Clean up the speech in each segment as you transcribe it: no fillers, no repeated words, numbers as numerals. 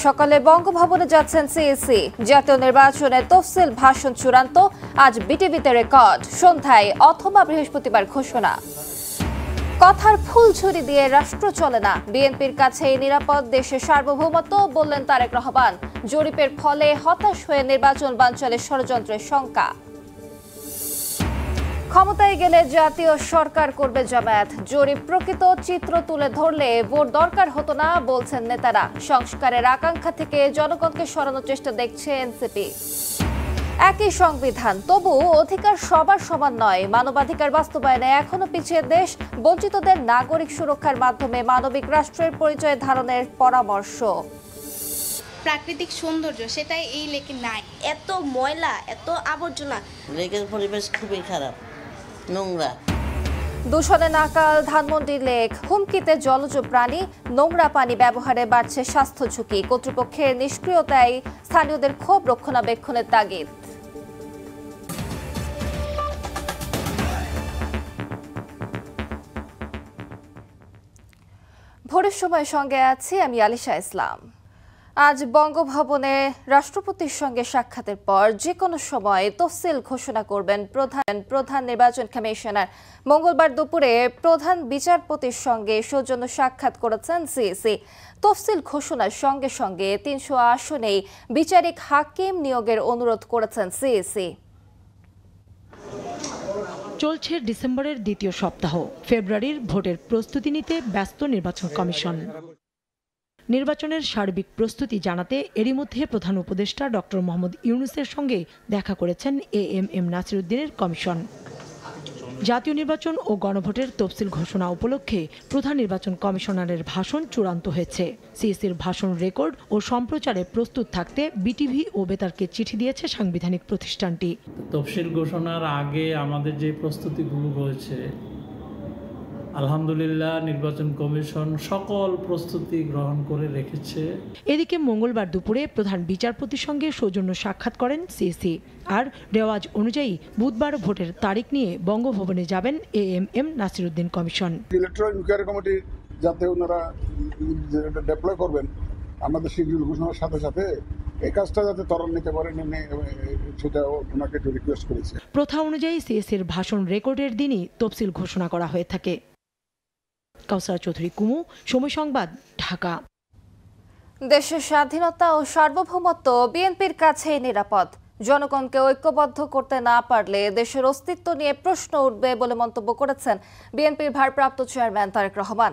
সকালে বঙ্গভবনে যাচ্ছেন সিইসি। জাতীয় নির্বাচনে তফসিল ভাষণ চূড়ান্ত, আজ বিটিভিতে রেকর্ড, সন্ধ্যায় অথবা বৃহস্পতিবার ঘোষণা। কথার ফুলঝুরি দিয়ে রাষ্ট্র চলে না, বিএনপির কাছে নিরাপদ দেশের সার্বভৌমত্ব, বললেন তারেক রহমান। জরিপের ফলে হতাশ হয়ে নির্বাচন বানচালের ষড়যন্ত্রের শঙ্কা। ক্ষমতায় গেলে জাতীয় সরকার করবে জামায়াত, জরিপ প্রকৃত চিত্র তুলে ধরলে ভোট দরকার হতো না, বলছেন নেতারা। সংস্কারের আকাঙ্ক্ষা থেকে জনগণকে সরানোর চেষ্টা দেখছে এনসিপি। একই সংবিধান, তবু অধিকার সবার সমান নয়, মানবাধিকার বাস্তবায়নে এখনো পিছিয়ে দেশ, বঞ্চিতদের নাগরিক সুরক্ষার মাধ্যমে মানবিক রাষ্ট্রের পরিচয় ধারণের পরামর্শ। প্রাকৃতিক সৌন্দর্য সেটাই এই লেকে নাই, এত ময়লা, এত আবর্জনা, লেকের পরিবেশ খুবই খারাপ, নোংরা। দূষণে নাকাল ধানমন্ডি লেক, হুমকিতে জলজ প্রাণী, নোংরা পানি ব্যবহারে বাড়ছে স্বাস্থ্য ঝুঁকি, কর্তৃপক্ষের নিষ্ক্রিয়তায় স্থানীয়দের ক্ষোভ, রক্ষণাবেক্ষণের তাগিদ। ভোরের সময় সঙ্গে আছি আমি আলিশা ইসলাম। আজ বঙ্গভবনে রাষ্ট্রপতির সঙ্গে সাক্ষাতের পর যে কোনো সময় তফসিল ঘোষণা করবেন প্রধান নির্বাচন কমিশনার। মঙ্গলবার দুপুরে প্রধান বিচারপতির সঙ্গে সৌজন্য সাক্ষাৎ করেছেন সিইসি। তফসিল ঘোষণার সঙ্গে সঙ্গে ৩০০ আসনেই বিচারিক হাকিম নিয়োগের অনুরোধ করেছেন সিইসি। চলছে ডিসেম্বরের দ্বিতীয় সপ্তাহ, ফেব্রুয়ারির ভোটের প্রস্তুতি নিতে ব্যস্ত নির্বাচন কমিশন। নির্বাচনের সার্বিক প্রস্তুতি জানাতে এরই মধ্যে প্রধান উপদেষ্টা ডক্টর মোহাম্মদ ইউনূসের সঙ্গে দেখা করেছেন এএমএম নাসিরউদ্দিনের কমিশন। জাতীয় নির্বাচন ও গণভোটের তফসিল ঘোষণা উপলক্ষে প্রধান নির্বাচন কমিশনারের ভাষণ চূড়ান্ত হয়েছে। সিইসির ভাষণ রেকর্ড ও সম্প্রচারে প্রস্তুত থাকতে বিটিভি ও বেতারকে চিঠি দিয়েছে সাংবিধানিক প্রতিষ্ঠানটি। তফসিল ঘোষণার আগে আমাদের যে প্রস্তুতিগুলো রয়েছে, আলহামদুলিল্লাহ নির্বাচন কমিশন সকল প্রস্তুতি গ্রহণ করে রেখেছে। এদিকে মঙ্গলবার দুপুরে প্রধান বিচারপতির সঙ্গে সৌজন্য সাক্ষাৎ করেন সিইসি। আর রেওয়াজ অনুযায়ী বুধবার ভোটের তারিখ নিয়ে বঙ্গভবনে যাবেন AMM Nasiruddin commission. Electoral inquiry committee যাতে ওনারা ডেপ্লয় করবেন আমাদের শিডিউল ঘোষণার সাথে সাথে, এই কাজটা যাতে ত্বরান্বিত নিতে পারেন সেটা ওনাকে একটু রিকোয়েস্ট করেছে। প্রথা অনুযায়ী সিইসির ভাষণ রেকর্ডের দিনই তফসিল ঘোষণা করা হয়ে থাকে। কাউসার চৌধুরী কুমু, সময় সংবাদ, ঢাকা। দেশের স্বাধীনতা ও সার্বভৌমত্ব বিএনপির কাছেই নিরাপদ। জনগণকে ঐক্যবদ্ধ করতে না পারলে দেশের অস্তিত্ব নিয়ে প্রশ্ন উঠবে বলে মন্তব্য করেছেন বিএনপির ভারপ্রাপ্ত চেয়ারম্যান তারেক রহমান।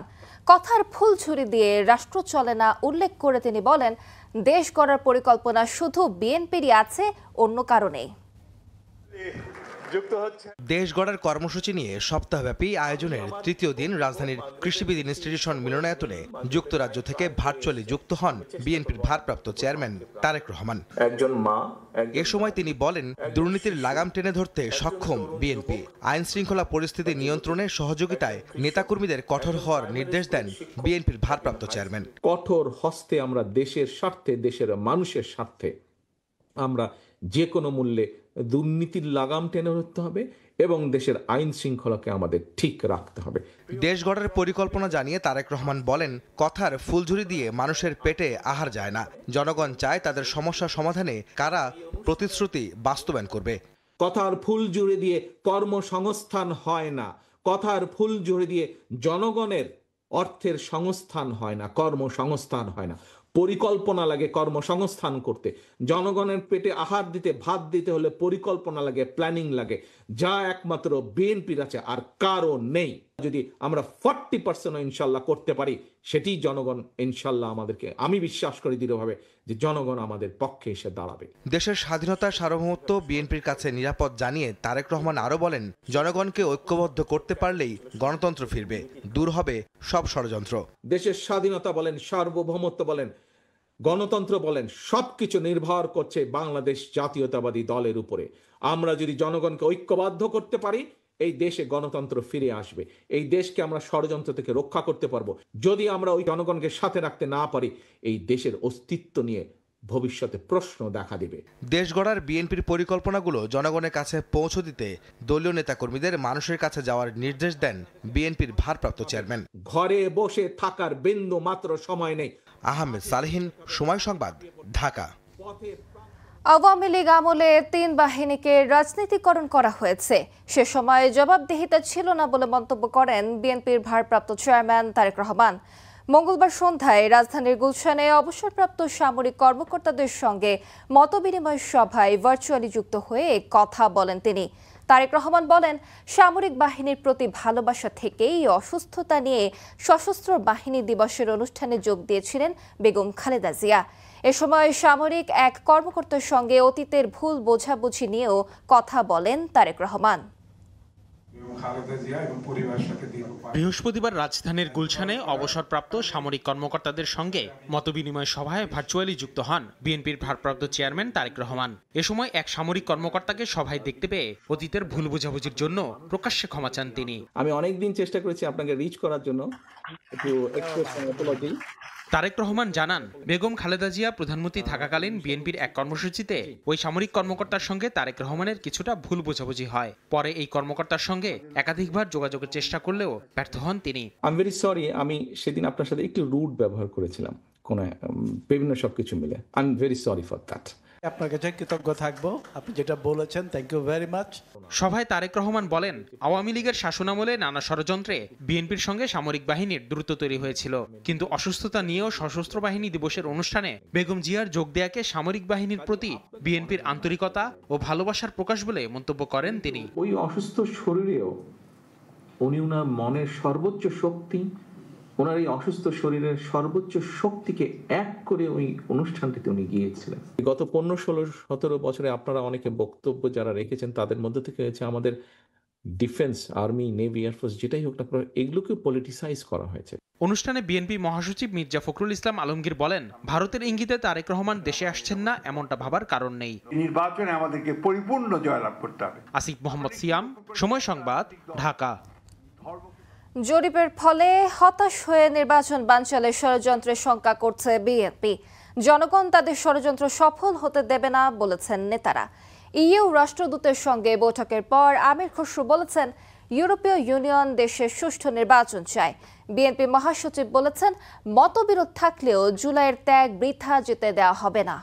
কথার ফুলঝুরি দিয়ে রাষ্ট্র চলে না উল্লেখ করে তিনি বলেন, দেশ গড়ার পরিকল্পনা শুধু বিএনপিরই আছে, অন্য কারণেই। দেশ গড়ার কর্মসূচি নিয়ে সপ্তাহব্যাপী আয়োজনের তৃতীয় দিন রাজধানীর কৃষিবিদ ইনস্টিটিউশন মিলনায়তনে যুক্তরাজ্য থেকে ভার্চুয়ালি যুক্ত হন বিএনপির ভারপ্রাপ্ত চেয়ারম্যান তারেক রহমান। এ সময় তিনি বলেন, দুর্নীতির লাগাম টেনে ধরতে সক্ষম বিএনপি। আইন শৃঙ্খলা পরিস্থিতি নিয়ন্ত্রণে সহযোগিতায় নেতাকর্মীদের কঠোর হওয়ার নির্দেশ দেন বিএনপির ভারপ্রাপ্ত চেয়ারম্যান। কঠোর হস্তে আমরা দেশের স্বার্থে, দেশের মানুষের স্বার্থে আমরা যে কোনো মূল্যে দুর্নীতির লাগাম টেনে ধরতে হবে এবং দেশের আইন শৃঙ্খলাকে আমাদের ঠিক রাখতে হবে। দেশ গড়ার পরিকল্পনা জানিয়ে তারেক রহমান বলেন, কথার ফুলঝুরি দিয়ে মানুষের পেটে আহার যায় না। জনগণ চায় তাদের সমস্যা সমাধানে কারা প্রতিশ্রুতি বাস্তবায়ন করবে। কথার ফুল জুড়ে দিয়ে কর্মসংস্থান হয় না, কথার ফুল জুড়ে দিয়ে জনগণের অর্থের সংস্থান হয় না, কর্মসংস্থান হয় না। পরিকল্পনা লাগে কর্মসংস্থান করতে, জনগণের পেটে আহার দিতে, ভাত দিতে হলে পরিকল্পনা লাগে, প্ল্যানিং লাগে, যা একমাত্র বিএনপির আছে, আর কারো নেই। যদি আমরা 40% ইনশাল্লাহ করতে পারি, সেটি জনগণ ইনশাল্লাহ আমাদেরকে, আমি বিশ্বাস করি দৃঢ়ভাবে যে জনগণ আমাদের পক্ষে এসে দাঁড়াবে। দেশের স্বাধীনতা সার্বভৌমত্ব বিএনপির কাছে নিরাপদ জানিয়ে তারেক রহমান আরো বলেন, জনগণকে ঐক্যবদ্ধ করতে পারলেই গণতন্ত্র ফিরবে, দূর হবে সব ষড়যন্ত্র। দেশের স্বাধীনতা বলেন, সার্বভৌমত্ব বলেন, গণতন্ত্র বলেন, সবকিছু নির্ভর করছে বাংলাদেশ জাতীয়তাবাদী দলের উপরে। আমরা যদি জনগণকে ঐক্যবদ্ধ করতে পারি, এই দেশে গণতন্ত্র ফিরে আসবে, এই দেশকে আমরা ষড়যন্ত্র থেকে রক্ষা করতে পারবো। যদি আমরা ওই জনগণকে সাথে রাখতে না পারি, এই দেশের অস্তিত্ব নিয়ে ভবিষ্যতে প্রশ্ন দেখা দেবে। দেশ গড়ার বিএনপির পরিকল্পনাগুলো জনগণের কাছে পৌঁছে দিতে দলীয় নেতাকর্মীদের মানুষের কাছে যাওয়ার নির্দেশ দেন বিএনপির ভারপ্রাপ্ত চেয়ারম্যান। ঘরে বসে থাকার বিন্দু মাত্র সময় নেই, আহমেদ সালেহীন, সময় সংবাদ, ঢাকা। আওয়ামী লীগ আমলে ৩ বাহিনীকে রাজনীতিকরণ করা হয়েছে, সে সময় জবাবদিহিতা ছিল না বলে মন্তব্য করেন বিএনপির ভারপ্রাপ্ত চেয়ারম্যান তারেক রহমান। মঙ্গলবার সন্ধ্যায় রাজধানীর গুলশানে অবসরপ্রাপ্ত সামরিক কর্মকর্তাদের সঙ্গে মতবিনিময় সভায় ভার্চুয়ালি যুক্ত হয়ে কথা বলেন তিনি। তারেক রহমান বলেন, সামরিক বাহিনীর প্রতি ভালোবাসা থেকেই অসুস্থতা নিয়ে সশস্ত্র বাহিনী দিবসের অনুষ্ঠানে যোগ দিয়েছিলেন বেগম খালেদা জিয়া। এ সময় সামরিক এক কর্মকর্তার সঙ্গে অতীতের ভুল বোঝাবুঝি নিয়েও কথা বলেন তারেক রহমান। বৃহস্পতিবার রাজধানীর গুলশানে অবসরপ্রাপ্ত সামরিক কর্মকর্তাদের সঙ্গে মতবিনিময় সভায় ভার্চুয়ালি যুক্ত হন বিএনপির ভারপ্রাপ্ত চেয়ারম্যান তারেক রহমান। এ সময় এক সামরিক কর্মকর্তাকে সভায় দেখতে পেয়ে অতীতের ভুল বোঝাবুঝির জন্য প্রকাশ্যে ক্ষমা চান তিনি। আমি অনেকদিন চেষ্টা করেছি আপনাকে রিচ করার জন্য, একটু এক্সপ্রেস অ্যাপোলজি। তারেক রহমান জানান, বেগম খালেদা জিয়া প্রধানমন্ত্রী থাকাকালীন বিএনপির এক কর্মসূচিতে ওই সামরিক কর্মকর্তার সঙ্গে তারেক রহমানের কিছুটা ভুল বোঝাবুঝি হয়। পরে এই কর্মকর্তার সঙ্গে একাধিকবার যোগাযোগের চেষ্টা করলেও ব্যর্থ হন তিনি। আই এম ভেরি সরি, আমি সেদিন আপনার সাথে একটু রুড ব্যবহার করেছিলাম কোনো বিভিন্ন সবকিছু মিলে। I am very sorry for that. আপনার কাছে কৃতজ্ঞ থাকবো, আপনি যেটা বলেছেন, থ্যাংক ইউ ভেরি মাচ। সভায় তারেক রহমান বলেন, আওয়ামী লীগের শাসনামলে নানা ষড়যন্ত্রে বিএনপির সঙ্গে সামরিক বাহিনীর দূরত্ব তৈরি হয়েছিল, কিন্তু অসুস্থতা নিয়েও সশস্ত্র বাহিনী দিবসের অনুষ্ঠানে বেগম জিয়ার যোগ দেয়াকে সামরিক বাহিনীর প্রতি বিএনপির আন্তরিকতা ও ভালোবাসার প্রকাশ বলে মন্তব্য করেন তিনি। ওই অসুস্থ শরীরেও উনি ওনার মনের সর্বোচ্চ শক্তি, ওনার এই অসুস্থ শরীরের সর্বোচ্চ শক্তিকে এক করে ওই অনুষ্ঠানটিতে উনি গিয়েছিলেন। গত 15, 16, 17 বছরে আপনারা অনেকে বক্তব্য যারা রেখেছেন তাদের মধ্যে থেকে হয়েছে আমাদের ডিফেন্স, আর্মি, নেভি, এয়ারফোর্স যেটাই হোক না, এগুলোকে পলিটিসাইজ করা হয়েছে। অনুষ্ঠানে বিএনপি মহাসচিব মির্জা ফখরুল ইসলাম আলমগীর বলেন, ভারতের ইঙ্গিতে তারেক রহমান দেশে আসছেন না এমনটা ভাবার কারণ নেই। নির্বাচনে আমাদেরকে পরিপূর্ণ জয়লাভ করতে হবে। আসিফ মোহাম্মদ সিয়াম, সময় সংবাদ, ঢাকা। জরিপের ফলে হতাশ হয়ে নির্বাচন বানচালের ষড়যন্ত্রের শঙ্কা করছে বিএনপি। জনগণ তাদের ষড়যন্ত্র সফল হতে দেবে না বলেছেন নেতারা। ইইউ রাষ্ট্রদূতের সঙ্গে বৈঠকের পর আমির খসরু বলেছেন, ইউরোপীয় ইউনিয়ন দেশের সুষ্ঠু নির্বাচন চায়। বিএনপি মহাসচিব বলেছেন, মতবিরোধ থাকলেও জুলাইয়ের ত্যাগ বৃথা যেতে দেওয়া হবে না।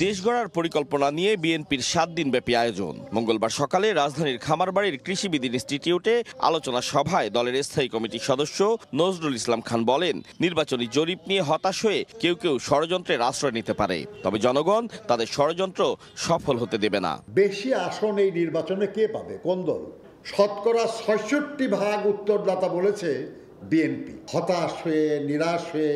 দেশ গড়ার পরিকল্পনা নিয়ে বিএনপির 7 দিনব্যাপী আয়োজন। মঙ্গলবার সকালে রাজধানীর খামারবাড়ির কৃষিবিদ ইনস্টিটিউটে আলোচনা সভায় দলের স্থায়ী কমিটির সদস্য নজরুল ইসলাম খান বলেন, নির্বাচনী জরিপ নিয়ে হতাশ হয়ে কেউ কেউ ষড়যন্ত্রের আশ্রয় নিতে পারে, তবে জনগণ তাদের ষড়যন্ত্র সফল হতে দেবে না। বেশি আসন এই নির্বাচনে কে পাবে, কোন দল? শতকরা 66% উত্তরদাতা বলেছে বিএনপি। হতাশ হয়ে, নিরাশ হয়ে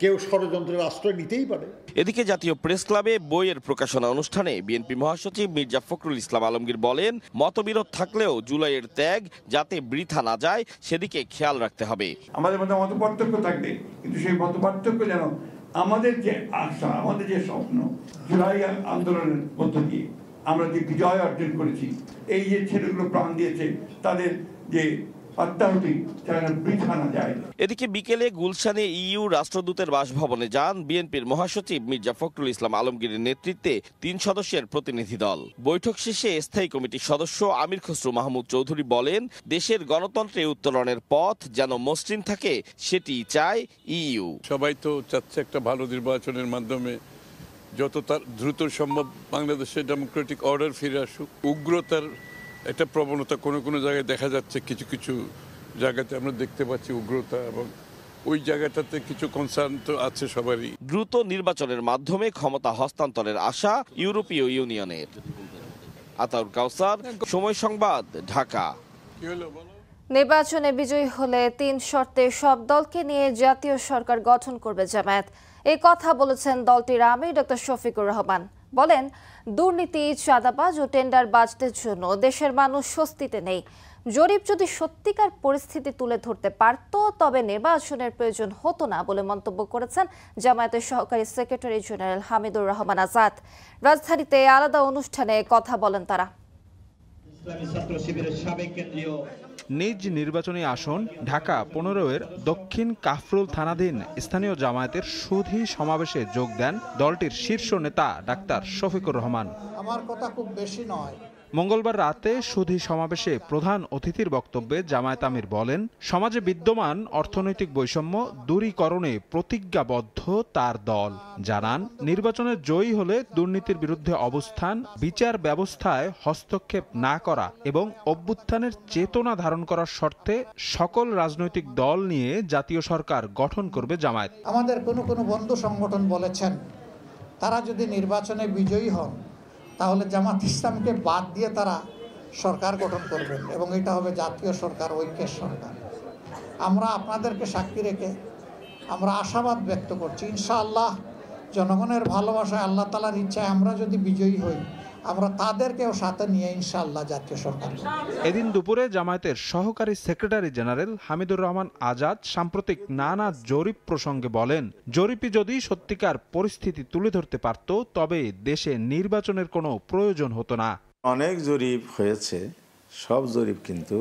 কেউ ষড়যন্ত্রের আশ্রয় নিতেই পারে। এদিকে জাতীয় প্রেস ক্লাবে বইয়ের প্রকাশনা অনুষ্ঠানে বিএনপি মহাসচিব মির্জা ফখরুল ইসলাম আলমগীর বলেন, মতবিরোধ থাকলেও জুলাইয়ের ত্যাগ যাতে বৃথা না যায় সেদিকে খেয়াল রাখতে হবে। আমাদের মধ্যে মতপার্থক্য থাকবে, কিন্তু সেই মতপার্থক্য যেন আমাদের যে আশা, আমাদের যে স্বপ্ন, জুলাই আন্দোলনের মধ্য দিয়ে আমরা যে বিজয় অর্জন করেছি, এই যে ছেলেগুলো প্রাণ দিয়েছে তাদের যে এদিকে বিকেলে গুলশানে ইইউ রাষ্ট্রদূতের বাসভবনে যান বিএনপির মহাসচিব মির্জা ফখরুল ইসলাম আলমগীরের নেতৃত্বে 3 সদস্যের প্রতিনিধি দল। বৈঠক শেষে স্থায়ী কমিটির সদস্য আমির খসরু মাহমুদ চৌধুরী বলেন, দেশের গণতন্ত্রে উত্তরণের পথ যেন মসৃণ থাকে সেটি চায় ইইউ। সবাই তো চাচ্ছে একটা ভালো নির্বাচনের মাধ্যমে যত দ্রুত সম্ভব বাংলাদেশের ডেমোক্রেটিক অর্ডার ফিরে আসুক। উগ্রতার একটা প্রবণতা কোনো কোনো জায়গায় দেখা যাচ্ছে, কিছু কিছু জায়গাতে আমরা দেখতে পাচ্ছি উগ্রতা, এবং ওই জায়গাটাতে কিছু কনসার্ন তো আছে সবারই। দ্রুত নির্বাচনের মাধ্যমে ক্ষমতা হস্তান্তরের আশা ইউরোপীয় ইউনিয়নের। আতাউর কাউসার, সময় সংবাদ, ঢাকা। নির্বাচনে বিজয়ী হলে 3 শর্তে সব দলকে নিয়ে জাতীয় সরকার গঠন করবে জামায়াত। এই কথা বলেছেন দলটির আমির ডক্টর শফিকুর রহমান। বলেন, দুর্নীতি, চাঁদাবাজ ও টেন্ডারবাজদের জন্য দেশের মানুষ স্বস্তিতে নেই। জরিপ যদি সত্যিকার পরিস্থিতি তুলে ধরতে পারত তবে নির্বাচনের প্রয়োজন হতো না বলে মন্তব্য করেছেন জামায়াতের সহকারী সেক্রেটারি জেনারেল হামিদুর রহমান আজাদ। রাজধানীতে আলাদা অনুষ্ঠানে কথা বলেন তারা। নিজ নির্বাচনী আসন ঢাকা 15-এর দক্ষিণ কাফরুল থানাধীন স্থানীয় জামায়াতের সুধী সমাবেশে যোগ দেন দলটির শীর্ষ নেতা ডাক্তার শফিকুর রহমান। আমার কথা খুব বেশি নয়, মঙ্গলবার রাতে সুধী সমাবেশে প্রধান অতিথির বক্তব্যে জামায়াত আমির বলেন, সমাজে বিদ্যমান অর্থনৈতিক বৈষম্য দূরীকরণে প্রতিজ্ঞাবদ্ধ তার দল। জানান, নির্বাচনে জয়ী হলে দুর্নীতির বিরুদ্ধে অবস্থান, বিচার ব্যবস্থায় হস্তক্ষেপ না করা এবং অভ্যুত্থানের চেতনা ধারণ করার শর্তে সকল রাজনৈতিক দল নিয়ে জাতীয় সরকার গঠন করবে জামায়াত। আমাদের কোনো বন্ধু সংগঠন বলেছেন তারা যদি নির্বাচনে বিজয়ী হন তাহলে জামাত ইসলামকে বাদ দিয়ে তারা সরকার গঠন করবেন এবং এটা হবে জাতীয় সরকার, ঐক্যের সরকার। আমরা আপনাদেরকে সাক্ষী রেখে আমরা আশাবাদ ব্যক্ত করছি, ইনশাআল্লাহ জনগণের ভালোবাসায়, আল্লাহ তাআলার ইচ্ছায় আমরা যদি বিজয়ী হই, আমরা তাদেরকেও সাথে নিয়ে ইনশাআল্লাহ জাতীয় সরকার। এদিন দুপুরে জামায়াতের সহকারী সেক্রেটারি জেনারেল হামিদুর রহমান আজাদ সাম্প্রতিক নানা জরিপ প্রসঙ্গে বলেন, জরিপই যদি সত্যিকার পরিস্থিতি তুলে ধরতে পারত তবে দেশে নির্বাচনের কোনো প্রয়োজন হতো না। অনেক জরিপ হয়েছে, সব জরিপ কিন্তু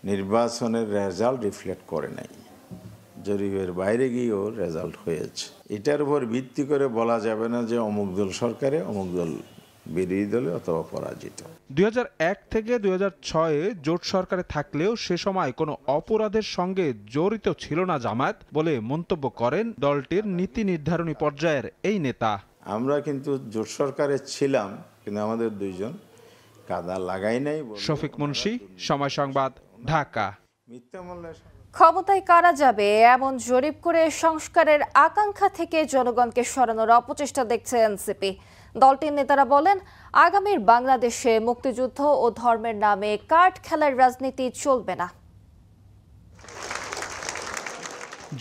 নির্বাচনের রেজাল্ট রিফ্লেক্ট করে নাই, জরিপের বাইরে গিয়েও রেজাল্ট হয়েছে। এটার উপর ভিত্তি করে বলা যাবে না যে অমুক দল সরকারে, অমুক দল বিরোধী দলে অথবা পরাজিত। 2001 থেকে 2006-এ জোট সরকারে থাকলেও সে সময় কোনো অপরাধের সঙ্গে জড়িত ছিল না জামায়াত বলে মন্তব্য করেন দলটির নীতি নির্ধারণী পর্যায়ের এই নেতা। আমরা কিন্তু জোট সরকারে ছিলাম, কিন্তু আমাদের দুইজন কাদা লাগাই নাই। শফিক মুন্সি, সময় সংবাদ, ঢাকা। ক্ষমতায় কারা যাবে এমন জরিপ করে সংস্কারের আকাঙ্ক্ষা থেকে জনগণকে সরানোর অপচেষ্টা দেখছে এনসিপি। দলটির নেতারা বলেন, আগামীর বাংলাদেশে মুক্তিযুদ্ধ ও ধর্মের নামে কার্ড খেলার রাজনীতি চলবে না।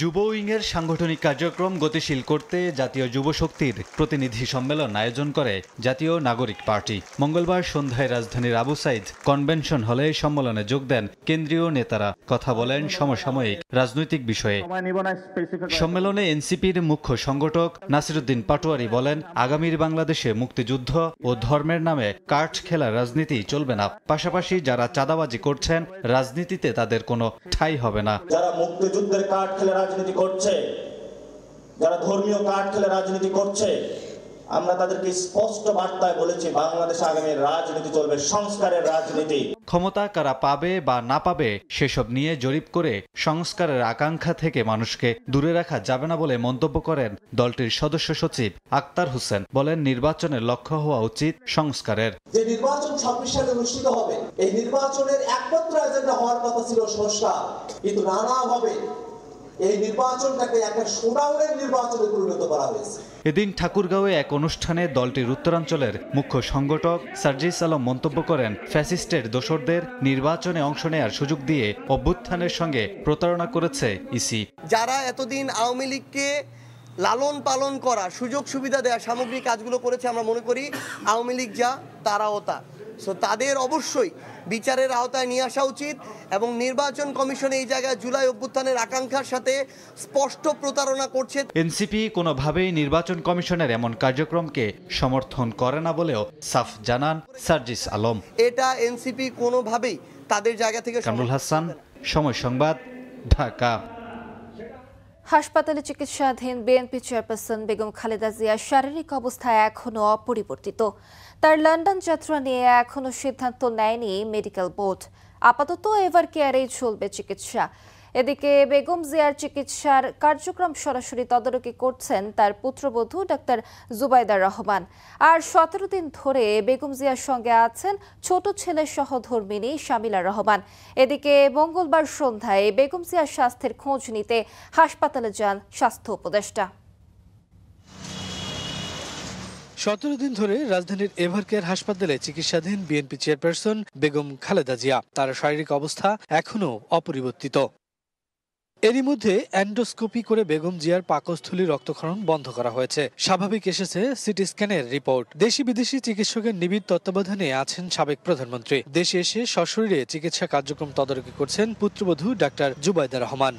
যুব উইংয়ের সাংগঠনিক কার্যক্রম গতিশীল করতে জাতীয় যুব শক্তির প্রতিনিধি সম্মেলন আয়োজন করে জাতীয় নাগরিক পার্টি। মঙ্গলবার সন্ধ্যায় রাজধানীর আবু সাইদ কনভেনশন হলে সম্মেলনে যোগ দেন কেন্দ্রীয় নেতারা, কথা বলেন সমসাময়িক রাজনৈতিক বিষয়ে। সম্মেলনে এনসিপির মুখ্য সংগঠক নাসিরুদ্দিন পাটোয়ারি বলেন, আগামীর বাংলাদেশে মুক্তিযুদ্ধ ও ধর্মের নামে কার্ড খেলার রাজনীতি চলবে না। পাশাপাশি যারা চাঁদাবাজি করছেন, রাজনীতিতে তাদের কোনো ঠাঁই হবে না। যারা মুক্তিযুদ্ধের কার্ড খেলা রাজনীতি করছে, যারা ধর্মীয় কার্ড খেলা রাজনীতি করছে, আমরা তাদেরকে স্পষ্ট বার্তায় বলেছি, বাংলাদেশে আগামী রাজনীতি চলবে সংস্কারের রাজনীতি। ক্ষমতা কারা পাবে বা না পাবে সেসব নিয়ে জরিপ করে সংস্কারের আকাঙ্ক্ষা থেকে মানুষকে দূরে রাখা যাবে না বলে মন্তব্য করেন দলটির সদস্য সচিব আক্তার হোসেন। বলেন, নির্বাচনের লক্ষ্য হওয়া উচিত সংস্কারের। যে নির্বাচন 26 সালে অনুষ্ঠিত হবে, এই নির্বাচনের একমাত্র এজেন্ডা হওয়ার কথা ছিল সংস্কার, কিন্তু নানাভাবে এই নির্বাচনটাকে একটা শোডাউনের নির্বাচনে পরিণত করা হয়েছে। এদিন ঠাকুরগাঁওয়ে এক অনুষ্ঠানে দলটির উত্তরাঞ্চলের মুখ্য সংগঠক সার্জিস আলম মন্তব্য করেন, ফ্যাসিস্টের দোসরদের নির্বাচনে অংশ নেয়ার সুযোগ দিয়ে অভ্যুত্থানের সঙ্গে প্রতারণা করেছে ইসি। যারা এতদিন আওয়ামী লীগকে লালন পালন করা, সুযোগ সুবিধা দেওয়া, সামগ্রিক কাজগুলো করেছে, আমরা মনে করি আওয়ামী লীগ যা তারাও তা। সো তাদের অবশ্যই বিচারের আওতায় নিয়ে আসা উচিত এবং নির্বাচন কমিশন এই জায়গায় জুলাই অভ্যুত্থানের আকাঙ্ক্ষার সাথে স্পষ্ট প্রতারণা করছে। এনসিপি কোনোভাবেই নির্বাচন কমিশনের এমন কার্যক্রমকে সমর্থন করে না বলেও সাফ জানান সার্জিস আলম। এটা এনসিপি কোনোভাবেই তাদের জায়গা থেকে। কামরুল হাসান, সময় সংবাদ, ঢাকা। হাসপাতালে চিকিৎসাধীন বিএনপি চেয়ারপারসন বেগম খালেদা জিয়ার শারীরিক অবস্থা এখনও অপরিবর্তিত। তার লন্ডন যাত্রা নিয়ে এখনও সিদ্ধান্ত নেয়নি মেডিকেল বোর্ড। আপাতত এভার কেয়ারেই চলবে চিকিৎসা। এদিকে বেগম জিয়ার চিকিৎসার কার্যক্রম সরাসরি তদারকি করছেন তার পুত্রবধূ ডাক্তার জুবাইদা রহমান। আর 17 দিন ধরে বেগম জিয়ার সঙ্গে আছেন ছোট ছেলে সহধর্মিণী শামিলা রহমান। এদিকে মঙ্গলবার সন্ধ্যায় বেগম জিয়ার স্বাস্থ্যের খোঁজ নিতে হাসপাতালে যান স্বাস্থ্য উপদেষ্টা। 17 দিন ধরে রাজধানীর এভারকেয়ার হাসপাতালে চিকিৎসাধীন বিএনপি চেয়ারপারসন বেগম খালেদা জিয়া। তার শারীরিক অবস্থা এখনও অপরিবর্তিত। এরই মধ্যে এন্ডোস্কোপি করে বেগম জিয়ার পাকস্থলী রক্তক্ষরণ বন্ধ করা হয়েছে। স্বাভাবিক এসেছে সিটি স্ক্যানের রিপোর্ট। দেশি বিদেশি চিকিৎসকের নিবিড় তত্ত্বাবধানে আছেন সাবেক প্রধানমন্ত্রী। দেশে এসে সশরীরে চিকিৎসা কার্যক্রম তদারকি করছেন পুত্রবধূ ডাক্তার জুবাইদা রহমান।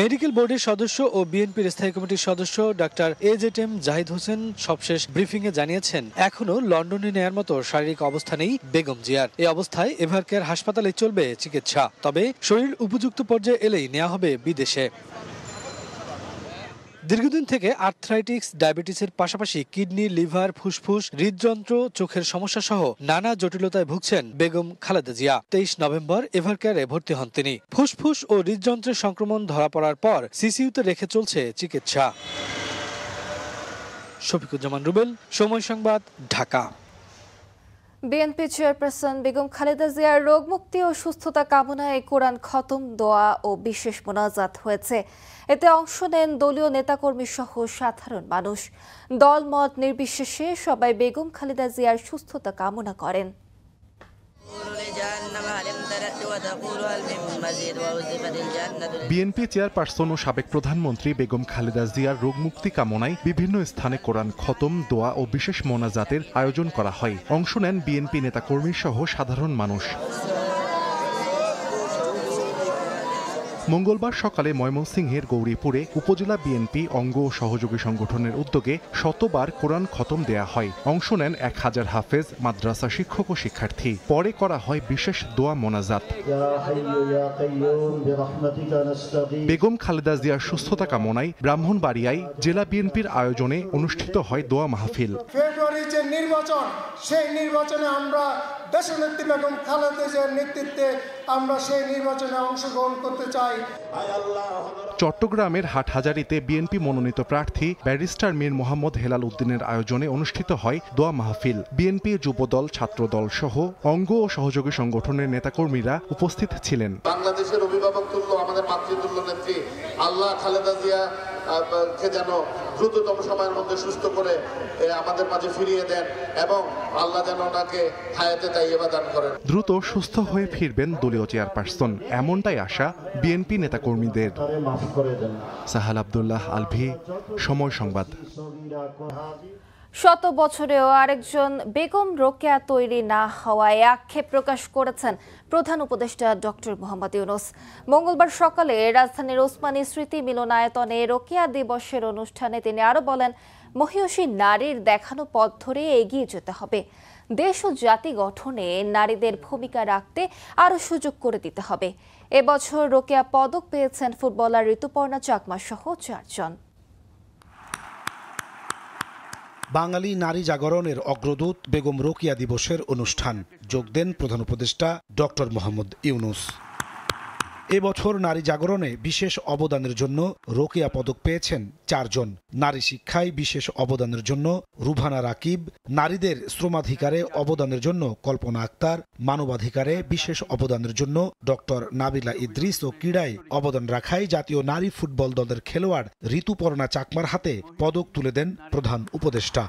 মেডিকেল বোর্ডের সদস্য ও বিএনপির স্থায়ী কমিটির সদস্য ডাক্তার এজেটেম জাহিদ হোসেন সবশেষ ব্রিফিংয়ে জানিয়েছেন, এখনও লন্ডনে নেয়ার মতো শারীরিক অবস্থা নেই বেগম জিয়ার। এই অবস্থায় এভারকেয়ার হাসপাতালে চলবে চিকিৎসা, তবে শরীর উপযুক্ত পর্যায়ে এলেই নেওয়া হবে বিদেশে। দীর্ঘদিন থেকে আর্থ্রাইটিস, ডায়াবেটিসের পাশাপাশি কিডনি, লিভার, ফুসফুস, হৃদযন্ত্র, চোখের সমস্যা সহ নানা জটিলতায় ভুগছেন বেগম খালেদা জিয়া। 23 নভেম্বর এভারকেয়ারে ভর্তি হন তিনি। ফুসফুস ও হৃদযন্ত্রের সংক্রমণ ধরা পড়ার পর সিসিইউতে রেখে চলছে চিকিৎসা। শফিকুজ্জামান রুবেল, সময় সংবাদ, ঢাকা। বিএনপি চেয়ারপারসন বেগম খালেদা জিয়ার রোগমুক্তি ও সুস্থতা কামনায় কোরআন খতম, দোয়া ও বিশেষ মোনাজাত হয়েছে। এতে অংশ নেন দলীয় নেতাকর্মী সহ সাধারণ মানুষ। দলমত নির্বিশেষে সবাই বেগম খালেদা জিয়ার সুস্থতা কামনা করেন। বিএনপি চেয়ারপারসন ও সাবেক প্রধানমন্ত্রী বেগম খালেদা জিয়ার রোগমুক্তি কামনায় বিভিন্ন স্থানে কোরআন খতম, দোয়া ও বিশেষ মোনাজাতের আয়োজন করা হয়। অংশ নেন বিএনপি নেতাকর্মী সহ সাধারণ মানুষ। মঙ্গলবার সকালে ময়মনসিংহের গৌরীপুরে উপজেলা বিএনপি অঙ্গ ও সহযোগী সংগঠনের উদ্যোগে শতবার কোরআন খতম দেয়া হয়। অংশ নেন 1000 হাফেজ, মাদ্রাসা শিক্ষক ও শিক্ষার্থী। পরে করা হয় বিশেষ দোয়া মোনাজাত। বেগম খালেদা জিয়ার সুস্থতা কামনায় ব্রাহ্মণবাড়িয়ায় জেলা বিএনপির আয়োজনে অনুষ্ঠিত হয় দোয়া মাহফিল। ফেব্রুয়ারির যে নির্বাচন, সেই নির্বাচনে আমরা দেশনেত্রী বেগম খালেদা জিয়ার নেতৃত্বে আমরা সেই নির্বাচনে অংশগ্রহণ করতে চাই। চট্টগ্রামের হাটহাজারীতে বিএনপি মনোনীত প্রার্থী ব্যারিস্টার মীর মোহাম্মদ হেলাল উদ্দিনের আয়োজনে অনুষ্ঠিত হয় দোয়া মাহফিল। বিএনপি যুবদল, ছাত্রদল সহ অঙ্গ ও সহযোগী সংগঠনের নেতাকর্মীরা উপস্থিত ছিলেন। বাংলাদেশের অভিভাবক তুল্য, আমাদের মাতৃতুল্য নেত্রী আল্লাহ খালেদা জিয়া কে যেন দ্রুততম সময়ের মধ্যে সুস্থ করে আমাদের মাঝে ফিরিয়ে দেন এবং আল্লাহ যেন ওনাকে হায়াতে তাইয়্যিবা দান করেন। দ্রুত সুস্থ হয়ে ফিরবেন দলীয় চেয়ারপারসন, এমনটাই আশা বিএনপি নেতাকর্মীদের। সাহাল আব্দুল্লাহ আলভি, সময় সংবাদ। শত বছরেও আরেকজন বেগম রোকেয়া তৈরি না হওয়ায় আক্ষেপ প্রকাশ করেছেন প্রধান উপদেষ্টা ডক্টর মোহাম্মদ ইউনূস। মঙ্গলবার সকালে রাজধানীর ওসমানী স্মৃতি মিলনায়তনে রোকেয়া দিবসের অনুষ্ঠানে তিনি আরও বলেন, মহিয়সী নারীর দেখানো পথ ধরে এগিয়ে যেতে হবে। দেশ ও জাতি গঠনে নারীদের ভূমিকা রাখতে আরও সুযোগ করে দিতে হবে। এবছর রোকেয়া পদক পেয়েছেন ফুটবলার ঋতুপর্ণা চাকমা সহ 4 জন। বাঙালি নারী জাগরণের অগ্রদূত বেগম রোকেয়া দিবসের অনুষ্ঠান যোগ দেন প্রধান উপদেষ্টা ডক্টর মোহাম্মদ ইউনূস। এবছর নারী জাগরণে বিশেষ অবদানের জন্য রোকেয়া পদক পেয়েছেন 4 জন। নারী শিক্ষায় বিশেষ অবদানের জন্য রুভানা রাকিব, নারীদের শ্রমাধিকারে অবদানের জন্য কল্পনা আক্তার, মানবাধিকারে বিশেষ অবদানের জন্য ডক্টর নাবিলা ইদ্রিস ও ক্রীড়ায় অবদান রাখায় জাতীয় নারী ফুটবল দলের খেলোয়াড় ঋতুপর্ণা চাকমার হাতে পদক তুলে দেন প্রধান উপদেষ্টা।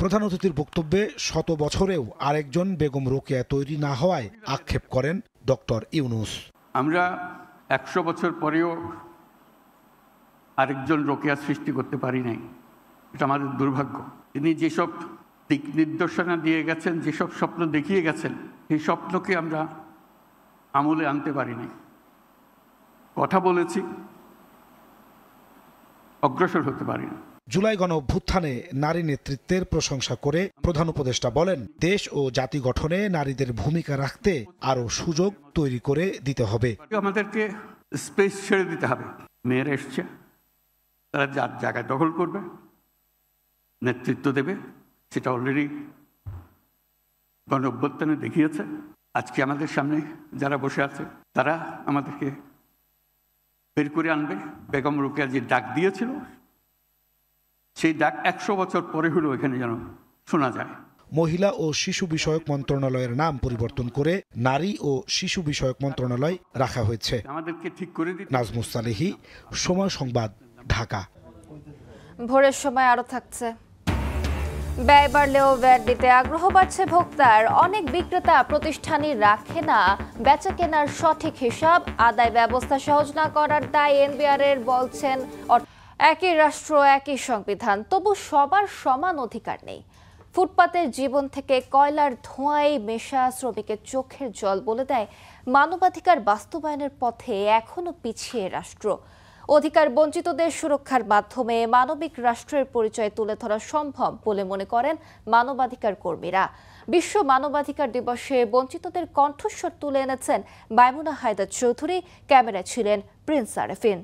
প্রধান অতিথির বক্তব্যে শত বছরেও আরেকজন বেগম রোকেয়া তৈরি না হওয়ায় আক্ষেপ করেন ডক্টর ইউনূস। আমরা 100 বছর পরেও আরেকজন রোকেয়া সৃষ্টি করতে পারি নাই, এটা আমাদের দুর্ভাগ্য। তিনি যেসব দিক নির্দেশনা দিয়ে গেছেন, যেসব স্বপ্ন দেখিয়ে গেছেন, সেই স্বপ্নকে আমরা আমলে আনতে পারি নাই। কথা বলেছি, অগ্রসর হতে পারি না। জুলাই গণঅভ্যুত্থানে নারী নেতৃত্বের প্রশংসা করে প্রধান উপদেষ্টা বলেন, দেশ ও জাতি গঠনে নারীদের ভূমিকা রাখতে আরও সুযোগ তৈরি করে দিতে হবে। আমাদেরকে স্পেস ছেড়ে দিতে হবে। মেয়েরা এসছে, তারা যার জায়গায় দখল করবে, নেতৃত্ব দেবে, সেটা অলরেডি গণঅভ্যুত্থানে দেখিয়েছে। আজকে আমাদের সামনে যারা বসে আছে তারা আমাদেরকে বের করে আনবে। বেগম রোকেয়া যে ডাক দিয়েছিল, সেই ডাক 100 বছর পরে হলেও এখানে যেন শোনা যায়। মহিলা ও শিশু বিষয়ক মন্ত্রণালয়ের নাম পরিবর্তন করে নারী ও শিশু বিষয়ক মন্ত্রণালয় রাখা হয়েছে। আমাদেরকে ঠিক করে দিতে। নাজমুস সালেহী, সময় সংবাদ, ঢাকা। ভোরের সময় আরো থাকছে। ব্যয় বাড়লেও ভ্যাট দিতে আগ্রহ বাড়ছে ভোক্তার। অনেক বিক্রেতা প্রতিষ্ঠানই রাখে না বেচা কেনার সঠিক হিসাব। আদায় ব্যবস্থা সহজ না করার দায় এনবিআর এর বলছেন। একই রাষ্ট্র, একই সংবিধান, তবু সবার সমান অধিকার নেই। ফুটপাতের জীবন থেকে কয়লার ধোঁয়ায় মেশা শ্রমিকের চোখের জল বলে দেয় মানবাধিকার বাস্তবায়নের পথে এখনো পিছিয়ে রাষ্ট্র। অধিকার বঞ্চিতদের সুরক্ষার মাধ্যমে মানবিক রাষ্ট্রের পরিচয় তুলে ধরা সম্ভব বলে মনে করেন মানবাধিকার কর্মীরা। বিশ্ব মানবাধিকার দিবসে বঞ্চিতদের কণ্ঠস্বর তুলে এনেছেন মাইমুনা হায়দার চৌধুরী। ক্যামেরায় ছিলেন প্রিন্স আরেফিন।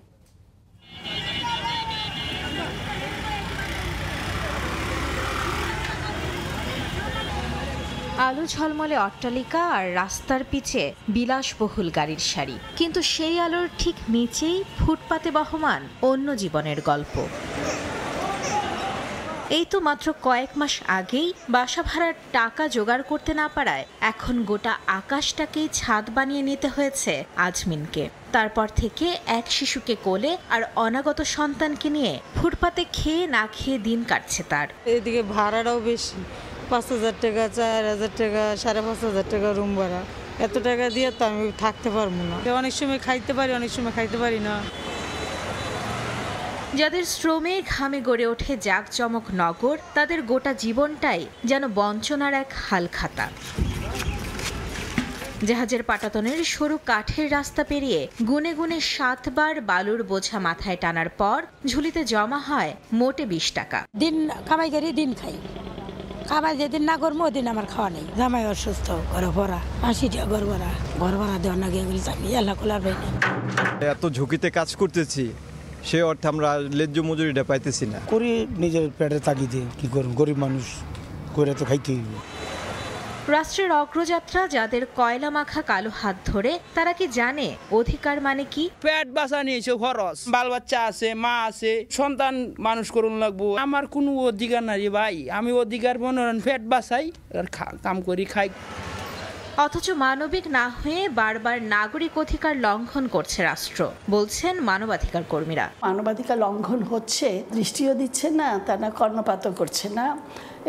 আলো ঝলমলে অট্টালিকা আর রাস্তার পিছে বিলাসবহুল গাড়ির সারি, কিন্তু সেই আলোর ঠিক নিচেই ফুটপাতে বহমান অন্য জীবনের গল্প। এই তো মাত্র কয়েক মাস আগেই বাসা ভাড়ার টাকা জোগাড় করতে না পারায় এখন গোটা আকাশটাকেই ছাদ বানিয়ে নিতে হয়েছে আজমিনকে। তারপর থেকে এক শিশুকে কোলে আর অনাগত সন্তানকে নিয়ে ফুটপাতে খেয়ে না খেয়ে দিন কাটছে তার। এদিকে ভাড়াটাও বেশি, 5,000 টাকা, 4,000 টাকা, 5,500 টাকা রুম ভাড়া। এত টাকা দিয়ে তো আমি থাকতে পারবো না। অনেক সময় খাইতে পারি, অনেক সময় খাইতে পারি না। যাদের শ্রমে ঘামে গড়ে ওঠে জাঁকজমক নগর, তাদের গোটা জীবনটাই যেন বঞ্চনার এক হালখাতা। জাহাজের পাটাতনের সরু কাঠের রাস্তা পেরিয়ে গুনে গুনে 7 বার বালুর বোঝা মাথায় টানার পর ঝুলিতে জমা হয় মোটে 20 টাকা। দিন কামাই করি, দিন খাই। খাবার যেদিন না করবো ওদিন আমার খাওয়া নেই। জামাই অসুস্থ, ঘর ভরা, 80 টাকা ঘর ভাড়া দেওয়া না গিয়ে আমি আল্লাহ খোলার পাই না। এত ঝুঁকিতে কাজ করতেছি, সে অর্থে আমরা ন্যায্য মজুরিটা পাইতেছি না। করি নিজের পেটে তাগিদে, কি করব, গরিব মানুষ করে তো খাইতেই হবে। রাষ্ট্রের অগ্রযাত্রা যাদের কয়লা মাখা কালো হাত ধরে, তারা কি জানে অধিকার মানে কি? পেট বাঁচা নিয়েছে খরচ, বাল বাচ্চা আছে, মা আছে, সন্তান মানুষ করুন লাগবো। আমার কোনো অধিকার নাই ভাই, আমি অধিকার মনোরণ পেট বাঁচাই আর কাম করি খাই। অথচ মানবিক না হয়ে বারবার নাগরিক অধিকার লঙ্ঘন করছে রাষ্ট্র, বলছেন মানবাধিকার কর্মীরা। মানবাধিকার লঙ্ঘন হচ্ছে, দৃষ্টিও দিচ্ছে না, তারা কর্ণপাতও করছে না,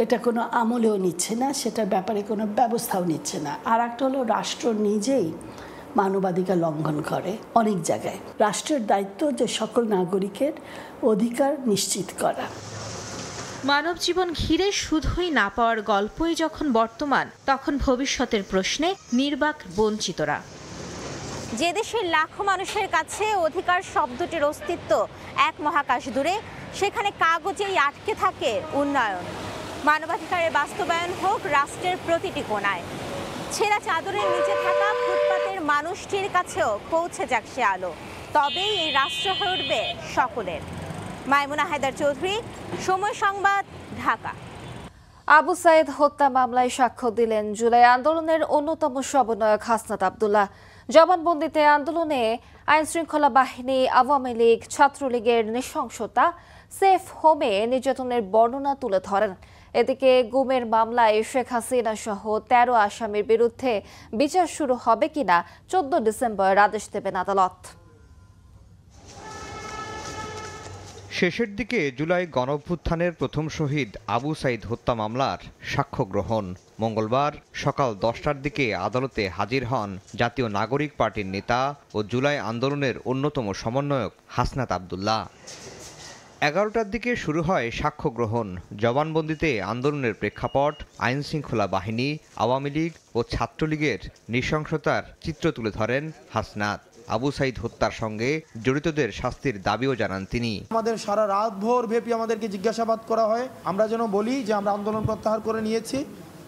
এটা কোনো আমলেও নিচ্ছে না, সেটার ব্যাপারে কোনো ব্যবস্থাও নিচ্ছে না। আর একটা হলো রাষ্ট্র নিজেই মানবাধিকার লঙ্ঘন করে অনেক জায়গায়। রাষ্ট্রের দায়িত্ব যে সকল নাগরিকের অধিকার নিশ্চিত করা। মানব জীবন ঘিরে শুধুই না পাওয়ার গল্পই যখন বর্তমান, তখন ভবিষ্যতের প্রশ্নে নির্বাক বঞ্চিতরা। যে দেশের লাখো মানুষের কাছে অধিকার শব্দটির অস্তিত্ব এক মহাকাশ দূরে, সেখানে কাগজেই আটকে থাকে উন্নয়ন। মানবাধিকারের বাস্তবায়ন হোক রাষ্ট্রের প্রতিটি কোণায়। ছেঁড়া চাদরের নিচে থাকা ফুটপাতের মানুষটির কাছেও পৌঁছে যাক সে আলো, তবেই এই রাষ্ট্র হয়ে উঠবে সকলের। মাইমুনা হায়দার চৌধুরী, সময় সংবাদ, ঢাকা। আবু সাইদ হত্যা মামলায় সাক্ষ্য দিলেন জুলাই আন্দোলনের অন্যতম সমন্বয়ক হাসনাত আব্দুল্লাহ। জবানবন্দিতে আন্দোলনে আইনশৃঙ্খলা বাহিনী, আওয়ামী লীগ, ছাত্রলীগের নৃশংসতা, সেফ হোমে নির্যাতনের বর্ণনা তুলে ধরেন। এদিকে গুমের মামলায় শেখ হাসিনা সহ 13 আসামির বিরুদ্ধে বিচার শুরু হবে কিনা 14 ডিসেম্বর আদেশ দেবেন আদালত। শেষের দিকে জুলাই গণঅভ্যুত্থানের প্রথম শহীদ আবু সাইদ হত্যা মামলার সাক্ষ্য গ্রহণ। মঙ্গলবার সকাল 10টার দিকে আদালতে হাজির হন জাতীয় নাগরিক পার্টির নেতা ও জুলাই আন্দোলনের অন্যতম সমন্বয়ক হাসনাত আব্দুল্লাহ। 11টার দিকে শুরু হয় সাক্ষ্য গ্রহণ। জবানবন্দিতে আন্দোলনের প্রেক্ষাপট, আইনশৃঙ্খলা বাহিনী, আওয়ামী লীগ ও ছাত্রলীগের নৃশংসতার চিত্র তুলে ধরেন হাসনাত। আবু সাইদ হত্যার সঙ্গে জড়িতদের শাস্তির দাবিও জানান তিনি। আমাদের সারা রাত ভোর ব্যাপী আমাদেরকে জিজ্ঞাসাবাদ করা হয়, আমরা যেন বলি যে আমরা আন্দোলন প্রত্যাহার করে নিয়েছি,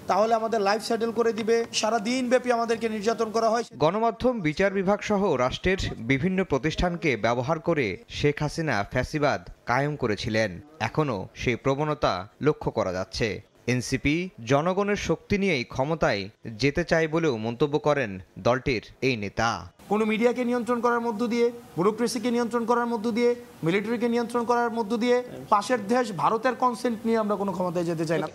তাহলে আমাদের লাইফ সেটেল করে দিবে। সারা দিন ব্যাপী আমাদেরকে নির্যাতন করা হয়। গণমাধ্যম, বিচার বিভাগ সহ রাষ্ট্রের বিভিন্ন প্রতিষ্ঠানকে ব্যবহার করে শেখ হাসিনা ফ্যাসিবাদ কায়েম করেছিলেন। এখনও সেই প্রবণতা লক্ষ্য করা যাচ্ছে। এনসিপি জনগণের শক্তি নিয়েই ক্ষমতায় যেতে চায় বলেও মন্তব্য করেন দলটির এই নেতা। কোনো মিডিয়াকে নিয়ন্ত্রণ করার মধ্য দিয়ে, ব্যুরোক্রেসিকে নিয়ন্ত্রণ করার মধ্য দিয়ে, মিলিটারিকে নিয়ন্ত্রণ করার মধ্য দিয়ে, পাশের দেশ ভারতের কনসেন্ট নিয়ে আমরা কোনো ক্ষমতায় যেতে চাই না।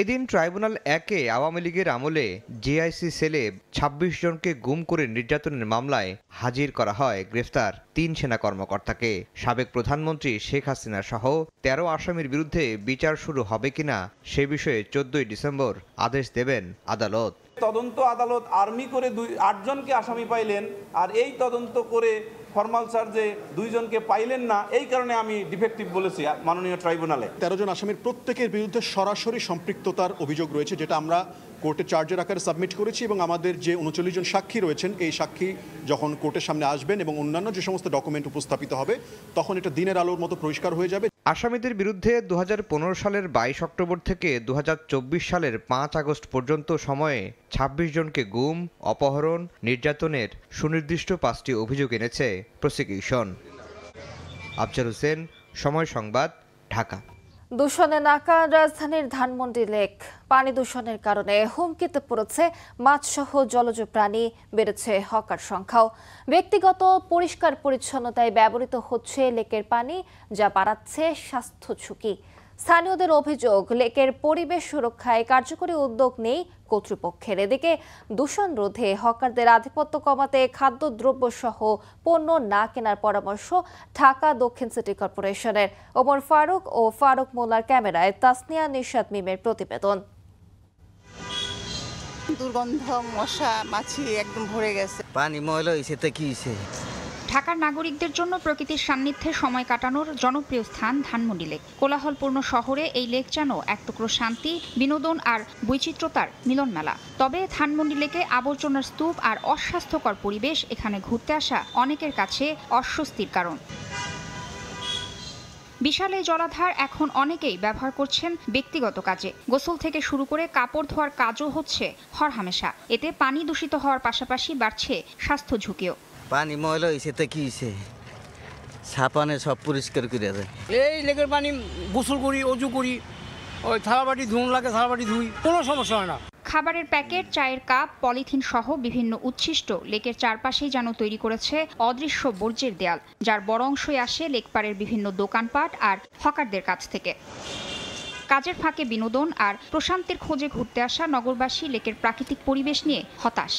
এদিন ট্রাইব্যুনাল 1-এ আওয়ামী লীগের আমলে জেআইসি সেলে 26 জনকে গুম করে নির্যাতনের মামলায় হাজির করা হয় গ্রেফতার 3 সেনা কর্মকর্তাকে। সাবেক প্রধানমন্ত্রী শেখ হাসিনা সহ 13 আসামির বিরুদ্ধে বিচার শুরু হবে কিনা সে বিষয়ে 14 ডিসেম্বর আদেশ দেবেন আদালত। তদন্ত আদালত আর্মি করে 8 জনকে আসামি পাইলেন, আর এই তদন্ত করে ফরমাল চার্জে 2 জনকে পাইলেন না। এই কারণে আমি ডিফেক্টিভ বলেছি মাননীয় ট্রাইব্যুনালে। 13 জন আসামির প্রত্যেকের বিরুদ্ধে সরাসরি সম্পৃক্ততার অভিযোগ রয়েছে, যেটা আমরা কোর্টে চার্জের আকারে সাবমিট করেছি, এবং আমাদের যে 39 জন সাক্ষী রয়েছেন, এই সাক্ষী যখন কোর্টের সামনে আসবেন এবং অন্যান্য যে সমস্ত ডকুমেন্ট উপস্থাপিত হবে, তখন এটা দিনের আলোর মতো পরিষ্কার হয়ে যাবে। আসামিদের বিরুদ্ধে 2015 সালের 22 অক্টোবর থেকে 2024 সালের 5 আগস্ট পর্যন্ত সময়ে 26 জনকে গুম, অপহরণ, নির্যাতনের সুনির্দিষ্ট 5টি অভিযোগ এনেছে প্রসিকিউশন। আফজাল হোসেন, সময় সংবাদ, ঢাকা। দূষণে নাকা রাজধানীর ধানমন্ডি লেক। পানি দূষণের কারণে হুমকিতে পড়েছে মাছসহ জলজ প্রাণী, বেড়েছে হকার সংখ্যাও। ব্যক্তিগত পরিষ্কার পরিচ্ছন্নতায় ব্যবহৃত হচ্ছে লেকের পানি, যা বাড়াচ্ছে স্বাস্থ্য ঝুঁকি। স্থানীয়দের অভিযোগ, লেকের পরিবেশ সুরক্ষায় কার্যকরী উদ্যোগ নেই কর্তৃপক্ষের। এদিকে দূষণ রোধে হকারদের আধিপত্য কমাতে খাদ্যদ্রব্য সহ পণ্য না কেনার পরামর্শ ঢাকা দক্ষিণ সিটি কর্পোরেশনের। ওমর ফারুক ও ফারুক মোল্লার ক্যামেরায় তাসনিয়া নিশাত মিমের প্রতিবেদন। দুর্গন্ধ, মশা, মাছি একদম ভরে গেছে। পানি ময়লা হয়েছে তো কি হয়েছে? ঢাকার নাগরিকদের জন্য প্রকৃতির সান্নিধ্যে সময় কাটানোর জনপ্রিয় স্থান ধানমন্ডি লেক। কোলাহলপূর্ণ শহরে এই লেক যেন এক টুকরো শান্তি, বিনোদন আর বৈচিত্র্যতার মিলন মেলা। তবে ধানমন্ডি লেকে আবর্জনার স্তূপ আর অস্বাস্থ্যকর পরিবেশ এখানে ঘুরতে আসা অনেকের কাছে অস্বস্তির কারণ। বিশাল এই জলাধার এখন অনেকেই ব্যবহার করছেন ব্যক্তিগত কাজে। গোসল থেকে শুরু করে কাপড় ধোয়ার কাজও হচ্ছে হরহামেশা। এতে পানি দূষিত হওয়ার পাশাপাশি বাড়ছে স্বাস্থ্য ঝুঁকিও। পানি ময়লা হয়েছে তো কি হয়েছে? ছাপানে সব পরিষ্কার করে দেয়। এই লেকের পানি গোসল করি, অজু করি, ওই থালাবাটি ধুন লাগে, থালাবাটি ধুই, কোনো সমস্যা হয় না। খাবারের প্যাকেট, চায়ের কাপ, পলিথিন সহ বিভিন্ন উচ্ছিষ্ট লেকের চারপাশেই যেন তৈরি করেছে অদৃশ্য বর্জ্যের দেয়াল, যার বড় অংশই আসে লেকপাড়ের বিভিন্ন দোকানপাট আর হকারদের কাছ থেকে। কাজের ফাঁকে বিনোদন আর প্রশান্তির খোঁজে ঘুরতে আসা নগরবাসী লেকের প্রাকৃতিক পরিবেশ নিয়ে হতাশ।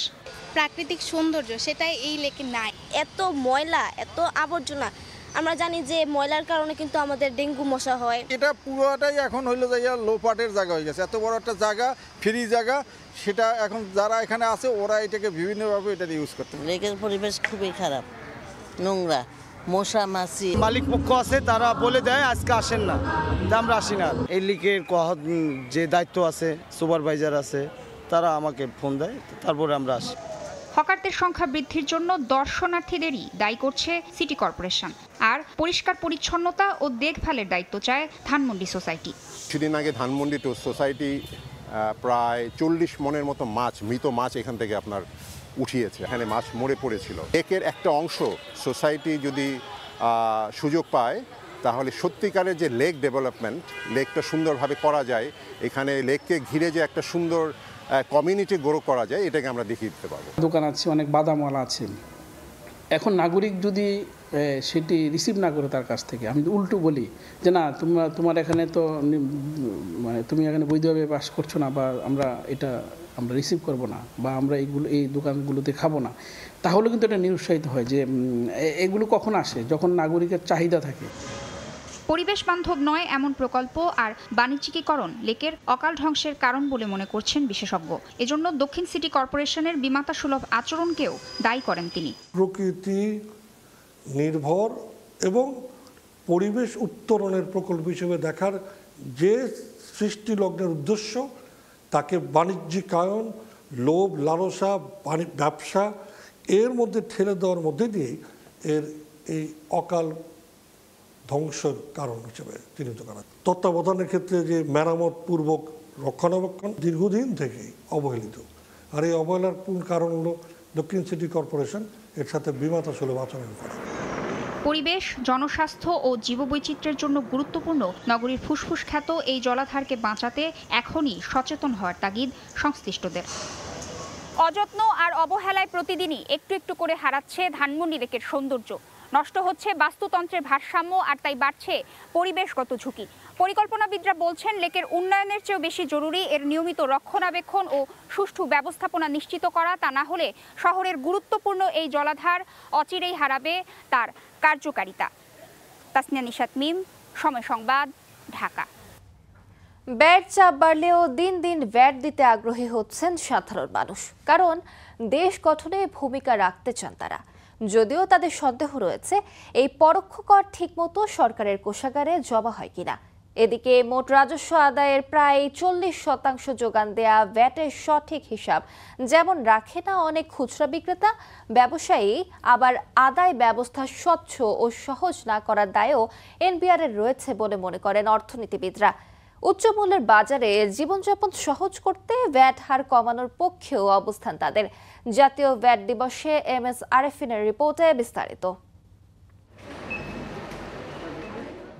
প্রাকৃতিক সৌন্দর্য সেটাই এই লেকে নাই। এত ময়লা, এত আবর্জনা। আমরা জানি যে ময়লার কারণে কিন্তু আমাদের ডেঙ্গু মশা হয়। এটা পুরোটাই এখন হইলো যে লোপাটের জায়গা হয়ে গেছে। এত বড় একটা জায়গা, ফ্রি জায়গা, সেটা এখন যারা এখানে আছে ওরা এটাকে বিভিন্নভাবে এটা ইউজ করতে। লেকের পরিবেশ খুবই খারাপ, নোংরা, মশা মাছি। মালিক পক্ষ আছে, তারা বলে দেয় আজকে আসেন না, আমরা আসি না। এই লিকের যে দায়িত্ব আছে, সুপারভাইজার আছে, তারা আমাকে ফোন দেয়, তারপরে আমরা আসি। হকারদের সংখ্যা বৃদ্ধির জন্য দর্শনার্থীদেরই দায়ী করছে সিটি কর্পোরেশন। আর পরিষ্কার পরিচ্ছন্নতা ও দেখভালের দায়িত্ব চায় ধানমন্ডি সোসাইটি। কিছুদিন আগে ধানমন্ডি সোসাইটি প্রায় 40 মনের মতো মাছ, মৃত মাছ এখান থেকে আপনার উঠিয়েছে। এখানে মাছ মরে পড়েছিল। লেকের একটা অংশ সোসাইটি যদি সুযোগ পায়, তাহলে সত্যিকারের যে লেক ডেভেলপমেন্ট, লেকটা সুন্দরভাবে করা যায়, এখানে লেককে ঘিরে যে একটা সুন্দর কমিউনিটি গ্রো করা যায়, এটাকে আমরা দেখিয়ে দিতে পারবো। দোকান আছে, অনেক বাদামওয়ালা আছে। এখন নাগরিক যদি সেটি রিসিভ না করে তার কাছ থেকে, আমি উল্টো বলি যে না, তোমার এখানে তো মানে তুমি এখানে বৈধভাবে বাস করছো না, বা আমরা রিসিভ করব না, বা আমরা এই দোকানগুলোতে খাবো না, তাহলে কিন্তু এটা নিরুৎসাহিত হয় যে এগুলো কখন আসে, যখন নাগরিকের চাহিদা থাকে। পরিবেশ বান্ধব নয় এমন প্রকল্প আর বাণিজ্যিকীকরণ লেকের অকাল ধ্বংসের কারণ বলে মনে করছেন বিশেষজ্ঞ। এজন্য দক্ষিণ সিটি কর্পোরেশনের বিমাতা সুলভ আচরণকেও দায়ী করেন তিনি। প্রকৃতি নির্ভর এবং পরিবেশ উত্তরণের প্রকল্প হিসেবে দেখার যে সৃষ্টি লগ্নের উদ্দেশ্য, তাকে বাণিজ্যিকায়ন, লোভ, লালসা, ব্যবসা এর মধ্যে ঠেলে দেওয়ার মধ্যে দিয়ে এর এই অকাল ধ্বংসের কারণ হিসেবে চিহ্নিত করা। তত্ত্বাবধানের ক্ষেত্রে যে মেরামত পূর্বক রক্ষণাবেক্ষণ দীর্ঘদিন থেকেই অবহেলিত। আর এই অবহেলার মূল কারণ হলো দক্ষিণ সিটি কর্পোরেশন এর সাথে বিমাতা সুলভ আচরণ করা। পরিবেশ, জনস্বাস্থ্য ও জীববৈচিত্র্যের জন্য গুরুত্বপূর্ণ নগরীর ফুসফুস খ্যাত এই জলাধারকে বাঁচাতে এখনই সচেতন হওয়ার তাগিদ সংশ্লিষ্টদের। অযত্ন আর অবহেলায় প্রতিদিনই একটু একটু করে হারাচ্ছে ধানমন্ডি লেকের সৌন্দর্য। নষ্ট হচ্ছে বাস্তুতন্ত্রের ভারসাম্য, আর তাই বাড়ছে পরিবেশগত ঝুঁকি। পরিকল্পনাবিদরা বলছেন, লেকের উন্নয়নের চেয়েও বেশি জরুরি এর নিয়মিত রক্ষণাবেক্ষণ ও সুষ্ঠু ব্যবস্থাপনা নিশ্চিত করা। তা না হলে শহরের গুরুত্বপূর্ণ এই জলাধার অচিরেই হারাবে তার কার্যকারিতা। তাসনিয়া নিশাত মিম, সময় সংবাদ, ঢাকা। ব্যাট চাপ বাড়লেও দিন দিন ভ্যাট দিতে আগ্রহী হচ্ছেন সাধারণ মানুষ, কারণ দেশ গঠনে ভূমিকা রাখতে চান তারা। যদিও তাদের সন্দেহ রয়েছে এই পরোক্ষ কর ঠিকমতো সরকারের কোষাগারে জমা হয় কিনা। এদিকে মোট রাজস্ব আদায়ের প্রায় 40% যোগান দেয়া ভ্যাটের সঠিক হিসাব যেমন রাখে না অনেক খুচরা বিক্রেতা, ব্যবসায়ী আবার আদায় ব্যবস্থা স্বচ্ছ ও সহজ না করার দায়ও এনবিআরের রয়েছে বলে মনে করেন অর্থনীতিবিদরা। উচ্চ মূল্যের বাজারে জীবনযাপন সহজ করতে ভ্যাট হার কমানোর পক্ষেও অবস্থান তাদের। জাতীয় ভ্যাট দিবসে MS আরেফিনের রিপোর্টে বিস্তারিত।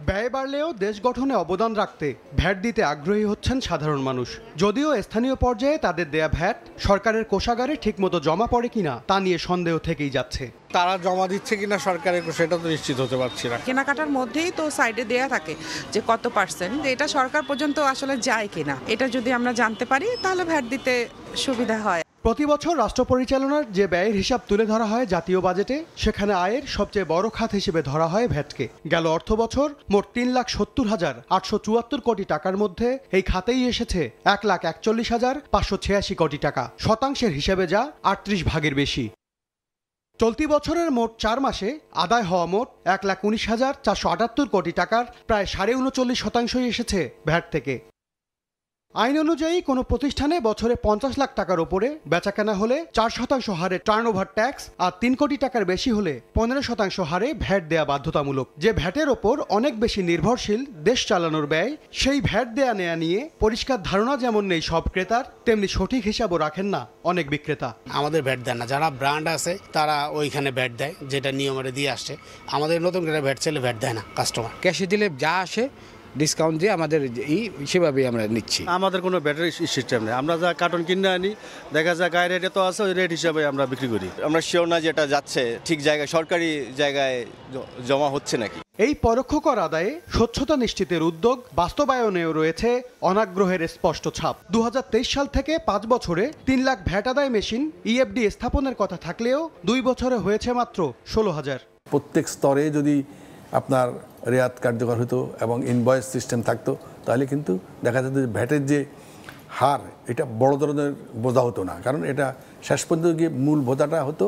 ব্যয় বাড়লেও দেশ গঠনে অবদান রাখতে ভ্যাট দিতে আগ্রহী হচ্ছেন সাধারণ মানুষ। যদিও স্থানীয় পর্যায়ে তাদের দেয়া ভ্যাট সরকারের কোষাগারে ঠিকমতো জমা পড়ে কিনা তা নিয়ে সন্দেহ থেকেই যাচ্ছে। তারা জমা দিচ্ছে কিনা সরকারের সেটা তো নিশ্চিত হতে পারছি না। কেনাকাটার মধ্যেই তো সাইডে দেয়া থাকে যে কত পার্সেন্ট, এটা সরকার পর্যন্ত আসলে যায় কিনা, এটা যদি আমরা জানতে পারি তাহলে ভ্যাট দিতে সুবিধা হয়। প্রতি বছর রাষ্ট্র পরিচালনার যে ব্যয়ের হিসাব তুলে ধরা হয় জাতীয় বাজেটে, সেখানে আয়ের সবচেয়ে বড় খাত হিসেবে ধরা হয় ভ্যাটকে। গেল অর্থ বছর মোট 3,70,874 কোটি টাকার মধ্যে এই খাতেই এসেছে 1,41,586 কোটি টাকা, শতাংশের হিসেবে যা 38 ভাগের বেশি। চলতি বছরের মোট 4 মাসে আদায় হওয়া মোট 1,19,478 কোটি টাকার প্রায় 39.5% এসেছে ভ্যাট থেকে। আইন অনুযায়ী কোনো প্রতিষ্ঠানে বছরে 50 লাখ টাকার ওপরে বেচাকেনা হলে 4% হারে টার্নওভার ট্যাক্স আর 3 কোটি টাকার বেশি হলে 15% হারে ভ্যাট দেয়া বাধ্যতামূলক। যে ভ্যাটের ওপর অনেক বেশি নির্ভরশীল দেশ চালানোর ব্যয়, সেই ভ্যাট দেয়া নেয়া নিয়ে পরিষ্কার ধারণা যেমন নেই সব ক্রেতার, তেমনি সঠিক হিসাবও রাখেন না অনেক বিক্রেতা। আমাদের ভ্যাট দেয় না, যারা ব্র্যান্ড আছে তারা ওইখানে ভ্যাট দেয়, যেটা নিয়মে দিয়ে আসছে। আমাদের নতুন করে ভ্যাট চাইলে ভ্যাট দেয় না কাস্টমার। ক্যাশে দিলে যা আসে ডিসকাউন্ট দিয়ে আমাদের সেভাবেই আমরা নিচ্ছি। আমাদের কোনো ব্যাটারি সিস্টেম নেই, আমরা যা কার্টন কিনে আনি, দেখা যায় গায়ে রেটে তো আছে, ওই রেট হিসাবে আমরা বিক্রি করি। আমরা শিওর না যেটা যাচ্ছে ঠিক জায়গায়, সরকারি জায়গায় জমা হচ্ছে নাকি। এই পরোক্ষ কর আদায়ে স্বচ্ছতা নিশ্চিতের উদ্যোগ বাস্তবায়নেও রয়েছে অনাগ্রহের স্পষ্ট ছাপ। 2023 সাল থেকে 5 বছরে 3 লাখ ভ্যাট আদায় মেশিন ইএফডি স্থাপনের কথা থাকলেও 2 বছরে হয়েছে মাত্র 16,000। প্রত্যেক স্তরে যদি আপনার রেয়াত কার্যকর হতো এবং ইনভয়েস সিস্টেম থাকতো, তাহলে কিন্তু দেখা যেত যে ভ্যাটের যে হার, এটা বড় ধরনের বোঝা হতো না। কারণ এটা শেষ পর্যন্ত গিয়ে মূল বোঝাটা হতো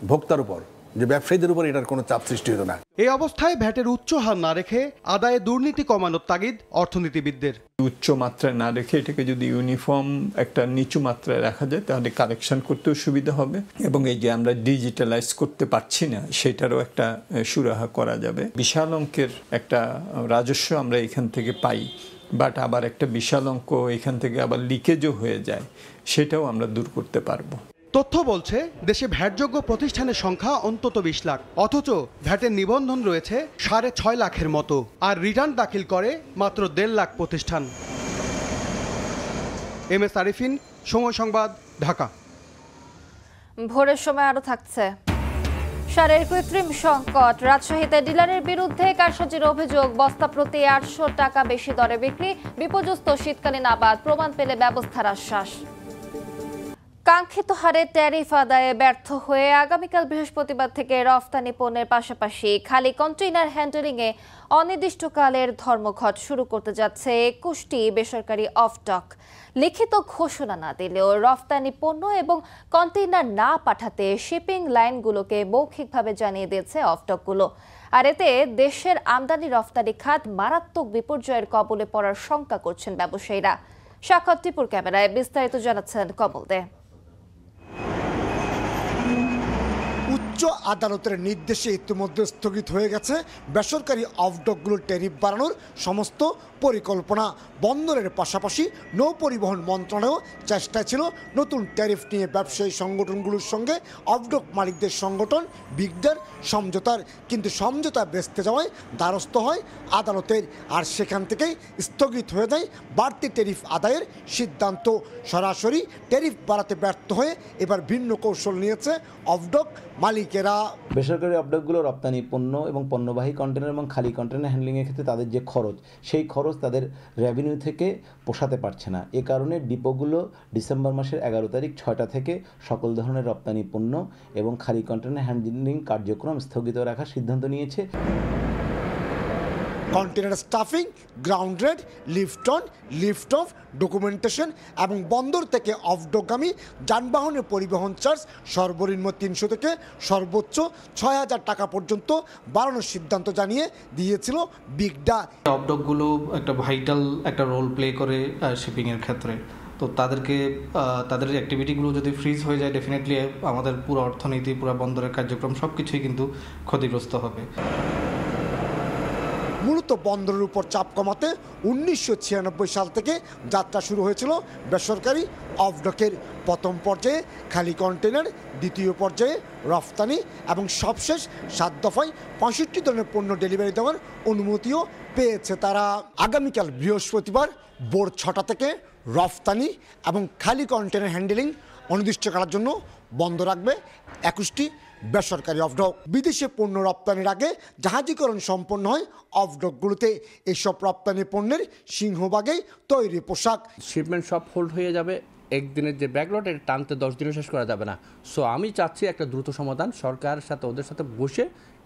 ভোক্তার উপর, যে ব্যবসায়ীদের উপর এটার কোনো চাপ সৃষ্টি হতো না। এই অবস্থায় ভ্যাটের উচ্চ হার না রেখে আদায়ে দুর্নীতি কমানোর তাগিদ অর্থনীতিবিদদের। উচ্চ মাত্রায় না রেখে এটাকে যদি ইউনিফর্ম একটা নিচু মাত্রায় রাখা যায়, তাহলে কারেকশন করতেও সুবিধা হবে এবং এই যে আমরা ডিজিটালাইজ করতে পারছি না সেটারও একটা সুরাহা করা যাবে। বিশাল অঙ্কের একটা রাজস্ব আমরা এখান থেকে পাই, বাট আবার একটা বিশাল অঙ্ক এখান থেকে আবার লিকেজও হয়ে যায়, সেটাও আমরা দূর করতে পারবো। তথ্য বলছে দেশে ভ্যাটযোগ্য প্রতিষ্ঠানের সংখ্যা অন্তত 20 লাখ, অথচ ভ্যাটের নিবন্ধন রয়েছে 6.5 লাখের মতো, আর রিটার্ন দাখিল করে মাত্র 1.5 লাখ প্রতিষ্ঠান। MS আরিফিন, সময় সংবাদ, ঢাকা। ভোরের সময় আরো থাকছে সারের কৃত্রিম সংকট, রাজশাহীতে ডিলারের বিরুদ্ধে কারসাজির অভিযোগ, বস্তা প্রতি 800 টাকা বেশি দরে বিক্রি, বিপর্যস্ত শীতকালীন আবাদ, প্রমাণ পেলে ব্যবস্থার আশ্বাস। কাঙ্ক্ষিত হারে ট্যারিফ আদায়ে ব্যর্থ হয়ে আগামীকাল বৃহস্পতিবার থেকে রফতানি পণ্যের পাশাপাশি খালি কন্টেইনার হ্যান্ডলিংয়ে অনির্দিষ্টকালের ধর্মঘট শুরু করতে যাচ্ছে 21টি বেসরকারি অফটক। লিখিত ঘোষণা না দিলেও রফতানি পণ্য এবং কন্টেইনার না পাঠাতে শিপিং লাইনগুলোকে মৌখিকভাবে জানিয়ে দিয়েছে অফটকগুলো। আর এতে দেশের আমদানি রফতানি খাত মারাত্মক বিপর্যয়ের কবলে পড়ার শঙ্কা করছেন ব্যবসায়ীরা। সাক্ষাৎ টিপুর ক্যামেরায় বিস্তারিত জানাচ্ছেন কমল দে। উচ্চ আদালতের নির্দেশে ইতিমধ্যে স্থগিত হয়ে গেছে বেসরকারি অফডকগুলোর ট্যারিফ বাড়ানোর সমস্ত পরিকল্পনা। বন্দরের পাশাপাশি নৌ পরিবহন মন্ত্রণালয়ও চেষ্টায় ছিল নতুন ট্যারিফ নিয়ে ব্যবসায়ী সংগঠনগুলোর সঙ্গে অফডক মালিকদের সংগঠন বিগডার সমঝোতার, কিন্তু সমঝোতা বেচতে যাওয়ায় দ্বারস্থ হয় আদালতের, আর সেখান থেকেই স্থগিত হয়ে যায় বাড়তি ট্যারিফ আদায়ের সিদ্ধান্ত। সরাসরি ট্যারিফ বাড়াতে ব্যর্থ হয়ে এবার ভিন্ন কৌশল নিয়েছে অফডক মালিকেরা। বেসরকারি অফডকগুলো রপ্তানি পণ্য এবং পণ্যবাহী কন্টেনার এবং খালি কন্টেনার হ্যান্ডলিংয়ের ক্ষেত্রে তাদের যে খরচ, সেই খরচ তাদের রেভিনিউ থেকে পোষাতে পারছে না। এ কারণে ডিপোগুলো ডিসেম্বর মাসের 11 তারিখ 6টা থেকে সকল ধরনের রপ্তানি পণ্য এবং খালি কন্টেনার হ্যান্ডলিং কার্যক্রম স্থগিত রাখার সিদ্ধান্ত নিয়েছে। Container stuffing, ground red, lift on, lift of, documentation এবং বন্দর থেকে অফডকগামী যানবাহনের পরিবহন চার্জ সর্বনিম্ন 300 থেকে সর্বোচ্চ 6000 টাকা পর্যন্ত বাড়ানোর সিদ্ধান্ত জানিয়ে দিয়েছিল বিগডা। অফডকগুলো একটা ভাইটাল একটা রোল প্লে করে শিপিংয়ের ক্ষেত্রে, তো তাদেরকে তাদের অ্যাক্টিভিটিগুলো যদি ফ্রিজ হয়ে যায়, ডেফিনেটলি আমাদের পুরো অর্থনীতি, পুরো বন্দরের কার্যক্রম সব কিছুই কিন্তু ক্ষতিগ্রস্ত হবে। মূলত বন্দরের উপর চাপ কমাতে 1996 সাল থেকে যাত্রা শুরু হয়েছিল বেসরকারি অফডকের। প্রথম পর্যায়ে খালি কন্টেনার, দ্বিতীয় পর্যায়ে রফতানি এবং সবশেষ 7 দফায় 65 ধরনের পণ্য ডেলিভারি দেওয়ার অনুমতিও পেয়েছে তারা। আগামীকাল বৃহস্পতিবার ভোর 6টা থেকে রফতানি এবং খালি কন্টেনার হ্যান্ডেলিং অনির্দিষ্টকালের জন্য বন্ধ রাখবে 21টি বেসরকারি অফডক। বিদেশে পণ্য রপ্তানির আগে জাহাজীকরণ সম্পন্ন হয় অফডকগুলোতে। এসব রপ্তানি পণ্যের সিংহভাগেই তৈরি পোশাক। শিপমেন্ট সব হোল্ড হয়ে যাবে, একদিনের যে ব্যাকলট এটা টানতে 10 দিনও শেষ করা যাবে না। সো আমি চাচ্ছি একটা দ্রুত সমাধান, সরকারের সাথে ওদের সাথে বসে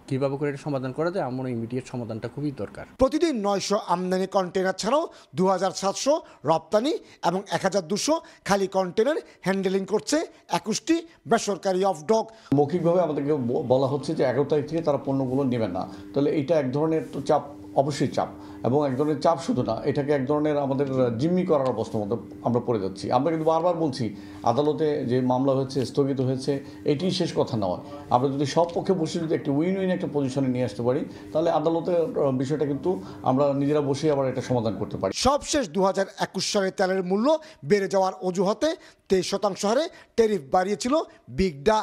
কীভাবে করে এটা সমাধান করা যায়। আমার ইমিডিয়েট সমাধানটা খুবই দরকার। প্রতিদিন 900 আমদানি কন্টেনার ছাড়াও 2700 রপ্তানি এবং 1200 খালি কন্টেনার হ্যান্ডেলিং করছে 21টি বেসরকারি অফডক। মৌখিকভাবে আমাদেরকে বলা হচ্ছে যে 11 তারিখ থেকে তারা পণ্যগুলো নেবেন না। তাহলে এটা এক ধরনের তো চাপ, অবশ্যই চাপ, এবং এক ধরনের চাপ শুধু না, এটাকে এক ধরনের আমাদের জিম্মি করার অবস্থার মধ্যে আমরা পড়ে যাচ্ছি। আমরা কিন্তু বারবার বলছি আদালতে যে মামলা হয়েছে, স্থগিত হয়েছে, এটি শেষ কথা নয়। আমরা যদি সব পক্ষে বসে যদি একটা উইন উইন একটা পজিশনে নিয়ে আসতে পারি, তাহলে আদালতের বিষয়টা কিন্তু আমরা নিজেরা বসে আবার এটা সমাধান করতে পারি। সবশেষ 2021 সালে তেলের মূল্য বেড়ে যাওয়ার অজুহাতে 23% হারে ট্যারিফ বাড়িয়েছিল বিগডা।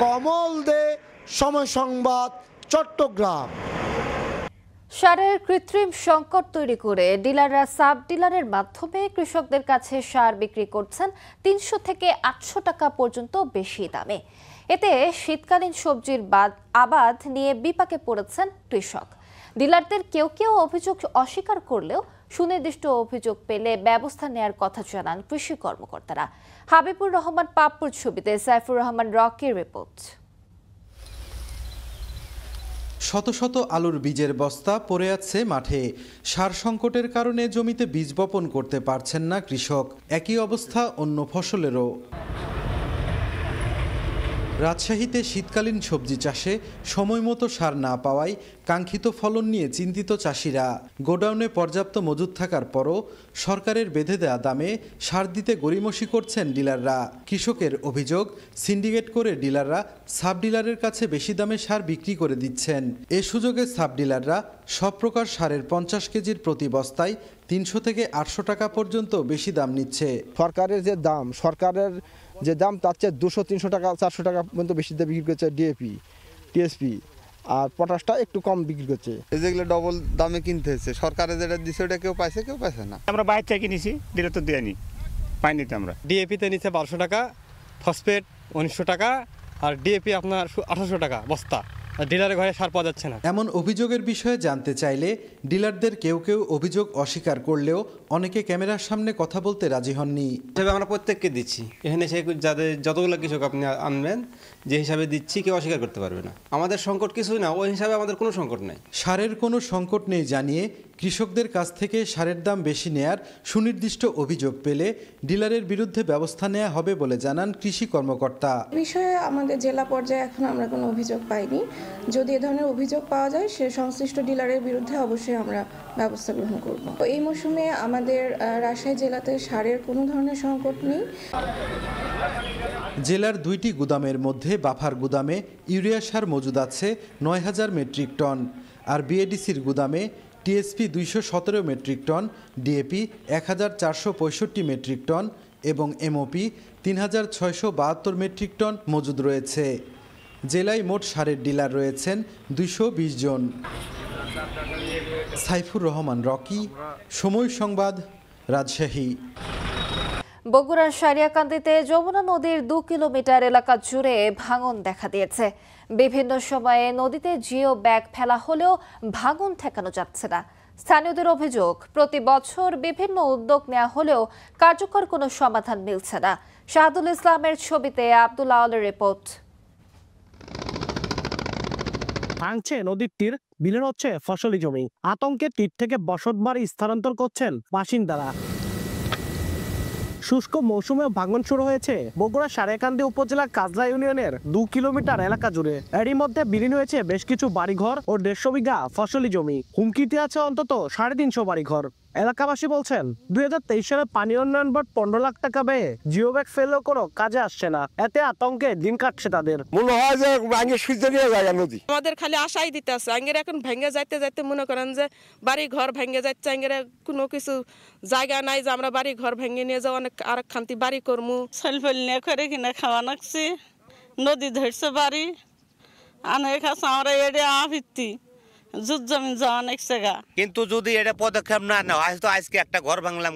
কমল দে, সময় সংবাদ, চট্টগ্রাম। সারের কৃত্রিম সংকট তৈরি করে ডিলাররা সাব ডিলারের মাধ্যমে কৃষকদের কাছে সার বিক্রি করছেন 300 থেকে 800 টাকা পর্যন্ত বেশি দামে। এতে শীতকালীন সবজির আবাদ নিয়ে বিপাকে পড়েছেন কৃষক। ডিলারদের কেউ কেউ অভিযোগ অস্বীকার করলেও সুনির্দিষ্ট অভিযোগ পেলে ব্যবস্থা নেয়ার কথা জানান কৃষি কর্মকর্তারা। হাবিবুর রহমান পাপ্পুর ছবিতে সাইফুর রহমান রকির রিপোর্ট। শত শত আলুর বীজের বস্তা পড়ে আছে মাঠে। সার সংকটের কারণে জমিতে বীজ বপন করতে পারছেন না কৃষক। একই অবস্থা অন্য ফসলেরও। রাজশাহীতে শীতকালীন সবজি চাষে সময়মতো সার না পাওয়ায় কাঙ্ক্ষিত ফলন নিয়ে চিন্তিত চাষিরা। গোডাউনে পর্যাপ্ত মজুদ থাকার পরও সরকারের বেঁধে দেয়া দামে সার দিতে গড়িমসি করছেন ডিলাররা। কৃষকের অভিযোগ, সিন্ডিকেট করে ডিলাররা সাব ডিলারের কাছে বেশি দামে সার বিক্রি করে দিচ্ছেন। এ সুযোগে সাব ডিলাররা সব প্রকার সারের 50 কেজির প্রতি বস্তায় 300 থেকে 800 টাকা পর্যন্ত বেশি দাম নিচ্ছে। সরকারের যে দাম তার চেয়ে 200-300 টাকা 400 টাকা পর্যন্ত বেশি দিয়ে বিক্রি করছে ডিএপি, টিএসপি, আর পটাশটা একটু কম বিক্রি করছে। যেগুলো ডবল দামে কিনতে হচ্ছে, সরকারে যেটা দিচ্ছে ওটা কেউ পাইছে, কেউ পাইছে না। আমরা বাইরে থেকে কিনেছি, ডিলার তো দেয়নি, পাইনি তো আমরা। ডিএপিতে নিচ্ছে 1200 টাকা, ফসফেট 1900 টাকা, আর ডিএপি আপনার 1800 টাকা বস্তা। ডিলারের ঘরে সার পাওয়া যাচ্ছে না। এমন অভিযোগের বিষয়ে জানতে চাইলে ডিলারদের কেউ কেউ অভিযোগ অস্বীকার করলেও অনেকে ক্যামেরার সামনে কথা বলতে রাজি হননি। তবে আমরা প্রত্যেককে দিচ্ছি, এখানে সে যাদের যতগুলো কৃষক আপনি আনবেন যে হিসাবে দিচ্ছি কেউ অস্বীকার করতে পারবে না। আমাদের সংকট কিছুই না, ওই হিসাবে আমাদের কোনো সংকট নেই। সারের কোনো সংকট নেই জানিয়ে কৃষকদের কাছ থেকে সারের দাম বেশি নেয়ার সুনির্দিষ্ট অভিযোগ পেলে ডিলারের বিরুদ্ধে ব্যবস্থা নেওয়া হবে বলে জানান কৃষি কর্মকর্তা। বিষয়ে আমাদের জেলা পর্যায়ে এখন আমরা কোনো অভিযোগ পাইনি। যদি এ ধরনের অভিযোগ পাওয়া যায় সে সংশ্লিষ্ট ডিলারের বিরুদ্ধে অবশ্যই আমরা ব্যবস্থা গ্রহণ করব। এই মৌসুমে আমাদের রাজশাহী জেলাতে সারের কোনো ধরনের সংকট নেই। জেলার 2টি গুদামের মধ্যে বাফার গুদামে ইউরিয়া সার মজুদ আছে 9000 মেট্রিক টন, আর বিএডিসির গুদামে TSP 217 metric ton, DAP 1465 metric ton এবং এমওপি 3672 মেট্রিক টন মজুদ রয়েছে। জেলায় মোট সারের ডিলার রয়েছেন 220 জন। সাইফুর রহমান রকি, সময় সংবাদ, রাজশাহী। বগুড়ার সারিয়াকান্দিতে যমুনা নদীর 2 কিলোমিটার এলাকা জুড়ে ভাঙন দেখা দিয়েছে। বিভিন্ন সময়ে নদীতে জিও ব্যাগ ফেলা হলেও ভাঙন ঠেকানো যাচ্ছে না। স্থানীয়দের অভিযোগ, প্রতি বছর বিভিন্ন উদ্যোগ নেওয়া হলেও কার্যকর কোনো সমাধান মিলছে না। শাহাদুল ইসলামের ছবিতে আব্দুল আওয়ালের রিপোর্ট। ভাঙছে নদীর তীর, বিলীন হচ্ছে ফসলি জমি। আতঙ্কের তীর থেকে বসতবাড়ি স্থানান্তর করছেন বাসিন্দারা। শুষ্ক মৌসুমে ভাঙন শুরু হয়েছে বগুড়া সারিয়াকান্দি উপজেলার কাজলা ইউনিয়নের 2 কিলোমিটার এলাকা জুড়ে। এরই মধ্যে বিলীন হয়েছে বেশ কিছু বাড়িঘর ও 150 বিঘা ফসলি জমি। হুমকিতে আছে অন্তত 350 বাড়িঘর। এলাকাবাসী বলছেন 2023 সালে পানি উন্নয়ন বোর্ড 15 লাখ টাকা ব্যয়ে জিও ব্যাগ ফেললেও কোনো কাজে আসছে না। এতে আতঙ্কে দিন কাটছে তাদের। মনে হয় যে ভাঙে সুইচে নিয়ে যায় নদী। আমাদের খালি আশাই দিতে আছে, আঙ্গের এখন ভেঙে যাইতে যাইতে মনে করেন যে বাড়ি ঘর ভেঙে যাচ্ছে, আঙ্গের কোনো কিছু জায়গা নাই যে আমরা বাড়ি ঘর ভেঙে নিয়ে যাও অনেক আর খান্তি বাড়ি করমু। সলফল নিয়ে করে কিনা খাওয়া নাকছি, নদী ধরছে বাড়ি আনে খাস আমরা এড়ে আভিত্তি যুদ্ধ জমিন যাওয়া অনেক জায়গা। কিন্তু যদি এটা পদক্ষেপ না নেওয়া, হয়তো আজকে একটা ঘর ভাঙলাম,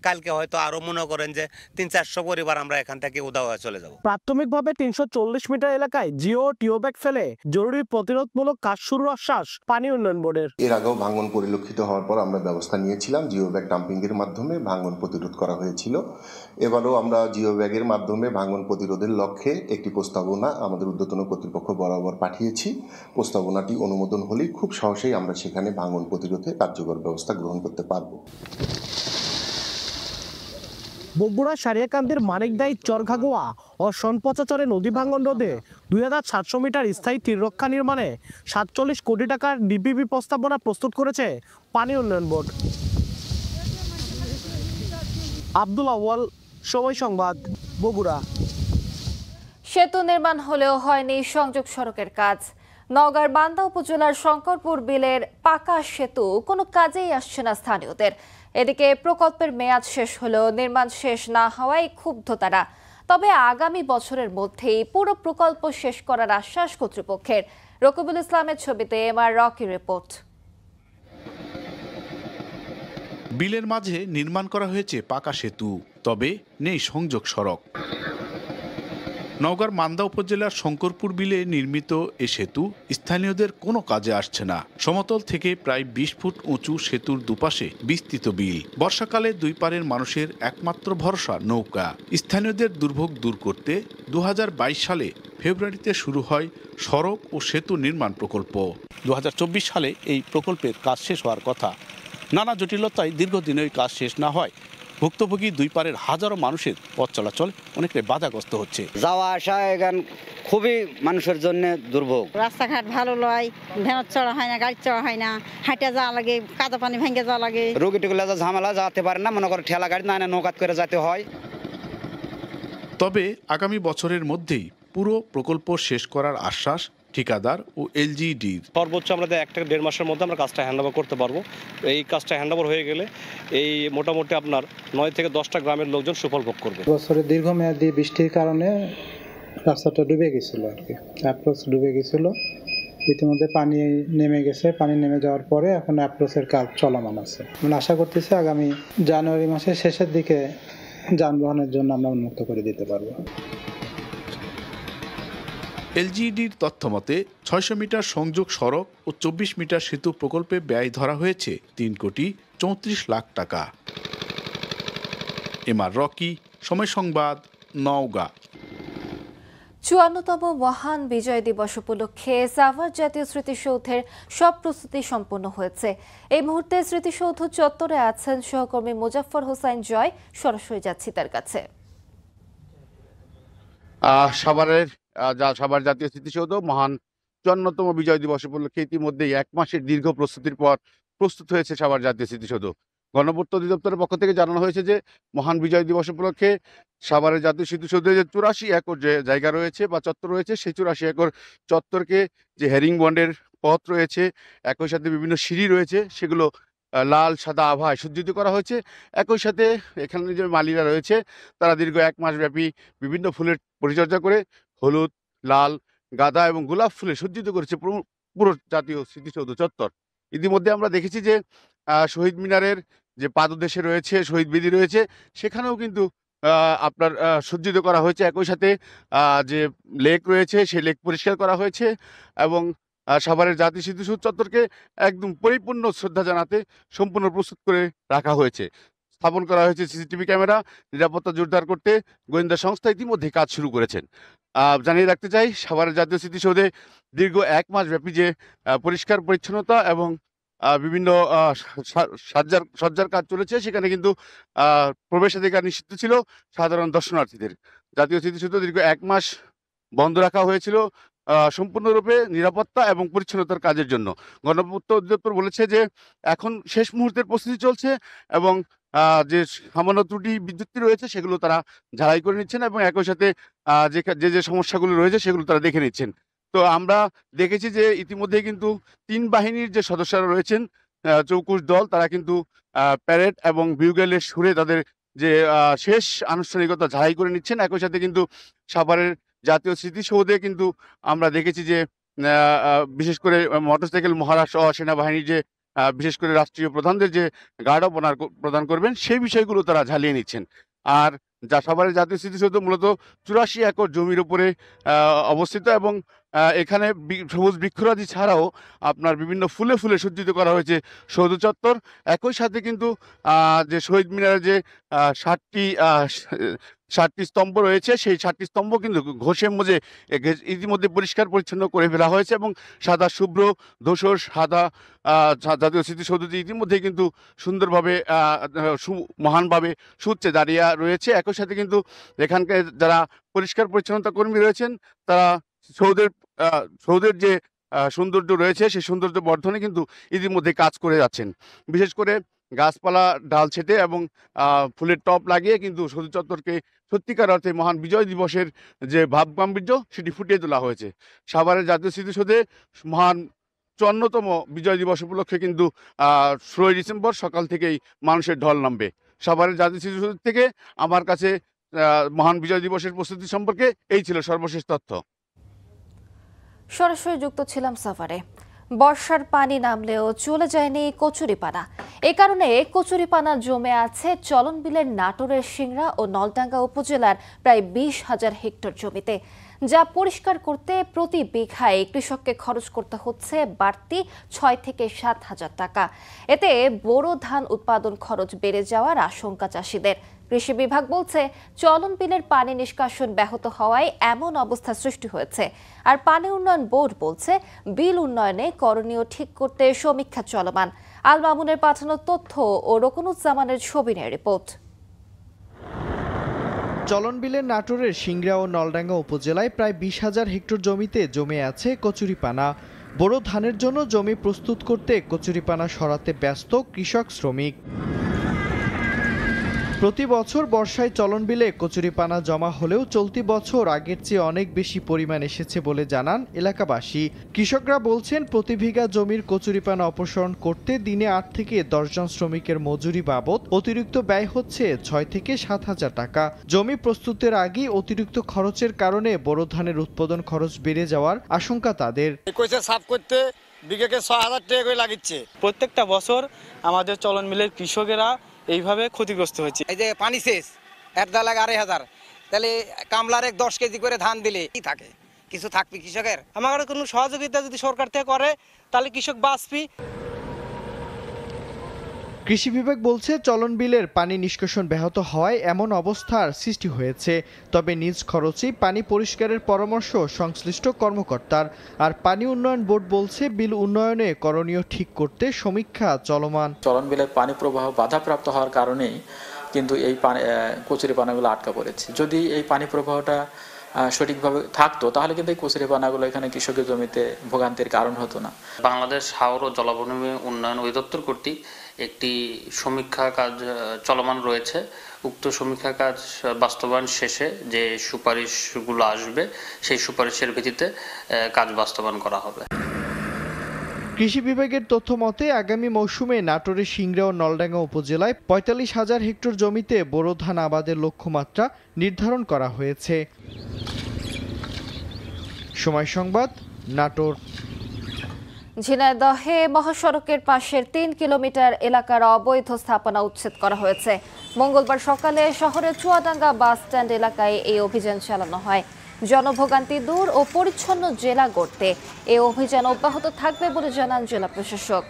কালকে হয়তো আরো মনে করেন যে 300-400 পরিবার আমরা এখান থেকে উধাও হয়ে চলে যাব। প্রাথমিকভাবে 340 মিটার এলাকায় জিও টিও ব্যাগ ফেলে জরুরি প্রতিরোধমূলক কাজ শুরুর আশ্বাস পানি উন্নয়ন বোর্ডের। এর আগেও ভাঙন পরিলক্ষিত হওয়ার পর আমরা ব্যবস্থা নিয়েছিলাম, জিও ব্যাগ ডাম্পিং এর মাধ্যমে ভাঙন প্রতিরোধ করা হয়েছিল। এবারও আমরা জিও ব্যাগের মাধ্যমে ভাঙন প্রতিরোধের লক্ষ্যে একটি প্রস্তাবনা আমাদের ঊর্ধ্বতন কর্তৃপক্ষ বরাবর পাঠিয়েছি। প্রস্তাবনাটি অনুমোদন হলেই খুব সহজেই আমরা সেখানে ভাঙন প্রতিরোধে কার্যকর ব্যবস্থা গ্রহণ করতে পারব। বগুড়া সারিয়াকান্দির মানিকদাই চরঘাগোয়া ও সনপচাচরে নদী ভাঙন রোধে 2700 মিটার স্থায়ী তীররক্ষা নির্মাণে 47 কোটি টাকার ডিপিপি প্রস্তাবনা প্রস্তুত করেছে পানি উন্নয়ন বোর্ড। আব্দুল আউয়াল, সময় সংবাদ, বগুড়া। সেতু নির্মাণ হলেও হয়নি সংযোগ সড়কের কাজ। নওগাঁর বান্দা উপজেলার শঙ্করপুর বিলের পাকা সেতু কোনো কাজেই আসছে না স্থানীয়দের। এদিকে প্রকল্পের মেয়াদ শেষ হলেও নির্মাণ শেষ না হওয়ায় ক্ষুব্ধ তারা। তবে আগামী বছরের মধ্যেই পুরো প্রকল্প শেষ করার আশ্বাস কর্তৃপক্ষের। রকিবুল ইসলামের ছবিতে এমআর রকি রিপোর্ট। বিলের মাঝে নির্মাণ করা হয়েছে পাকা সেতু, তবে নেই সংযোগ সড়ক। নওগাঁর মান্দা উপজেলার শঙ্করপুর বিলে নির্মিত এ সেতু স্থানীয়দের কোনো কাজে আসছে না। সমতল থেকে প্রায় 20 ফুট উঁচু সেতুর দুপাশে বিস্তৃত বিল। বর্ষাকালে দুই পারের মানুষের একমাত্র ভরসা নৌকা। স্থানীয়দের দুর্ভোগ দূর করতে 2022 সালে ফেব্রুয়ারিতে শুরু হয় সড়ক ও সেতু নির্মাণ প্রকল্প। 2024 সালে এই প্রকল্পের কাজ শেষ হওয়ার কথা। নানা জটিলতায় দীর্ঘদিন ওই কাজ শেষ না হয় ভুক্তভোগী দুই পারের হাজারো মানুষের পথ চলাচল অনেকটাই বাধাগ্রস্ত হচ্ছে। যাওয়া আসা এখান খুবই মানুষের জন্য দুর্ভোগ। রাস্তাঘাট ভালো লয়, ভ্যানত চড়া হয় না, গাড়ি চড়া হয় না, হাঁটে যাওয়া লাগে, কাদা পানি ভেঙে যাওয়া লাগে। রোগী টিগুলা ঝামেলা যেতে পারে না, মনে করে ঠেলা গাড়ি না নৌকাত করে যেতে হয়। তবে আগামী বছরের মধ্যেই পুরো প্রকল্প শেষ করার আশ্বাস ঠিকাদার ও এলজিডির। সর্বোচ্চ আমরা 1-1.5 মাসের মধ্যে আমরা কাজটা হ্যান্ডওভার করতে পারবো। এই কাজটা হ্যান্ডওভার হয়ে গেলে এই মোটামুটি আপনার 9 থেকে 10টা গ্রামের লোকজন সুফল ভোগ করবে। বছরের দীর্ঘমেয়াদী বৃষ্টির কারণে রাস্তাটা ডুবে গেছিল, আর কি অ্যাপ্রোচ ডুবে গেছিল। ইতিমধ্যে পানি নেমে গেছে, পানি নেমে যাওয়ার পরে এখন অ্যাপ্রোচের কাজ চলমান আছে। আমরা আশা করতেছি আগামী জানুয়ারি মাসের শেষের দিকে যানবাহনের জন্য আমরা উন্মুক্ত করে দিতে পারবো। এলজিডির তথ্য মতে 600 মিটার সংযোগ সড়ক ও 24 মিটার সেতু প্রকল্পে ব্যয় ধরা হয়েছে 3,34,00,000 টাকা। এমআর রকি, সময় সংবাদ, নওগাঁ। 54তম মহান বিজয় দিবস উপলক্ষে সাভার জাতীয় স্মৃতিসৌধের সব প্রস্তুতি সম্পন্ন হয়েছে। এই মুহূর্তে স্মৃতিসৌধ চত্বরে আছেন সহকর্মী মুজাফফর হোসাইন জয়। সরাসরি যাচ্ছি তার কাছে। সাভার জাতীয় স্মৃতিসৌধ মহান 54তম বিজয় দিবস উপলক্ষে ইতিমধ্যেই 1 মাসের দীর্ঘ প্রস্তুতির পর প্রস্তুত হয়েছে সাভার জাতীয় স্মৃতিসৌধ। গণপূর্ত অধিদপ্তরের পক্ষ থেকে জানানো হয়েছে যে মহান বিজয় দিবস উপলক্ষে সাভারের জাতীয় স্মৃতিসৌধে যে 84 একর যে জায়গা রয়েছে বা চত্বর রয়েছে, সেই 84 একর চত্বরকে যে হেরিং বন্ডের পথ রয়েছে, একই সাথে বিভিন্ন সিঁড়ি রয়েছে, সেগুলো লাল সাদা আভায় সজ্জিত করা হয়েছে। একই সাথে এখানে যে মালিরা রয়েছে তারা দীর্ঘ 1 মাস ব্যাপী বিভিন্ন ফুলের পরিচর্যা করে হলুদ, লাল, গাঁদা এবং গোলাপ ফুলে সজ্জিত করেছে পুরো জাতীয় স্মৃতিসৌধ চত্বর। ইতিমধ্যে আমরা দেখেছি যে শহীদ মিনারের যে পাদদেশে রয়েছে, শহীদ বেদি রয়েছে, সেখানেও কিন্তু আপনার সজ্জিত করা হয়েছে। একই সাথে যে লেক রয়েছে সেই লেক পরিষ্কার করা হয়েছে এবং সাভারের জাতীয় স্মৃতিসৌধ চত্বরকে একদম পরিপূর্ণ শ্রদ্ধা জানাতে সম্পূর্ণ প্রস্তুত করে রাখা হয়েছে। স্থাপন করা হয়েছে সিসিটিভি ক্যামেরা। নিরাপত্তা জোরদার করতে গোয়েন্দা সংস্থা ইতিমধ্যে কাজ শুরু করেছেন। জানিয়ে রাখতে চাই, সাভারের জাতীয় স্মৃতিসৌধে দীর্ঘ 1 মাস ব্যাপী যে পরিষ্কার পরিচ্ছন্নতা এবং বিভিন্ন সজ্জার কাজ চলেছে, সেখানে কিন্তু প্রবেশাধিকার নিষিদ্ধ ছিল সাধারণ দর্শনার্থীদের। জাতীয় স্মৃতিসৌধ দীর্ঘ 1 মাস বন্ধ রাখা হয়েছিল সম্পূর্ণরূপে নিরাপত্তা এবং পরিচ্ছন্নতার কাজের জন্য। গণপূর্ত অধিদপ্তর বলেছে যে এখন শেষ মুহূর্তের প্রস্তুতি চলছে এবং যে সামান্য ত্রুটি বিদ্যুৎ রয়েছে সেগুলো তারা ঝালাই করে নিচ্ছেন এবং একই সাথে যে সমস্যাগুলো রয়েছে সেগুলো তারা দেখে নিচ্ছেন। তো আমরা দেখেছি যে ইতিমধ্যে কিন্তু 3 বাহিনীর যে সদস্যরা রয়েছেন চৌকুশ দল, তারা কিন্তু প্যারেড এবং বিউগেলের সুরে তাদের যে শেষ আনুষ্ঠানিকতা ঝালাই করে নিচ্ছেন। একই সাথে কিন্তু সাভারের জাতীয় স্মৃতিসৌধে কিন্তু আমরা দেখেছি যে বিশেষ করে মোটরসাইকেল মহারাজ সহ সেনাবাহিনীর যে বিশেষ করে রাষ্ট্রীয় প্রধানদের যে গার্ড অফ অনার প্রদান করবেন সেই বিষয়গুলো তারা ঝালিয়ে নিচ্ছেন। আর সাভারের জাতীয় স্মৃতিসৌধ মূলত 84 একর জমির উপরে অবস্থিত এবং এখানে সবুজ বৃক্ষরাজি ছাড়াও আপনার বিভিন্ন ফুলে ফুলে সজ্জিত করা হয়েছে সৌধ চত্বর। একই সাথে কিন্তু যে শহীদ মিনারের যে 60টি স্তম্ভ রয়েছে সেই 60টি স্তম্ভ কিন্তু ঘষে মুজে ইতিমধ্যে পরিষ্কার পরিচ্ছন্ন করে ফেলা হয়েছে এবং সাদা শুভ্র ধূসর সাদা জাতীয় স্মৃতিসৌধটি ইতিমধ্যে কিন্তু সুন্দরভাবে মহানভাবে সুউচ্চে দাঁড়িয়ে রয়েছে। একই সাথে কিন্তু এখানকার যারা পরিষ্কার পরিচ্ছন্নতা কর্মী রয়েছেন তারা সৌধের যে সৌন্দর্য রয়েছে সেই সৌন্দর্য বর্ধনে কিন্তু ইতিমধ্যে কাজ করে যাচ্ছেন। বিশেষ করে গাছপালা ডাল ছেটে এবং ফুলের টব লাগিয়ে কিন্তু সৌধ চত্বরকে সত্যিকার অর্থে মহান বিজয় দিবসের যে ভাব গাম্ভীর্য সেটি ফুটিয়ে তোলা হয়েছে। সাভারের জাতীয় স্মৃতিসৌধে মহান 54তম বিজয় দিবস উপলক্ষে কিন্তু 16 ডিসেম্বর সকাল থেকেই মানুষের ঢল নামবে। সাভারের জাতীয় স্মৃতিসৌধ থেকে আমার কাছে মহান বিজয় দিবসের প্রস্তুতি সম্পর্কে এই ছিল সর্বশেষ তথ্য। সরাসরি যুক্ত ছিলাম সাভারে। বর্ষার পানি নামলেও চলে যায়নি কচুরিপানা। এ কারণে কচুরিপানা জমে আছে চলনবিলের নাটোরের সিংড়া ও নলডাঙ্গা উপজেলার প্রায় 20,000 হেক্টর জমিতে, যা পরিষ্কার করতে প্রতি বিঘায় কৃষককে খরচ করতে হচ্ছে বাড়তি 6 থেকে 7,000 টাকা। এতে বোরো ধান উৎপাদন খরচ বেড়ে যাওয়ার আশঙ্কা চাষিদের। কৃষি বিভাগ বলছে চলন বিলের পানি নিষ্কাশন ব্যাহত হওয়ায় এমন অবস্থা সৃষ্টি হয়েছে। আর পানি উন্নয়ন বোর্ড বলছে বিল উন্নয়নে করণীয় ঠিক করতে সমীক্ষা চলমান। আল মামুনের পাঠানো তথ্য ও রকুনুজ্জামানের ছবি নিয়ে রিপোর্ট। চলন বিলের নাটোরের সিংড়া ও নলডাঙ্গা উপজেলায় প্রায় 20,000 হেক্টর জমিতে জমে আছে কচুরিপানা। বোরো ধানের জন্য জমি প্রস্তুত করতে কচুরিপানা সরাতে ব্যস্ত কৃষক শ্রমিক। প্রতি বছর বর্ষায় চলন বিলে কচুরিপানা জমা হলেও চলতি বছর আগের চেয়ে অনেক বেশি পরিমাণ এসেছে বলে জানান এলাকাবাসী। কৃষকরা বলছেন প্রতি বিঘা জমির কচুরিপানা অপসারণ করতে দিনে 8 থেকে 10 জন শ্রমিকের মজুরি বাবদ অতিরিক্ত ব্যয় হচ্ছে 6 থেকে 7,000 টাকা। জমি প্রস্তুতের আগে অতিরিক্ত খরচের কারণে বোরো ধানের উৎপাদন খরচ বেড়ে যাওয়ার আশঙ্কা তাদের। সাফ করতে বিঘাকে 6,000 টাকা করে লাগছে। প্রত্যেকটা বছর আমাদের চলন মিলের কৃষকেরা এইভাবে ক্ষতিগ্রস্ত হচ্ছে। এই যে পানি শেষ এর দা লাগে 2,500, তাহলে কামলার 10 কেজি করে ধান দিলে কি থাকে, কিছু থাকবে কৃষকের? আমাদের কোনো সহযোগিতা যদি সরকার থেকে করে তাহলে কৃষক বাঁচবি। কৃষি বিভাগ বলছে চলন বিলের পানি নিষ্কাশন ব্যাহত হওয়ায় এমন অবস্থার সৃষ্টি হয়েছে। তবে নিজ খরচেই পানি পরিষ্কারের পরামর্শ সংশ্লিষ্ট কর্মকর্তার। আর পানি উন্নয়ন বোর্ড বলছে বিল উন্নয়নে করণীয় ঠিক করতে সমীক্ষা চলমান। চলন বিলের পানি প্রবাহ বাধাপ্রাপ্ত হওয়ার কারণেই কিন্তু এই কচুরিপানাগুলো আটকা পড়েছে। যদি এই পানি প্রবাহটা সঠিকভাবে থাকতো তাহলে কিন্তু এই কচুরিপানাগুলো এখানে কৃষকের জমিতে ভোগান্তির কারণ হতো না। বাংলাদেশ হাওর ও জলাভূমি উন্নয়ন অধিদপ্তর কর্তৃক একটি সমীক্ষা কাজ চলমান রয়েছে। উক্ত সমীক্ষা কাজ বাস্তবায়ন শেষে যে সুপারিশগুলো আসবে সেই সুপারিশের ভিত্তিতে কাজ বাস্তবায়ন করা হবে। কৃষি বিভাগের তথ্য মতে আগামী মৌসুমে নাটোরের সিংড়া ও নলডাঙ্গা উপজেলায় 45,000 হেক্টর জমিতে বোরো ধান আবাদের লক্ষ্যমাত্রা নির্ধারণ করা হয়েছে। সময় সংবাদ, নাটোর। ঝিনাইদহে মহাসড়কের পাশের 3 কিলোমিটার এলাকার অবৈধ স্থাপনা উচ্ছেদ করা হয়েছে। মঙ্গলবার সকালে শহরের চুয়াডাঙ্গা বাস স্ট্যান্ড এলাকায় এই অভিযান চালানো হয়। জনভোগান্তি দূর ও পরিচ্ছন্ন জেলা গড়তে এই অভিযান অব্যাহত থাকবে বলে জানান জেলা প্রশাসক।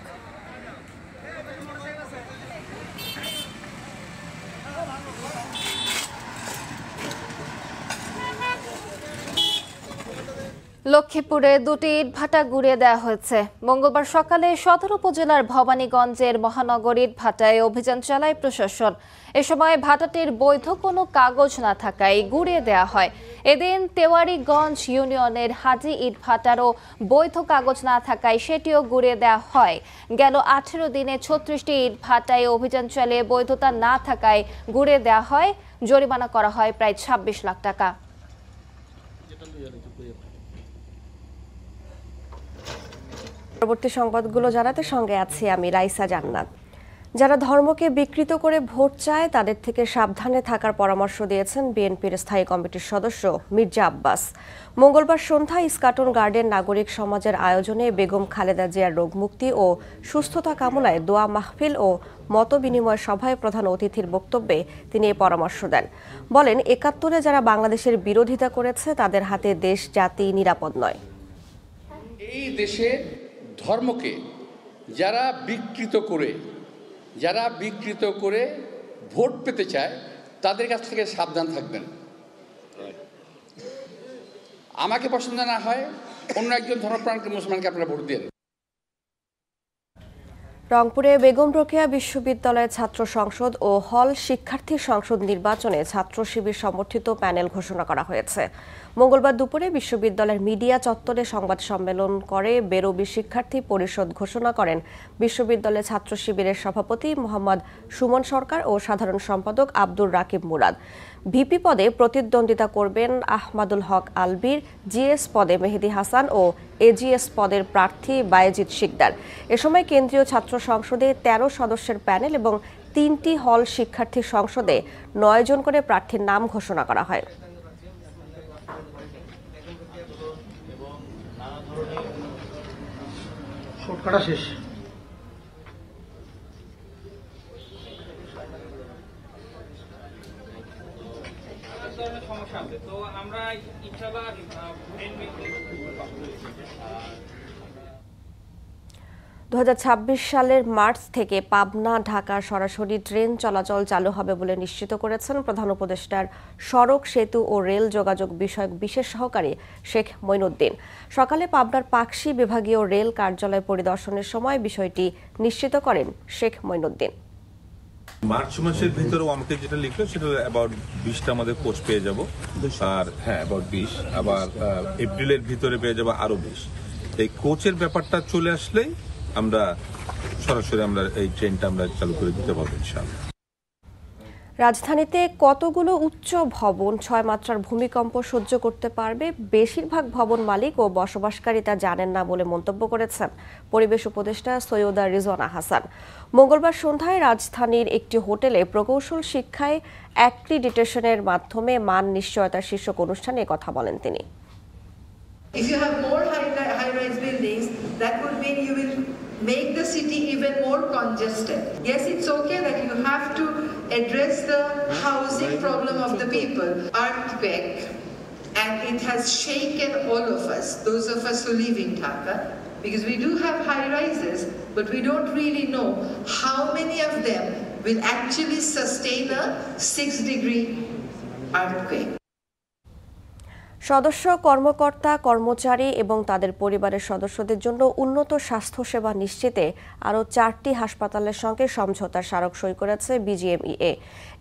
লক্ষ্মীপুরে দুটি ইটভাটা গুঁড়িয়ে দেওয়া হয়েছে। মঙ্গলবার সকালে সদর উপজেলার ভবানীগঞ্জের মহানগর ইটভাটায় অভিযান চালায় প্রশাসন। এ সময় ভাটাটির বৈধ কোনো কাগজ না থাকায় গুঁড়িয়ে দেওয়া হয়। এদিন তেওয়ারীগঞ্জ ইউনিয়নের হাজি ইটভাটারও বৈধ কাগজ না থাকায় সেটিও গুঁড়িয়ে দেওয়া হয়। গেল 18 দিনে 36টি ইটভাটায় অভিযান চালিয়ে বৈধতা না থাকায় গুঁড়িয়ে দেওয়া হয়। জরিমানা করা হয় প্রায় 26 লাখ টাকা। পরবর্তী সংবাদগুলো জানাতে সঙ্গে আছি আমি রাইসা জান্নাত। যারা ধর্মকে বিকৃত করে ভোট চায় তাদের থেকে সাবধানে থাকার পরামর্শ দিয়েছেন বিএনপির স্থায়ী কমিটির সদস্য মির্জা আব্বাস। মঙ্গলবার সন্ধ্যায় ইস্কাটন গার্ডেন নাগরিক সমাজের আয়োজনে বেগম খালেদা জিয়ার রোগমুক্তি ও সুস্থতা কামনায় দোয়া মাহফিল ও মতবিনিময় সভায় প্রধান অতিথির বক্তব্যে তিনি এই পরামর্শ দেন। বলেন, ৭১-এ যারা বাংলাদেশের বিরোধিতা করেছে তাদের হাতে দেশ জাতি নিরাপদ নয়। এই দেশে ধর্মকে যারা বিকৃত করে ভোট পেতে চায় তাদের কাছ থেকে সাবধান থাকবেন। আমাকে পছন্দ না হয় অন্য একজন ধর্মপ্রাণকে মুসলমানকে আপনারা ভোট দেন। রংপুরে বেগম রোকেয়া বিশ্ববিদ্যালয়ের ছাত্র সংসদ ও হল শিক্ষার্থী সংসদ নির্বাচনে ছাত্র শিবির সমর্থিত প্যানেল ঘোষণা করা হয়েছে। মঙ্গলবার দুপুরে বিশ্ববিদ্যালয়ের মিডিয়া চত্বরে সংবাদ সম্মেলন করে বেরোবি শিক্ষার্থী পরিষদ ঘোষণা করেন বিশ্ববিদ্যালয়ের ছাত্র শিবিরের সভাপতি মোহাম্মদ সুমন সরকার ও সাধারণ সম্পাদক আব্দুর রাকিব মুরাদ। ভিপি পদে প্রতিদ্বন্দ্বিতা করবেন আহমাদুল হক আলবির, জিএস পদে মেহেদি হাসান ও এজিএস পদের প্রার্থী বায়েজিদ শিকদার। এ সময় কেন্দ্রীয় ছাত্র সংসদে 13 সদস্যের প্যানেল এবং 3টি হল শিক্ষার্থী সংসদে 9 জন করে প্রার্থীর নাম ঘোষণা করা হয়। শেষ। তো আমরা ইনশাআল্লাহ 2026 সালের মার্চ থেকে পাবনা ঢাকা সরাসরি ট্রেন চলাচল চালু হবে বলে নিশ্চিত করেছেন প্রধান উপদেষ্টার সড়ক, সেতু ও রেল যোগাযোগ বিষয়ক বিশেষ সহকারী শেখ মঈনুদ্দিন। সকালে পাবনার পাকশী বিভাগীয় রেল কার্যালয় পরিদর্শনের সময় বিষয়টি নিশ্চিত করেন শেখ মঈনুদ্দিন। মার্চ মাসের ভিতরেও আমাকে যেটা লিখলো সেটা অ্যাবাউট 20টা আমাদের কোচ পেয়ে যাব, আর হ্যাঁ অ্যাবাউট 20, আবার এপ্রিলের ভিতরে পেয়ে যাব আরো 20। এই কোচের ব্যাপারটা চলে আসলেই আমরা সরাসরি এই ট্রেনটা আমরা চালু করে দিতে পারবো ইনশাআল্লাহ। রাজধানীতে কতগুলো উচ্চ ভবন 6 মাত্রার ভূমিকম্প সহ্য করতে পারবে বেশিরভাগ ভবন মালিক ও বসবাসকারী তা জানেন না বলে মন্তব্য করেছেন পরিবেশ উপদেষ্টা সৈয়দা রিজওয়ানা হাসান। মঙ্গলবার সন্ধ্যায় রাজধানীর একটি হোটেলে প্রকৌশল শিক্ষায় অ্যাক্রিডিটেশনের মাধ্যমে মান নিশ্চয়তার শীর্ষক অনুষ্ঠানে কথা বলেন তিনি। If you have more high-rise buildings, that would mean you will make the city even more congested. Yes, it's okay that you have to address the housing problem of the people. Earthquake, and it has shaken all of us, those of us who live in Dhaka, because we do have high-rises, but we don't really know how many of them will actually sustain a 6-degree earthquake. সদস্য, কর্মকর্তা, কর্মচারী এবং তাদের পরিবারের সদস্যদের জন্য উন্নত স্বাস্থ্যসেবা নিশ্চিতে আরও 4টি হাসপাতালের সঙ্গে সমঝোতার স্মারক সই করেছে বিজিএমইএ।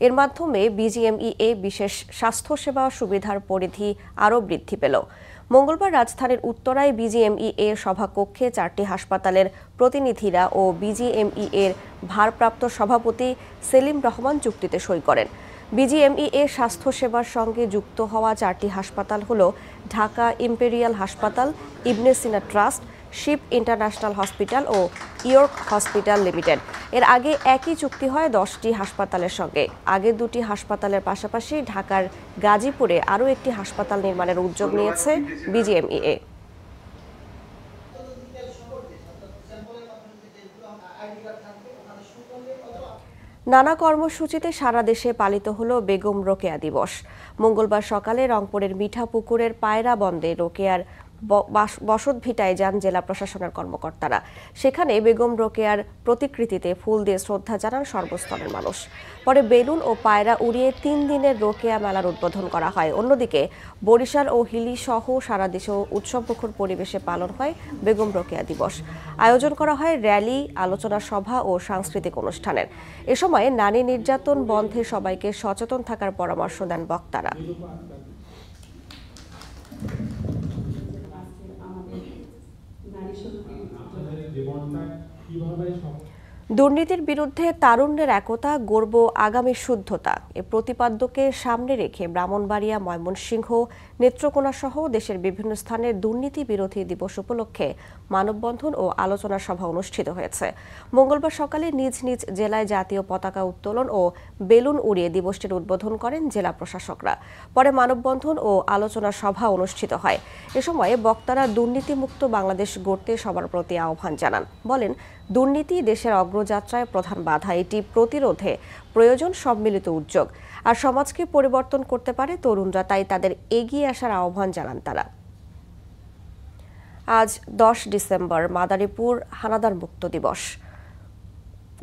এর মাধ্যমে বিজিএমইএ বিশেষ স্বাস্থ্যসেবা সুবিধার পরিধি আরও বৃদ্ধি পেল। মঙ্গলবার রাজধানীর উত্তরায় বিজিএমইএ সভাকক্ষে 4টি হাসপাতালের প্রতিনিধিরা ও বিজিএমইএর ভারপ্রাপ্ত সভাপতি সেলিম রহমান চুক্তিতে সই করেন। বিজিএমইএ স্বাস্থ্যসেবার সঙ্গে যুক্ত হওয়া 4টি হাসপাতাল হল ঢাকা ইম্পেরিয়াল হাসপাতাল, ইবনে সিনা ট্রাস্ট, শিপ ইন্টারন্যাশনাল হসপিটাল ও ইয়র্ক হসপিটাল লিমিটেড। এর আগে একই চুক্তি হয় 10টি হাসপাতালের সঙ্গে। আগের 2টি হাসপাতালের পাশাপাশি ঢাকার গাজীপুরে আরও একটি হাসপাতাল নির্মাণের উদ্যোগ নিয়েছে বিজিএমইএ। নানা কর্মসূচিতে সারা দেশে পালিত হলো বেগম রোকেয়া দিবস। মঙ্গলবার সকালে রংপুরের মিঠাপুকুরের পায়রা বন্দে রোকেয়ার বসত ভিটায় যান জেলা প্রশাসনের কর্মকর্তারা। সেখানে বেগম রোকেয়ার প্রতিকৃতিতে ফুল দিয়ে শ্রদ্ধা জানান সর্বস্তরের মানুষ। পরে বেলুন ও পায়রা উড়িয়ে 3 দিনের রোকেয়া মেলার উদ্বোধন করা হয়। অন্যদিকে বরিশাল ও হিলি সহ সারা দেশেও উৎসবমুখর পরিবেশে পালন হয় বেগম রোকেয়া দিবস। আয়োজন করা হয় র্যালি, আলোচনা সভা ও সাংস্কৃতিক অনুষ্ঠানের। এ সময় নারী নির্যাতন বন্ধে সবাইকে সচেতন থাকার পরামর্শ দেন বক্তারা। দুর্নীতির বিরুদ্ধে তারুণ্যের একতা, গর্ব, আগামী শুদ্ধতা এ প্রতিপাদ্যকে সামনে রেখে ব্রাহ্মণবাড়িয়া, ময়মনসিংহ, নেত্রকোনা সহ দেশের বিভিন্ন স্থানে দুর্নীতি বিরোধী দিবস উপলক্ষে মানববন্ধন ও আলোচনা সভা অনুষ্ঠিত হয়েছে। মঙ্গলবার সকালে নিজ নিজ জেলায় জাতীয় পতাকা উত্তোলন ও বেলুন উড়িয়ে দিবসটির উদ্বোধন করেন জেলা প্রশাসকরা। পরে মানববন্ধন ও আলোচনা সভা অনুষ্ঠিত হয়। এ সময় বক্তারা দুর্নীতিমুক্ত বাংলাদেশ গড়তে সবার প্রতি আহ্বান জানান। বলেন, দুর্নীতি দেশের অগ্রযাত্রায় প্রধান বাধা। এটি প্রতিরোধে প্রয়োজন সম্মিলিত উদ্যোগ। আর সমাজকে পরিবর্তন করতে পারে তরুণরা, তাই তাদের এগিয়ে আসার আহ্বান জানান তারা। আজ 10 ডিসেম্বর মাদারীপুর হানাদার মুক্ত দিবস।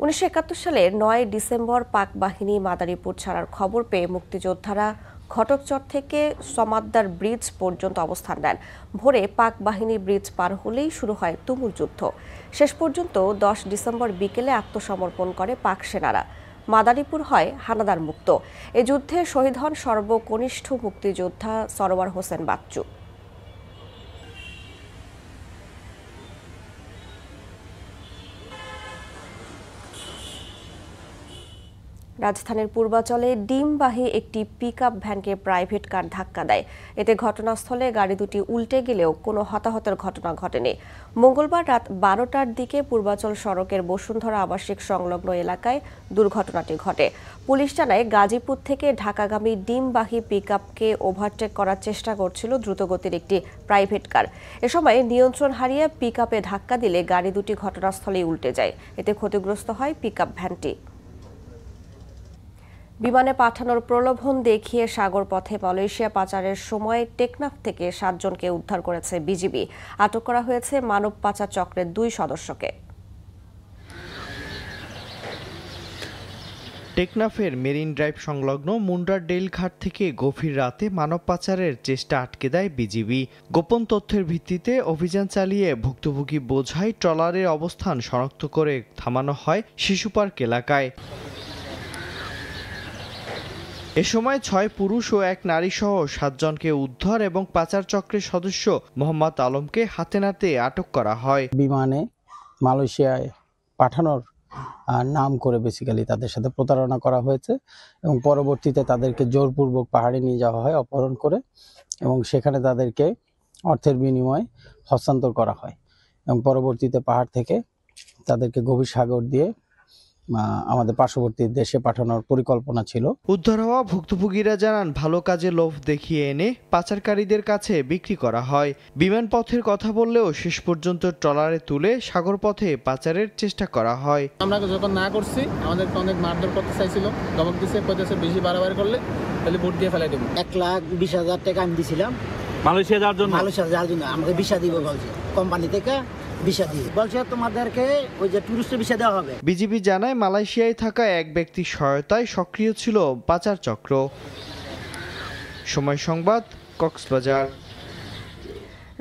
1971 সালের 9 ডিসেম্বর পাক বাহিনী মাদারীপুর ছাড়ার খবর পেয়ে মুক্তিযোদ্ধারা ঘটকচর থেকে সমাদ্দার ব্রিজ পর্যন্ত অবস্থান নেন। ভোরে পাক বাহিনী ব্রিজ পার হলেই শুরু হয় তুমুল যুদ্ধ। শেষ পর্যন্ত 10 ডিসেম্বর বিকেলে আত্মসমর্পণ করে পাক সেনারা। মাদারীপুর হয় হানাদার মুক্ত। এ যুদ্ধে শহীদ হন সর্বকনিষ্ঠ মুক্তিযোদ্ধা সরওয়ার হোসেন বাচ্চু। রাজধানীর পূর্বাচলে ডিমবাহী একটি পিকআপ ভ্যানকে প্রাইভেট কার ধাক্কা দেয়। এতে ঘটনাস্থলে গাড়ি দুটি উল্টে গেলেও কোনো হতাহতের ঘটনা ঘটেনি। মঙ্গলবার রাত 12টার দিকে পূর্বাচল সড়কের বসুন্ধরা আবাসিক সংলগ্ন এলাকায় দুর্ঘটনাটি ঘটে। পুলিশ জানায়, গাজীপুর থেকে ঢাকাগামী ডিমবাহী পিকআপকে ওভারটেক করার চেষ্টা করছিল দ্রুতগতির একটি প্রাইভেট কার। এ সময় নিয়ন্ত্রণ হারিয়ে পিকআপে ধাক্কা দিলে গাড়ি দুটি ঘটনাস্থলেই উল্টে যায়। এতে ক্ষতিগ্রস্ত হয় পিকআপ ভ্যানটি। বিমানে পাঠানোর প্রলোভন দেখিয়ে সাগর পথে মালয়েশিয়া পাচারের সময় টেকনাফ থেকে 7 জনকে উদ্ধার করেছে বিজিবি। আটক করা হয়েছে মানব পাচার চক্রের 2 সদস্যকে। টেকনাফের মেরিন ড্রাইভ সংলগ্ন মুন্ডার ডেইল ঘাট থেকে গভীর রাতে মানব পাচারের চেষ্টা আটকে দেয় বিজিবি। গোপন তথ্যের ভিত্তিতে অভিযান চালিয়ে ভুক্তভোগী বোঝাই ট্রলারের অবস্থান শনাক্ত করে থামানো হয় শিশু পার্ক এলাকায়। এ সময় 6 পুরুষ ও 1 নারী সহ 7 জনকে উদ্ধার এবং পাচার চক্রের সদস্য মোহাম্মদ আলমকে হাতে নাতে আটক করা হয়। বিমানে মালয়েশিয়ায় পাঠানোর নাম করে বেসিক্যালি তাদের সাথে প্রতারণা করা হয়েছে এবং পরবর্তীতে তাদেরকে জোরপূর্বক পাহাড়ে নিয়ে যাওয়া হয় অপহরণ করে, এবং সেখানে তাদেরকে অর্থের বিনিময়ে হস্তান্তর করা হয় এবং পরবর্তীতে পাহাড় থেকে তাদেরকে গভীর সাগর দিয়ে আমাদের পার্শ্ববর্তী দেশে পাঠানোর পরিকল্পনা ছিল। উদ্ধার হওয়া ভুক্তভোগীরা জানান, ভালো কাজে লোভ দেখিয়ে এনে পাচারকারীদের কাছে বিক্রি করা হয়। বিমান পথের কথা বললেও শেষ পর্যন্ত ট্রলারে তুলে সাগর পথে পাচারের চেষ্টা করা হয়। আমরা যখন না করছি আমাদেরকে অনেক মারধর করতে চাইছিল, ধমক দিছে, কইতেছে বেশি বাড়াবাড়ি করলে তাহলে ভোট দিয়ে ফেলাই দেবো। 1,20,000 টাকা আমি দিছিলাম মালয়েশিয়া যাওয়ার জন্য। মালয়েশিয়া যাওয়ার জন্য আমাকে ভিসা দিব বলছে, কোম্পানি থেকে ভিসা দিয়ে বলছে তোমাদেরকে ওই যে টুরিস্ট ভিসা দেওয়া হবে। বিজিবি জানায়, মালয়েশিয়ায় থাকা এক ব্যক্তির সহায়তায় সক্রিয় ছিল পাচার চক্র। সময় সংবাদ, কক্সবাজার।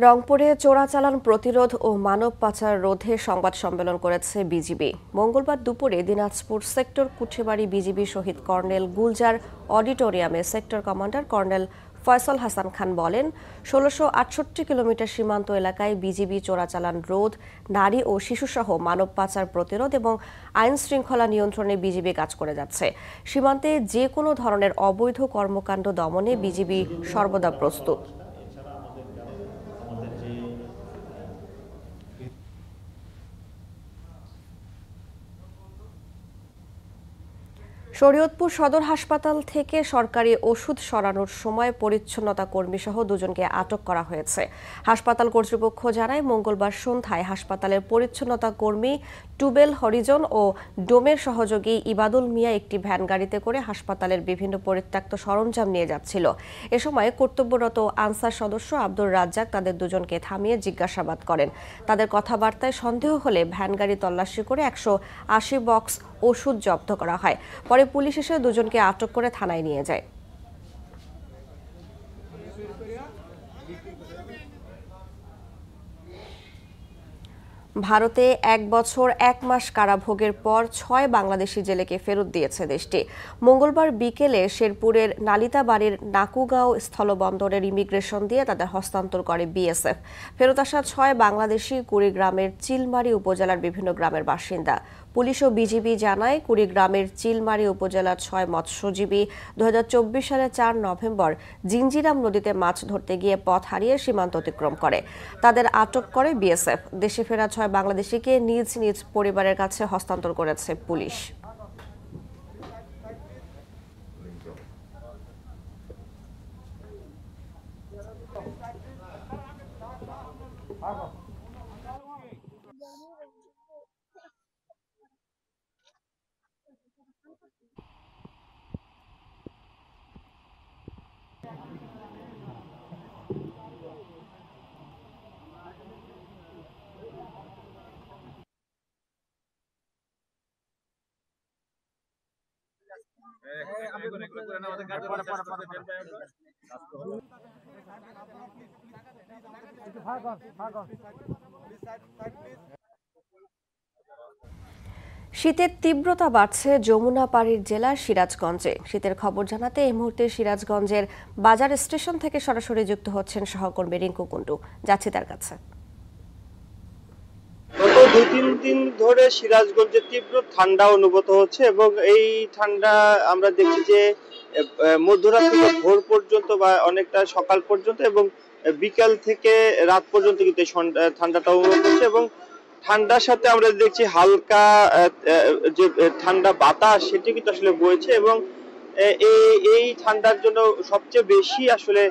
রংপুরে চোরাচালান প্রতিরোধ ও মানব পাচার রোধে সংবাদ সম্মেলন করেছে বিজিবি। মঙ্গলবার দুপুরে Dinajpur sector Kuthibari BGB Shaheed colonel Gulzar অডিটোরিয়ামে sector commander colonel Faisal Hasan Khan বলেন, 1668 কিলোমিটার সীমান্ত এলাকায় বিজিবি চোরাচালান রোধ, নারী ও শিশুসহ মানব পাচার প্রতিরোধ এবং আইন শৃঙ্খলা নিয়ন্ত্রণে বিজিবি কাজ করে যাচ্ছে। সীমান্তে যে কোনো ধরনের অবৈধ কর্মকাণ্ড দমনে বিজিবি সর্বদা প্রস্তুত। শরীয়তপুর সদর হাসপাতাল থেকে সরকারি ওষুধ সরানোর সময় পরিচ্ছন্নতা কর্মী সহ দুজনকে আটক করা হয়েছে। হাসপাতাল কর্তৃপক্ষ জানায়, মঙ্গলবার সন্ধ্যায় হাসপাতালের পরিচ্ছন্নতা কর্মী টুবেল হরিজন ও ডোমের সহযোগী ইবাদুল মিয়া একটি ভ্যান গাড়িতে করে হাসপাতালের বিভিন্ন পরিত্যক্ত সরঞ্জাম নিয়ে যাচ্ছিল। এ সময় কর্তব্যরত আনসার সদস্য আব্দুর রাজ্জাক তাদের দুজনকে থামিয়ে জিজ্ঞাসাবাদ করেন। তাদের কথাবার্তায় সন্দেহ হলে ভ্যান গাড়ি তল্লাশি করে 180 বক্স ওষুধ জব্দ করা হয়। পরে পুলিশ এসে দুজনকে আটক করে থানায় নিয়ে যায়। ভারতে 1 বছর 1 মাস কারাভোগের পর 6 বাংলাদেশি জেলেকে ফেরত দিয়েছে দেশটি। মঙ্গলবার বিকেলে শেরপুরের নালিতাবাড়ির নাকুগাঁও স্থলবন্দরের ইমিগ্রেশন দিয়ে তাদের হস্তান্তর করে বিএসএফ। ফেরত আসা 6 বাংলাদেশি কুড়িগ্রামের চিলমারি উপজেলার বিভিন্ন গ্রামের বাসিন্দা। পুলিশ ও বিজিবি জানায়, কুড়িগ্রামের চিলমারি উপজেলার 6 মৎস্যজীবী 2024 সালের 4 নভেম্বর জিঞ্জিরাম নদীতে মাছ ধরতে গিয়ে পথ হারিয়ে সীমান্ত অতিক্রম করে। তাদের আটক করে বিএসএফ। দেশে ফেরা 6 বাংলাদেশিকে নিজ নিজ পরিবারের কাছে হস্তান্তর করেছে পুলিশ। শীতের তীব্রতা বাড়ছে যমুনা পাড়ির জেলার সিরাজগঞ্জে। শীতের খবর জানাতে এই মুহূর্তে সিরাজগঞ্জের বাজার স্টেশন থেকে সরাসরি যুক্ত হচ্ছেন সহকর্মী রিঙ্কু কুন্ডু। যাচ্ছি তার কাছে। গত 2-3 দিন ধরে সিরাজগঞ্জে তীব্র ঠান্ডা অনুভূত হচ্ছে এবং এই ঠান্ডা আমরা দেখছি যে মধ্যরাত থেকে ভোর পর্যন্ত বা অনেকটা সকাল পর্যন্ত এবং বিকাল থেকে রাত পর্যন্ত কিন্তু ঠান্ডাটা অনুভব হচ্ছে এবং ঠান্ডার সাথে আমরা দেখছি হালকা যে ঠান্ডা বাতাস সেটি কিন্তু আসলে বইছে এবং এই ঠান্ডার জন্য সবচেয়ে বেশি আসলে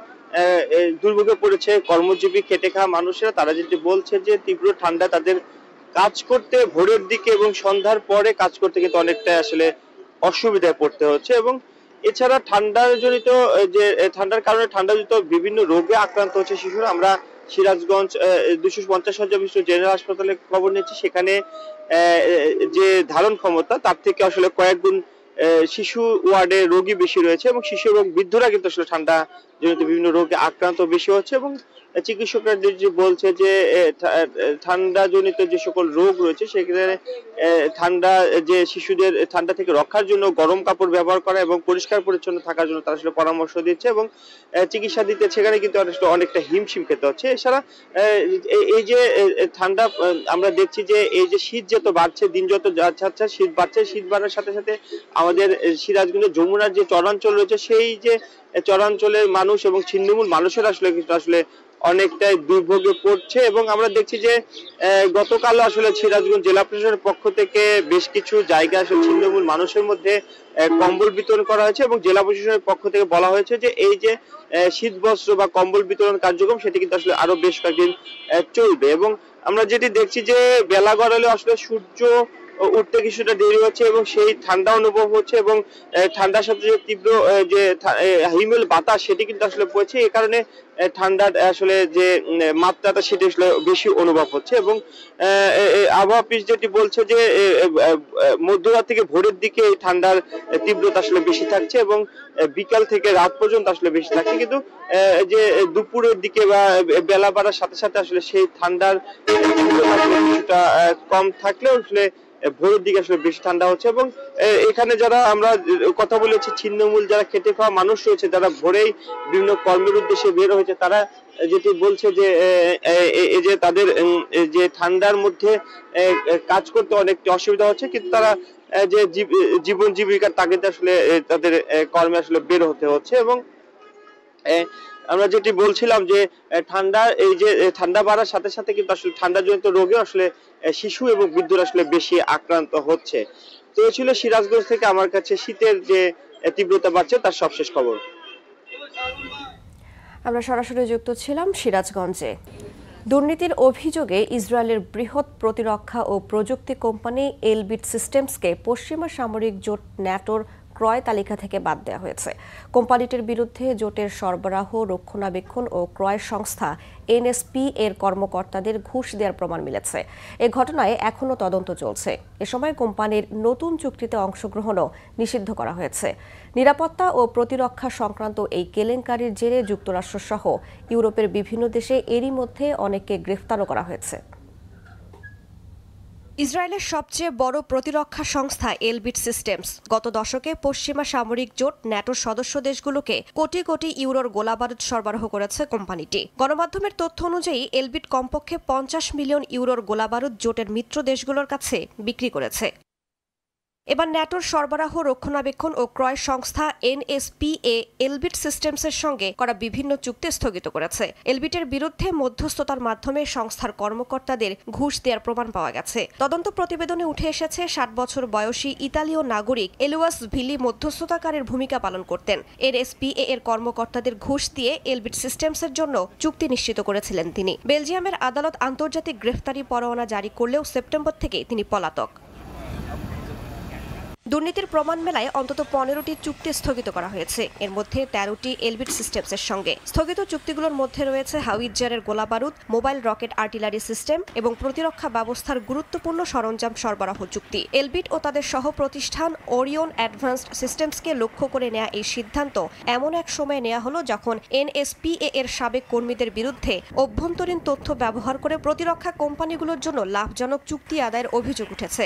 দুর্ভোগে পড়েছে কর্মজীবী খেটে খাওয়া মানুষেরা। তারা যেটি বলছে যে তীব্র ঠান্ডা তাদের কাজ করতে ভোরের দিকে এবং সন্ধ্যার পরে কাজ করতে কিন্তু অনেকটা আসলে অসুবিধায় পড়তে হচ্ছে এবং এছাড়া ঠান্ডার কারণে ঠান্ডাজনিত বিভিন্ন রোগে আক্রান্ত হচ্ছে শিশুরা। আমরা সিরাজগঞ্জ 250 শয্যা বিশিষ্ট জেনারেল হাসপাতালে খবর নিচ্ছি, সেখানে যে ধারণ ক্ষমতা তার থেকে আসলে কয়েক গুণ শিশু ওয়ার্ডে রোগী বেশি রয়েছে এবং শিশু এবং বৃদ্ধরা কিন্তু আসলে ঠান্ডা জনিত বিভিন্ন রোগে আক্রান্ত বেশি হচ্ছে এবং চিকিৎসকরা যে বলছে যে ঠান্ডা জনিত যে সকল রোগ রয়েছে সেখানে ঠান্ডা যে শিশুদের ঠান্ডা থেকে রক্ষার জন্য গরম কাপড় ব্যবহার করা এবং পরিষ্কার পরিচ্ছন্ন থাকার জন্য তারা আসলে পরামর্শ দিচ্ছে এবং চিকিৎসা দিতে সেখানে কিন্তু অনেকটা হিমশিম খেতে হচ্ছে। এছাড়া এই যে ঠান্ডা আমরা দেখছি যে এই যে শীত যত বাড়ছে, দিন যত যাচ্ছে শীত বাড়ছে, শীত বাড়ার সাথে সাথে আমাদের সিরাজগঞ্জের যমুনার যে চরাঞ্চল রয়েছে সেই যে চরাঞ্চলের মানুষ এবং ছিন্নমূল মানুষের আসলে অনেকটাই দুর্ভোগে পড়ছে এবং আমরা দেখছি যে গতকাল আসলে সিরাজগঞ্জ জেলা প্রশাসনের পক্ষ থেকে বেশ কিছু জায়গায় আসলে ছিন্নমূল মানুষের মধ্যে কম্বল বিতরণ করা হয়েছে এবং জেলা প্রশাসনের পক্ষ থেকে বলা হয়েছে যে এই যে শীত বস্ত্র বা কম্বল বিতরণ কার্যক্রম সেটি কিন্তু আসলে আরো বেশ কয়েকদিন চলবে এবং আমরা যেটি দেখছি যে বেলা গড়ালে আসলে সূর্য উঠতে কিছুটা দেরি হচ্ছে এবং সেই ঠান্ডা অনুভব হচ্ছে এবং ঠান্ডার সাথে যে তীব্র যে হিমেল বাতাস সেটি কিন্তু আসলে পড়ছে। এই কারণে ঠান্ডার আসলে যে মাত্রাটা সেটি আসলে বেশি অনুভব হচ্ছে এবং আবহাওয়া অফিস যেটি বলছে যে মধ্যরাত থেকে ভোরের দিকে এই ঠান্ডার তীব্রতা আসলে বেশি থাকছে এবং বিকাল থেকে রাত পর্যন্ত আসলে বেশি থাকছে, কিন্তু যে দুপুরের দিকে বা বেলা বাড়ার সাথে সাথে আসলে সেই ঠান্ডার কিছুটা কম থাকলেও আসলে ভোরের দিকে আসলে বেশি ঠান্ডা হচ্ছে এবং এখানে যারা আমরা কথা বলেছি ছিন্নমূল যারা খেটে খাওয়া মানুষ রয়েছে, যারা ভোরেই বিভিন্ন কর্মের উদ্দেশ্যে বের হয়েছে, তারা যেটি বলছে যে এই যে তাদের যে ঠান্ডার মধ্যে কাজ করতে অনেকটা অসুবিধা হচ্ছে, কিন্তু তারা যে জীবন জীবিকার তাগিদে আসলে তাদের কর্মে আসলে বের হতে হচ্ছে এবং আমরা যেটি বলছিলাম যে ঠান্ডা বাড়ার সাথে সাথে কিন্তু আসলে ঠান্ডাজনিত রোগে আসলে শিশু এবং বৃদ্ধরা আসলে বেশি আক্রান্ত হচ্ছে। তো এই ছিল সিরাজগঞ্জ থেকে আমার কাছে শীতের যে তীব্রতা বাড়ছে তার সবশেষ খবর। আমরা সরাসরি যুক্ত ছিলাম সিরাজগঞ্জে। দুর্নীতির অভিযোগে ইসরায়েলের বৃহৎ প্রতিরক্ষা ও প্রযুক্তি কোম্পানি এলবিট সিস্টেমসকে পশ্চিমা সামরিক জোট ন্যাটোর ক্রয় তালিকা থেকে বাদ দেওয়া হয়েছে। কোম্পানিটির বিরুদ্ধে জোটের সরবরাহ, রক্ষণাবেক্ষণ ও ক্রয় সংস্থা এনএসপি এর কর্মকর্তাদের ঘুষ দেওয়ার প্রমাণ মিলেছে। এ ঘটনায় এখনও তদন্ত চলছে। এ সময় কোম্পানির নতুন চুক্তিতে অংশগ্রহণও নিষিদ্ধ করা হয়েছে। নিরাপত্তা ও প্রতিরক্ষা সংক্রান্ত এই কেলেঙ্কারির জেরে যুক্তরাষ্ট্রসহ ইউরোপের বিভিন্ন দেশে এরই মধ্যে অনেককে গ্রেফতারও করা হয়েছে। ইসরায়েলের সবচেয়ে বড় প্রতিরক্ষা সংস্থা এলবিট সিস্টেমস গত দশকে পশ্চিমা সামরিক জোট ন্যাটোর সদস্য দেশগুলোকে কোটি কোটি ইউরোর গোলাবারুদ সরবরাহ করেছে কোম্পানিটি। গণমাধ্যমের তথ্য অনুযায়ী এলবিট কমপক্ষে 50 মিলিয়ন ইউরোর গোলাবারুদ জোটের মিত্র দেশগুলোর কাছে বিক্রি করেছে। এবার ন্যাটোর সরবরাহ, রক্ষণাবেক্ষণ ও ক্রয় সংস্থা এনএসপিএ এলবিট সিস্টেমসের সঙ্গে করা বিভিন্ন চুক্তি স্থগিত করেছে। এলবিটের বিরুদ্ধে মধ্যস্থতার মাধ্যমে সংস্থার কর্মকর্তাদের ঘুষ দেওয়ার প্রমাণ পাওয়া গেছে। তদন্ত প্রতিবেদনে উঠে এসেছে 60 বছর বয়সী ইতালীয় নাগরিক এলুয়াস ভিলি মধ্যস্থতাকারীর ভূমিকা পালন করতেন। এনএসপিএ এর কর্মকর্তাদের ঘুষ দিয়ে এলবিট সিস্টেমসের জন্য চুক্তি নিশ্চিত করেছিলেন তিনি। বেলজিয়ামের আদালত আন্তর্জাতিক গ্রেফতারি পরোয়ানা জারি করলেও সেপ্টেম্বর থেকে তিনি পলাতক। দুর্নীতির প্রমাণ মেলায় অন্তত 15টি চুক্তি স্থগিত করা হয়েছে। এর মধ্যে 13টি এলবিট সিস্টেমসের সঙ্গে। স্থগিত চুক্তিগুলোর মধ্যে রয়েছে হাউইটজারের গোলাবারুদ, মোবাইল রকেট আর্টিলারি সিস্টেম এবং প্রতিরক্ষা ব্যবস্থার গুরুত্বপূর্ণ সরঞ্জাম সরবরাহ চুক্তি। এলবিট ও তাদের সহ প্রতিষ্ঠান ওরিয়ন অ্যাডভান্সড সিস্টেমসকে লক্ষ্য করে নেওয়া এই সিদ্ধান্ত এমন এক সময় নেওয়া হলো যখন এনএসপিএ এর সাবেক কর্মীদের বিরুদ্ধে অভ্যন্তরীণ তথ্য ব্যবহার করে প্রতিরক্ষা কোম্পানিগুলোর জন্য লাভজনক চুক্তি আদায়ের অভিযোগ উঠেছে।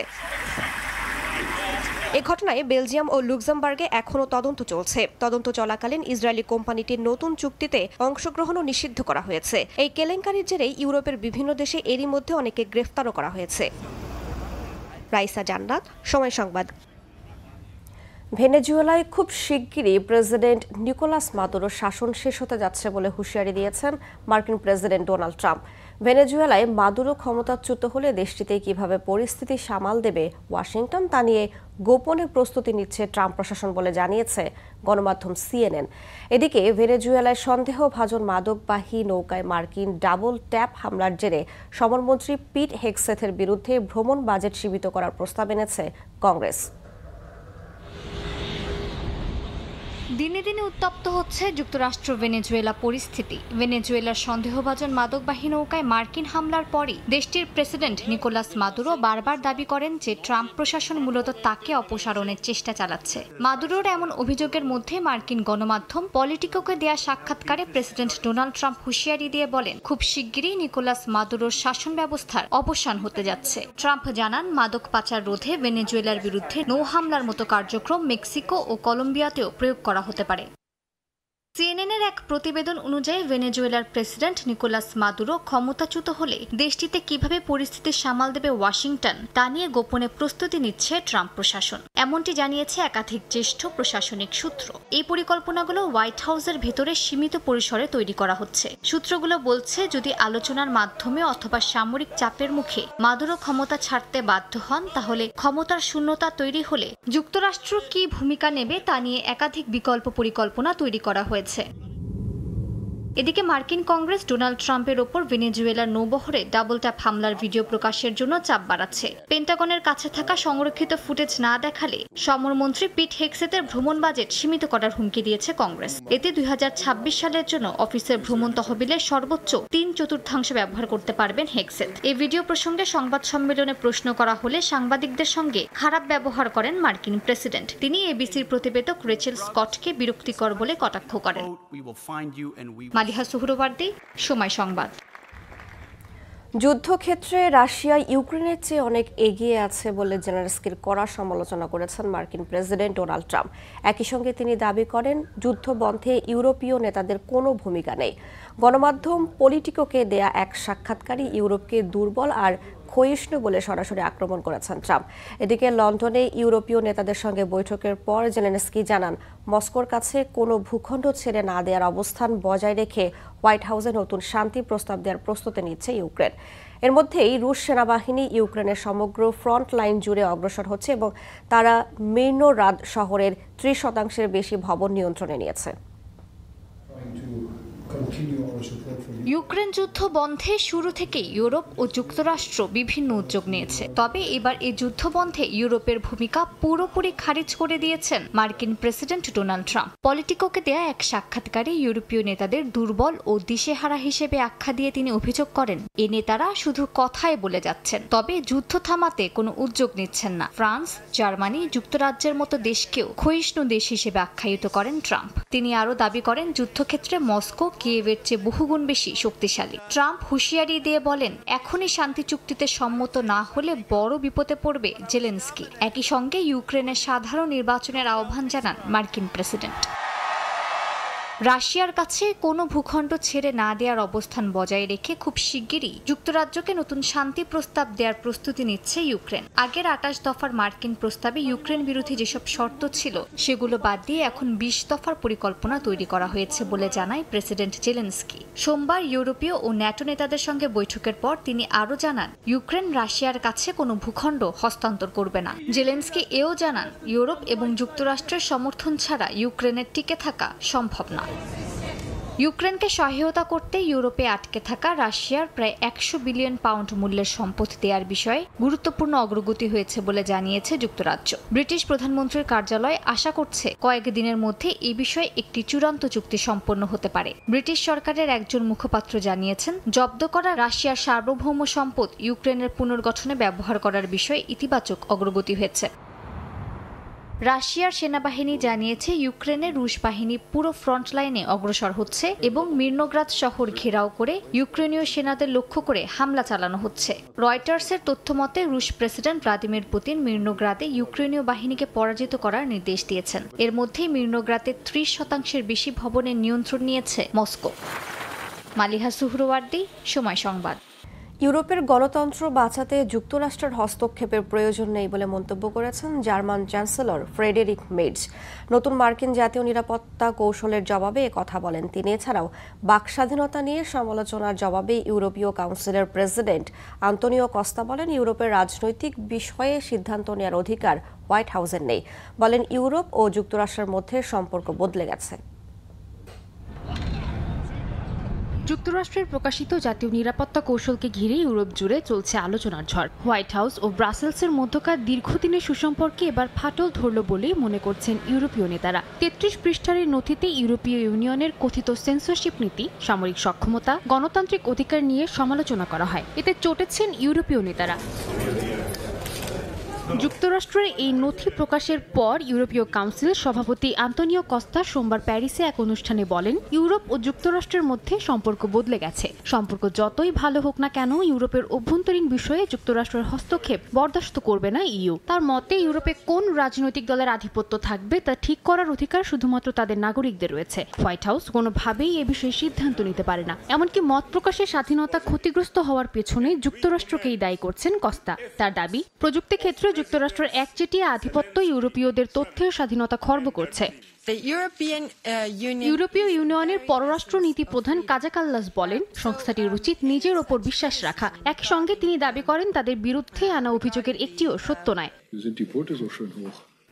এ ঘটনায় বেলজিয়াম ও লুক্সেমবার্গে এখনও তদন্ত চলছে। তদন্ত চলাকালীন ইসরায়েলি কোম্পানিটির নতুন চুক্তিতে অংশগ্রহণও নিষিদ্ধ করা হয়েছে। এই কেলেঙ্কারির জেরে ইউরোপের বিভিন্ন দেশে এরই মধ্যে অনেকে গ্রেফতারও করা হয়েছে। রাইসা জান্নাত, সময় সংবাদ। ভেনেজুয়েলায় খুব শিগগিরই প্রেসিডেন্ট নিকোলাস মাদুরোর শাসন শেষ হতে যাচ্ছে বলে হুঁশিয়ারি দিয়েছেন মার্কিন প্রেসিডেন্ট ডোনাল্ড ট্রাম্প। ভেনেজুয়েলায় মাদুরো ক্ষমতাচ্যুত হলে দেশটিতে কিভাবে পরিস্থিতি সামাল দেবে ওয়াশিংটন তা নিয়ে গোপনে প্রস্তুতি নিচ্ছে ট্রাম্প প্রশাসন বলে জানিয়েছে গণমাধ্যম সিএনএন। এদিকে ভেনেজুয়েলায় সন্দেহভাজন মাদকবাহী নৌকায় মার্কিন ডাবল ট্যাপ হামলার জেরে সমরমন্ত্রী পিট হেগসেথের বিরুদ্ধে ভ্রমণ বাজেট সীমিত করার প্রস্তাব এনেছে কংগ্রেস। দিনে দিনে উত্তপ্ত হচ্ছে যুক্তরাষ্ট্র ভেনেজুয়েলা পরিস্থিতি। ভেনেজুয়েলার সন্দেহভাজন মাদকবাহী নৌকায় মার্কিন হামলার পরই দেশটির প্রেসিডেন্ট নিকোলাস মাদুরো বারবার দাবি করেন যে ট্রাম্প প্রশাসন মূলত তাকে অপসারণের চেষ্টা চালাচ্ছে। মাদুরোর এমন অভিযোগের মধ্যে মার্কিন গণমাধ্যম পলিটিকোকে দেয়া সাক্ষাৎকারে প্রেসিডেন্ট ডোনাল্ড ট্রাম্প হুঁশিয়ারি দিয়ে বলেন, খুব শিগগিরই নিকোলাস মাদুরোর শাসন ব্যবস্থার অবসান হতে যাচ্ছে। ট্রাম্প জানান, মাদক পাচার রোধে ভেনেজুয়েলার বিরুদ্ধে নৌ হামলার মতো কার্যক্রম মেক্সিকো ও কলম্বিয়াতেও প্রয়োগ করা হতে পারে। সিএনএনের এক প্রতিবেদন অনুযায়ী ভেনেজুয়েলার প্রেসিডেন্ট নিকোলাস মাদুরো ক্ষমতাচ্যুত হলে দেশটিতে কিভাবে পরিস্থিতি সামাল দেবে ওয়াশিংটন তা নিয়ে গোপনে প্রস্তুতি নিচ্ছে ট্রাম্প প্রশাসন। এমনটি জানিয়েছে একাধিক জ্যেষ্ঠ প্রশাসনিক সূত্র। এই পরিকল্পনাগুলো হোয়াইট হাউসের ভেতরে সীমিত পরিসরে তৈরি করা হচ্ছে। সূত্রগুলো বলছে, যদি আলোচনার মাধ্যমে অথবা সামরিক চাপের মুখে মাদুরো ক্ষমতা ছাড়তে বাধ্য হন, তাহলে ক্ষমতার শূন্যতা তৈরি হলে যুক্তরাষ্ট্র কী ভূমিকা নেবে তা নিয়ে একাধিক বিকল্প পরিকল্পনা তৈরি করা হয়েছে। এদিকে মার্কিন কংগ্রেস ডোনাল্ড ট্রাম্পের ওপর ভেনেজুয়েলার নৌবহরে ডাবল ট্যাপ হামলার ভিডিও প্রকাশের জন্য চাপ বাড়াচ্ছে। পেন্টাগনের কাছে থাকা সংরক্ষিত ফুটেজ না দেখালে সমরমন্ত্রী পিট হেগসেথের ভ্রমণ বাজেট সীমিত করার হুমকি দিয়েছে কংগ্রেস। এতে 2026 সালের জন্য অফিসের ভ্রমণ তহবিলের সর্বোচ্চ 3/4 ব্যবহার করতে পারবেন হেগসেথ। এই ভিডিও প্রসঙ্গে সংবাদ সম্মেলনে প্রশ্ন করা হলে সাংবাদিকদের সঙ্গে খারাপ ব্যবহার করেন মার্কিন প্রেসিডেন্ট। তিনি এবিসির প্রতিবেদক রেচেল স্কটকে বিরক্তিকর বলে কটাক্ষ করেন। মালিহা সুহরওয়ার্দী, সময় সংবাদ। যুদ্ধক্ষেত্রে রাশিয়া ইউক্রেনের চেয়ে অনেক এগিয়ে আছে বলে জেলেনস্কির কড়া সমালোচনা করেছেন মার্কিন প্রেসিডেন্ট ডোনাল্ড ট্রাম্প। একই সঙ্গে তিনি দাবি করেন, যুদ্ধ বন্ধে ইউরোপীয় নেতাদের কোনো ভূমিকা নেই। গণমাধ্যম পলিটিকোকে দেয়া এক সাক্ষাৎকারে ইউরোপকে দুর্বল আর ক্ষয়িষ্ণু বলে সরাসরি আক্রমণ করেছেন ট্রাম্প। এদিকে লন্ডনে ইউরোপীয় নেতাদের সঙ্গে বৈঠকের পর জেলেনস্কি জানান, মস্কোর কাছে কোনো ভূখণ্ড ছেড়ে না দেওয়ার অবস্থান বজায় রেখে হোয়াইট হাউসে নতুন শান্তি প্রস্তাব দেওয়ার প্রস্তুতি নিচ্ছে ইউক্রেন। এর মধ্যেই রুশ সেনাবাহিনী ইউক্রেনের সমগ্র ফ্রন্ট লাইন জুড়ে অগ্রসর হচ্ছে এবং তারা মির্নোরাদ শহরের 30% বেশি ভবন নিয়ন্ত্রণে নিয়েছে। ইউক্রেন যুদ্ধ বন্ধে শুরু থেকে ইউরোপ ও যুক্তরাষ্ট্র বিভিন্ন উদ্যোগ নিয়েছে, তবে এবার এই যুদ্ধ বন্ধে ইউরোপের ভূমিকা পুরোপুরি খারিজ করে দিয়েছেন মার্কিন প্রেসিডেন্ট ডোনাল্ড ট্রাম্প। পলিটিকোকে দেয়া এক সাক্ষাৎকারে ইউরোপীয় নেতাদের দুর্বল ও দিশেহারা হিসেবে আখ্যা দিয়ে তিনি অভিযোগ করেন, এ নেতারা শুধু কথায় বলে যাচ্ছেন, তবে যুদ্ধ থামাতে কোনো উদ্যোগ নিচ্ছেন না। ফ্রান্স, জার্মানি, যুক্তরাজ্যের মতো দেশকেও ক্ষয়িষ্ণু দেশ হিসেবে আখ্যায়িত করেন ট্রাম্প। তিনি আরও দাবি করেন, যুদ্ধক্ষেত্রে মস্কো কিয়েভের চেয়ে বহুগুণ বেশি শক্তিশালী। ট্রাম্প হুঁশিয়ারি দিয়ে বলেন, এখনই শান্তি চুক্তিতে সম্মত না হলে বড় বিপদে পড়বে জেলেনস্কি। একই সঙ্গে ইউক্রেনের সাধারণ নির্বাচনের আহ্বান জানান মার্কিন প্রেসিডেন্ট। রাশিয়ার কাছে কোনো ভূখণ্ড ছেড়ে না দেওয়ার অবস্থান বজায় রেখে খুব শিগগিরই যুক্তরাজ্যকে নতুন শান্তি প্রস্তাব দেওয়ার প্রস্তুতি নিচ্ছে ইউক্রেন। আগের 28 দফার মার্কিন প্রস্তাবে ইউক্রেন বিরোধী যেসব শর্ত ছিল সেগুলো বাদ দিয়ে এখন 20 দফার পরিকল্পনা তৈরি করা হয়েছে বলে জানায় প্রেসিডেন্ট জেলেনস্কি। সোমবার ইউরোপীয় ও ন্যাটো নেতাদের সঙ্গে বৈঠকের পর তিনি আরও জানান, ইউক্রেন রাশিয়ার কাছে কোনো ভূখণ্ড হস্তান্তর করবে না। জেলেনস্কি এও জানান, ইউরোপ এবং যুক্তরাষ্ট্রের সমর্থন ছাড়া ইউক্রেনের টিকে থাকা সম্ভব না। ইউক্রেনকে সহায়তা করতে ইউরোপে আটকে থাকা রাশিয়ার প্রায় 100 বিলিয়ন পাউন্ড মূল্যের সম্পদ দেওয়ার বিষয়ে গুরুত্বপূর্ণ অগ্রগতি হয়েছে বলে জানিয়েছে যুক্তরাজ্য। ব্রিটিশ প্রধানমন্ত্রীর কার্যালয় আশা করছে কয়েকদিনের মধ্যে এই বিষয়ে একটি চূড়ান্ত চুক্তি সম্পন্ন হতে পারে। ব্রিটিশ সরকারের একজন মুখপাত্র জানিয়েছেন, জব্দ করা রাশিয়ার সার্বভৌম সম্পদ ইউক্রেনের পুনর্গঠনে ব্যবহার করার বিষয়ে ইতিবাচক অগ্রগতি হয়েছে। রাশিয়ার সেনাবাহিনী জানিয়েছে, ইউক্রেনের রুশ বাহিনী পুরো ফ্রন্ট লাইনে অগ্রসর হচ্ছে এবং মির্নোগ্রাদ শহর ঘেরাও করে ইউক্রেনীয় সেনাদের লক্ষ্য করে হামলা চালানো হচ্ছে। রয়টার্সের তথ্যমতে রুশ প্রেসিডেন্ট ভ্লাদিমির পুতিন মির্নোগ্রাদে ইউক্রেনীয় বাহিনীকে পরাজিত করার নির্দেশ দিয়েছেন। এর মধ্যেই মির্নোগ্রাদে 30% বেশি ভবনের নিয়ন্ত্রণ নিয়েছে মস্কো। মালিহা সুহরওয়ার্দী, সময় সংবাদ। ইউরোপের গণতন্ত্র বাঁচাতে যুক্তরাষ্ট্রের হস্তক্ষেপের প্রয়োজন নেই বলে মন্তব্য করেছেন জার্মান চ্যান্সেলর ফ্রেডেরিক মের্জ। নতুন মার্কিন জাতীয় নিরাপত্তা কৌশলের জবাবে কথা বলেন তিনি। এছাড়াও বাকস্বাধীনতা নিয়ে সমালোচনার জবাবে ইউরোপীয় কাউন্সিলের প্রেসিডেন্ট আন্তোনিও কস্তা বলেন, ইউরোপের রাজনৈতিক বিষয়ে সিদ্ধান্ত নেওয়ার অধিকার হোয়াইট হাউসের নেই। বলেন, ইউরোপ ও যুক্তরাষ্ট্রের মধ্যে সম্পর্ক বদলে গেছে। যুক্তরাষ্ট্রের প্রকাশিত জাতীয় নিরাপত্তা কৌশলকে ঘিরে ইউরোপ জুড়ে চলছে আলোচনার ঝড়। হোয়াইট হাউস ও ব্রাসেলসের মধ্যকার দীর্ঘদিনের সুসম্পর্কে এবার ফাটল ধরল বলেই মনে করছেন ইউরোপীয় নেতারা। 33 পৃষ্ঠার নথিতে ইউরোপীয় ইউনিয়নের কথিত সেন্সরশিপ নীতি, সামরিক সক্ষমতা, গণতান্ত্রিক অধিকার নিয়ে সমালোচনা করা হয়। এতে চটেছেন ইউরোপীয় নেতারা। যুক্তরাষ্ট্রের এই নথি প্রকাশের পর ইউরোপীয় কাউন্সিল সভাপতি আন্তোনিও কস্তা সোমবার প্যারিসে এক অনুষ্ঠানে বলেন, ইউরোপ ও যুক্তরাষ্ট্রের মধ্যে সম্পর্ক বদলে গেছে। সম্পর্ক যতই ভালো হোক না কেন, ইউরোপের অভ্যন্তরীণ বিষয়ে যুক্তরাষ্ট্রের হস্তক্ষেপ বরদাস্ত করবে না ইইউ। তার মতে, ইউরোপে কোন রাজনৈতিক দলের আধিপত্য থাকবে তা ঠিক করার অধিকার শুধুমাত্র তাদের নাগরিকদের রয়েছে। হোয়াইট হাউস কোনোভাবেই এ বিষয়ে সিদ্ধান্ত নিতে পারে না। এমনকি মত প্রকাশের স্বাধীনতা ক্ষতিগ্রস্ত হওয়ার পেছনে যুক্তরাষ্ট্রকেই দায়ী করছেন কস্তা। তার দাবি, প্রযুক্তি ক্ষেত্রে যুক্তরাষ্ট্রের একচেটিয়া আধিপত্য ইউরোপীয়দের তথ্যের স্বাধীনতা খর্ব করছে। ইউরোপীয় ইউনিয়নের পররাষ্ট্র নীতি প্রধান কাজা কাল্লাস বলেন, সংস্থাটির উচিত নিজের ওপর বিশ্বাস রাখা। একই সঙ্গে তিনি দাবি করেন, তাদের বিরুদ্ধে আনা অভিযোগের একটিও সত্য নয়।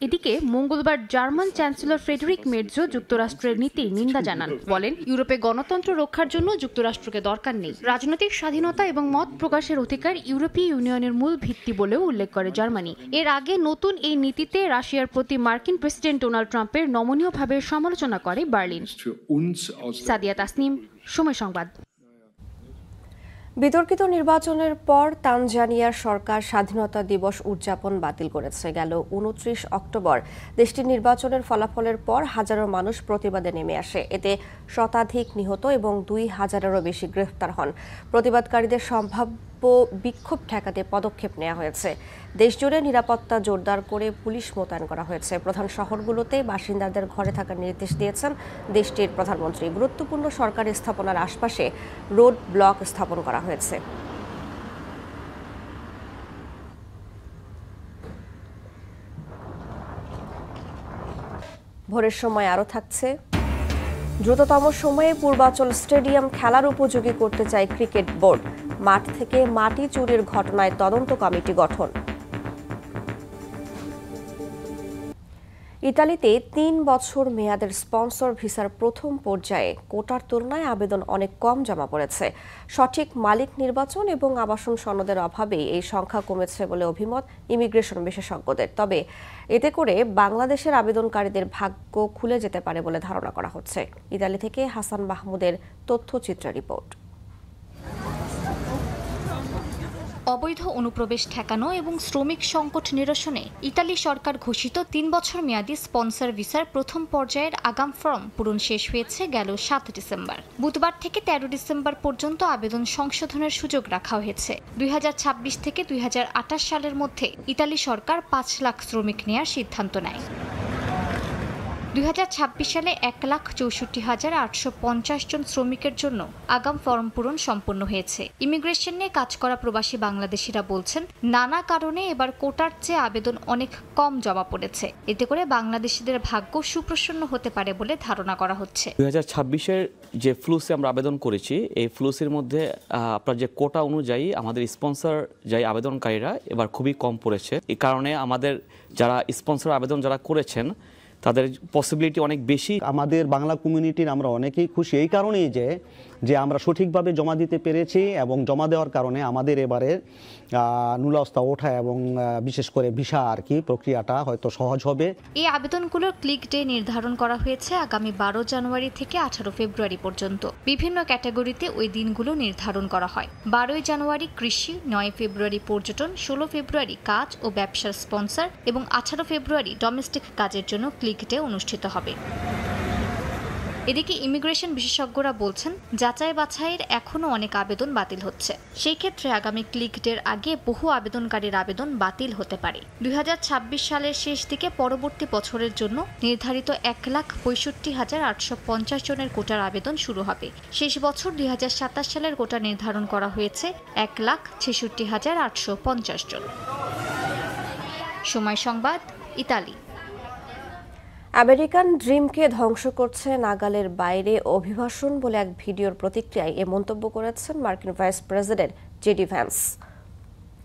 এদিকে মঙ্গলবার জার্মান চ্যান্সেলর ফ্রেডেরিক মের্জও যুক্তরাষ্ট্রের নীতির নিন্দা জানান। বলেন, ইউরোপে গণতন্ত্র রক্ষার জন্য যুক্তরাষ্ট্রকে দরকার নেই। রাজনৈতিক স্বাধীনতা এবং মত প্রকাশের অধিকার ইউরোপীয় ইউনিয়নের মূল ভিত্তি বলেও উল্লেখ করে জার্মানি। এর আগে নতুন এই নীতিতে রাশিয়ার প্রতি মার্কিন প্রেসিডেন্ট ডোনাল্ড ট্রাম্পের নমনীয়ভাবে সমালোচনা করে বার্লিন। সাদিয়া তাসনিম, সময় সংবাদ। বিতর্কিত নির্বাচনের পর তানজানিয়ার সরকার স্বাধীনতা দিবস উদযাপন বাতিল করেছে। গেল 29 অক্টোবর দেশটির নির্বাচনের ফলাফলের পর হাজারো মানুষ প্রতিবাদে নেমে আসে। এতে শতাধিক নিহত এবং 2000-এরও বেশি গ্রেফতার হন। প্রতিবাদকারীদের সম্ভাব্য বিক্ষোভ ঠেকাতে পদক্ষেপ নেওয়া হয়েছে। দেশজুড়ে নিরাপত্তা জোরদার করে পুলিশ মোতায়েন করা হয়েছে। প্রধান শহরগুলোতে বাসিন্দাদের ঘরে থাকার নির্দেশ দিয়েছেন দেশটির প্রধানমন্ত্রী। গুরুত্বপূর্ণ সরকারি স্থাপনার আশপাশে রোড ব্লক স্থাপন করা হয়েছে। ভোরের সময় আরও থাকছে, দ্রুততম সময়ে পূর্বাচল স্টেডিয়াম খেলার উপযোগী করতে চায় ক্রিকেট বোর্ড। মাঠ থেকে মাটি চুরির ঘটনায় তদন্ত কমিটি গঠন। ইতালিতে ৩ বছর মেয়াদের স্পন্সর ভিসার প্রথম পর্যায়ে কোটার তুলনায় আবেদন অনেক কম জমা পড়েছে। সঠিক মালিক নির্বাচন এবং আবাসন সনদের অভাবেই এই সংখ্যা কমেছে বলে অভিমত ইমিগ্রেশন বিশেষজ্ঞদের। তবে এতে করে বাংলাদেশের আবেদনকারীদের ভাগ্য খুলে যেতে পারে বলে ধারণা করা হচ্ছে। ইতালি থেকে হাসান মাহমুদের তথ্যচিত্র রিপোর্ট। অবৈধ অনুপ্রবেশ ঠেকানো এবং শ্রমিক সংকট নিরসনে ইতালি সরকার ঘোষিত ৩ বছর মেয়াদী স্পন্সর ভিসার প্রথম পর্যায়ের আগাম ফর্ম পূরণ শেষ হয়েছে গেল ৭ ডিসেম্বর। বুধবার থেকে ১৩ ডিসেম্বর পর্যন্ত আবেদন সংশোধনের সুযোগ রাখা হয়েছে। ২০২৬ থেকে ২০২৮ সালের মধ্যে ইতালি সরকার ৫ লাখ শ্রমিক নেওয়ার সিদ্ধান্ত নেয়। ২০২৬ সালে ১,৬৪,৮৫০ জন শ্রমিকের জন্য আগাম ফর্ম পূরণ সম্পন্ন হয়েছে। ইমিগ্রেশন নিয়ে কাজ করা প্রবাসী বাংলাদেশিরা বলছেন, নানা কারণে এবার কোটার চেয়ে আবেদন অনেক কম জমা পড়েছে। এতে করে বাংলাদেশিদের ভাগ্য সুপ্রসন্ন হতে পারে বলে ধারণা করা হচ্ছে। ২০২৬-এর যে ফ্লুসে আমরা আবেদন করেছি, এই ফ্লুসের মধ্যে আপনার যে কোটা অনুযায়ী আমাদের স্পন্সর যাই আবেদনকারীরা এবার খুবই কম পড়েছে। এই কারণে আমাদের যারা স্পন্সর আবেদন যারা করেছেন তাদের পসিবিলিটি অনেক বেশি। আমাদের বাংলা কমিউনিটির আমরা অনেকেই খুশি এই কারণেই যে আমরা সঠিকভাবে জমা দিতে পেরেছি এবং জমা দেওয়ার কারণে আমাদের এবারে নুলাস্তা ওঠা এবং বিশেষ করে ভিসা প্রক্রিয়াটা হয়তো সহজ হবে। এই আবেদনগুলোর ক্লিক ডে নির্ধারণ করা হয়েছে আগামী ১২ জানুয়ারি থেকে ১৮ ফেব্রুয়ারি পর্যন্ত। বিভিন্ন ক্যাটাগরিতে ওই দিনগুলো নির্ধারণ করা হয়। ১২ জানুয়ারি কৃষি, ৯ ফেব্রুয়ারি পর্যটন, ১৬ ফেব্রুয়ারি কাজ ও ব্যবসার স্পন্সর এবং ১৮ ফেব্রুয়ারি ডোমেস্টিক কাজের জন্য ক্লিক ডে অনুষ্ঠিত হবে। এদিকে ইমিগ্রেশন বিশেষজ্ঞরা বলছেন, যাচাই বাছাইয়ের এখনও অনেক আবেদন বাতিল হচ্ছে। সেই ক্ষেত্রে আগামী ক্লিক ডের আগে বহু আবেদনকারীর আবেদন বাতিল হতে পারে। ২০২৬ সালের শেষ দিকে পরবর্তী বছরের জন্য নির্ধারিত ১,৬৫,৮৫০ জনের কোটার আবেদন শুরু হবে। শেষ বছর ২০২৭ সালের কোটা নির্ধারণ করা হয়েছে ১,৬৬,৮৫০ জন। সময় সংবাদ, ইতালি। আমেরিকান ড্রিমকে ধ্বংস করছে নাগালের বাইরে অভিবাসন বলে এক ভিডিওর প্রতিক্রিয়ায় এ মন্তব্য করেছেন মার্কিন ভাইস প্রেসিডেন্ট জেডি ভ্যান্স।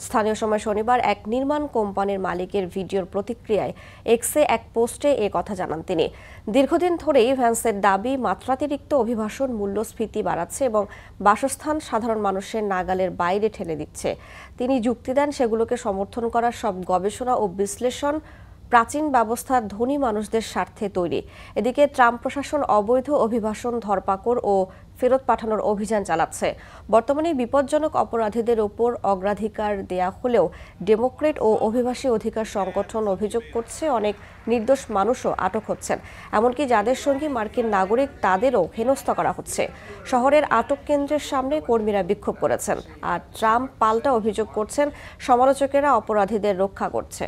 স্থানীয় সময় শনিবার এক নির্মাণ কোম্পানির মালিকের ভিডিওর প্রতিক্রিয়ায় এক্সে এক পোস্টে এ কথা জানান তিনি। দীর্ঘদিন ধরেই ভ্যান্সের দাবি মাত্রাতিরিক্ত অভিবাসন মূল্যস্ফীতি বাড়াচ্ছে এবং বাসস্থান সাধারণ মানুষের নাগালের বাইরে ঠেলে দিচ্ছে। তিনি যুক্তি দেন, সেগুলোকে সমর্থন করা সব গবেষণা ও বিশ্লেষণ প্রাচীন ব্যবস্থা ধনী মানুষদের স্বার্থে তৈরি। এদিকে ট্রাম্প প্রশাসন অবৈধ অভিবাসন ধরপাকড় ও ফেরত পাঠানোর অভিযান চালাচ্ছে। বর্তমানে বিপজ্জনক অপরাধীদের ওপর অগ্রাধিকার দেয়া হলেও ডেমোক্রেট ও অভিবাসী অধিকার সংগঠন অভিযোগ করছে অনেক নির্দোষ মানুষও আটক হচ্ছেন, এমনকি যাদের সঙ্গে মার্কিন নাগরিক তাদেরও হেনস্থা করা হচ্ছে। শহরের আটক কেন্দ্রের সামনে কর্মীরা বিক্ষোভ করেছেন, আর ট্রাম্প পাল্টা অভিযোগ করছেন সমালোচকেরা অপরাধীদের রক্ষা করছে।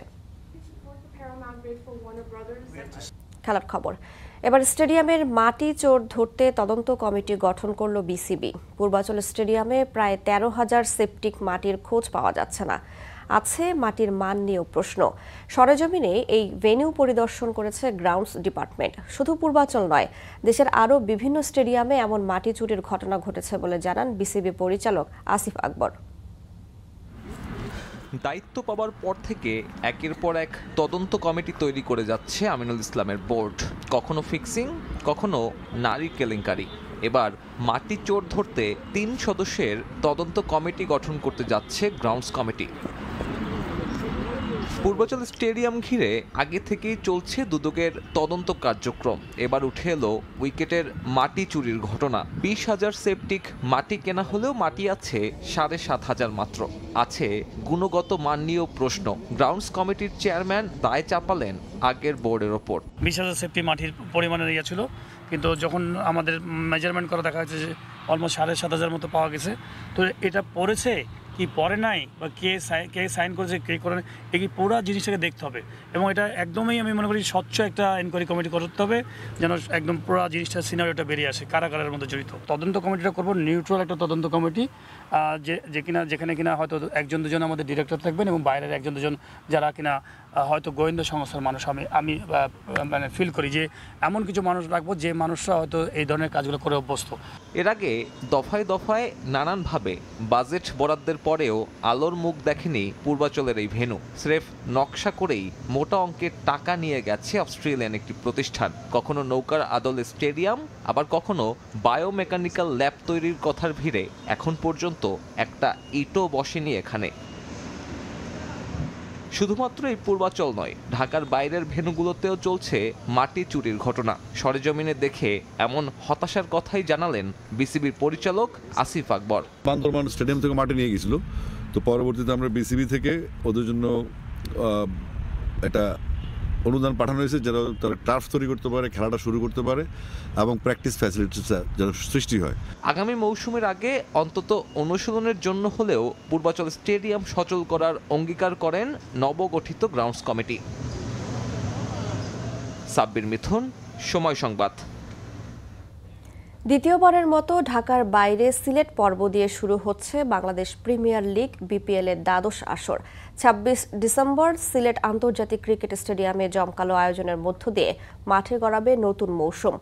খেলার খবর, এবার স্টেডিয়ামের মাটি চোর ধরতে তদন্ত কমিটি গঠন করল বিসিবি। পূর্বাচল স্টেডিয়ামে প্রায় ১৩,০০০ সেপটিক মাটির খোঁজ পাওয়া যাচ্ছে না। আছে মাটির মান নিয়েও প্রশ্ন। সরেজমিনে এই ভেন্যু পরিদর্শন করেছে গ্রাউন্ডস ডিপার্টমেন্ট। শুধু পূর্বাচল নয়, দেশের আরও বিভিন্ন স্টেডিয়ামে এমন মাটি চুরির ঘটনা ঘটেছে বলে জানান বিসিবি পরিচালক আসিফ আকবর। দায়িত্ব পাওয়ার পর থেকে একের পর এক তদন্ত কমিটি তৈরি করে যাচ্ছে আমিনুল ইসলামের বোর্ড। কখনো ফিক্সিং, কখনো নারী কেলেঙ্কারি। এবার মাটি চোর ধরতে ৩ সদস্যের তদন্ত কমিটি গঠন করতে যাচ্ছে গ্রাউন্ডস কমিটি। পূর্বাচল স্টেডিয়াম ঘিরে আগে থেকেই চলছে দুদকের তদন্ত কার্যক্রম। এবার উঠে এলো উইকেটের মাটি চুরির ঘটনা। ২০,০০০ সেপটিক মাটি কেনা হলেও মাটি আছে ৭,৫০০ মাত্র। আছে গুণগত মান নিয়েও প্রশ্ন। গ্রাউন্ডস কমিটির চেয়ারম্যান দায় চাপালেন আগের বোর্ডের ওপর। ২০,০০০ সেপটি মাটির পরিমাণের ইয়ে ছিল, কিন্তু যখন আমাদের মেজারমেন্ট করা দেখা যাচ্ছে যে অলমোস্ট ৭,৫০০ মতো পাওয়া গেছে। তো এটা পড়েছে কি পড়ে নাই, বা কে সাইন করেছে কে করে, এই পুরো জিনিসটাকে দেখতে হবে। এবং এটা একদমই আমি মনে করি স্বচ্ছ একটা এনকোয়ারি কমিটি করতে হবে, যেন একদম পুরো জিনিসটা সিনারিওটা বেরিয়ে আসে কারা কারার মধ্যে জড়িত। তদন্ত কমিটিটা করবো নিউট্রাল একটা তদন্ত কমিটি, যেখানে কিনা হয়তো ১-২ জন আমাদের ডিরেক্টর থাকবেন এবং বাইরের ১-২ জন যারা কিনা হয়তো গোয়েন্দা সংস্থার মানুষ আমি মানে ফিল করি যে এমন কিছু মানুষ রাখবো যে মানুষরা হয়তো এই ধরনের কাজগুলো করে অভ্যস্ত। এর আগে দফায় দফায় নানানভাবে বাজেট বরাদ্দের পরেও আলোর মুখ দেখেনি পূর্বাচলের এই ভেন্যু। স্রেফ নকশা করেই মোটা অঙ্কের টাকা নিয়ে গেছে অস্ট্রেলিয়ান একটি প্রতিষ্ঠান। কখনো নৌকার আদলে স্টেডিয়াম, আবার কখনো বায়োমেকানিক্যাল ল্যাব তৈরির কথার ভিড়ে এখন পর্যন্ত একটা ইটও বসেনি এখানে। শুধুমাত্র এই পূর্বাচল নয়, ঢাকার বাইরের ভেন্যুগুলোতেও চলছে মাটি চুরির ঘটনা। সরেজমিনে দেখে এমন হতাশার কথাই জানালেন বিসিবির পরিচালক আসিফ আকবর। বান্দরবান স্টেডিয়াম থেকে মাটি নিয়ে গেছিল, তো পরবর্তীতে আমরা বিসিবি থেকে ওদের জন্য একটা অনুদান পাঠানো হয়েছে যেন তারা টার্ফ তৈরি করতে পারে, খেলাটা শুরু করতে পারে এবং প্র্যাকটিস ফ্যাসিলিটিস যেন সৃষ্টি হয়। আগামী মৌসুমের আগে অন্তত অনুশীলনের জন্য হলেও পূর্বাচল স্টেডিয়াম সচল করার অঙ্গীকার করেন নবগঠিত গ্রাউন্ডস কমিটি। সাব্বির মিথুন, সময় সংবাদ। দ্বিতীয়বারের মতো ঢাকার বাইরে সিলেট পর্ব দিয়ে শুরু হচ্ছে বাংলাদেশ প্রিমিয়ার লিগ বিপিএল এর দ্বাদশ আসর। ২৬ ডিসেম্বর সিলেট আন্তর্জাতিক ক্রিকেট স্টেডিয়ামে জমকালো আয়োজনের মধ্য দিয়ে মাঠে গড়াবে নতুন মৌসুম।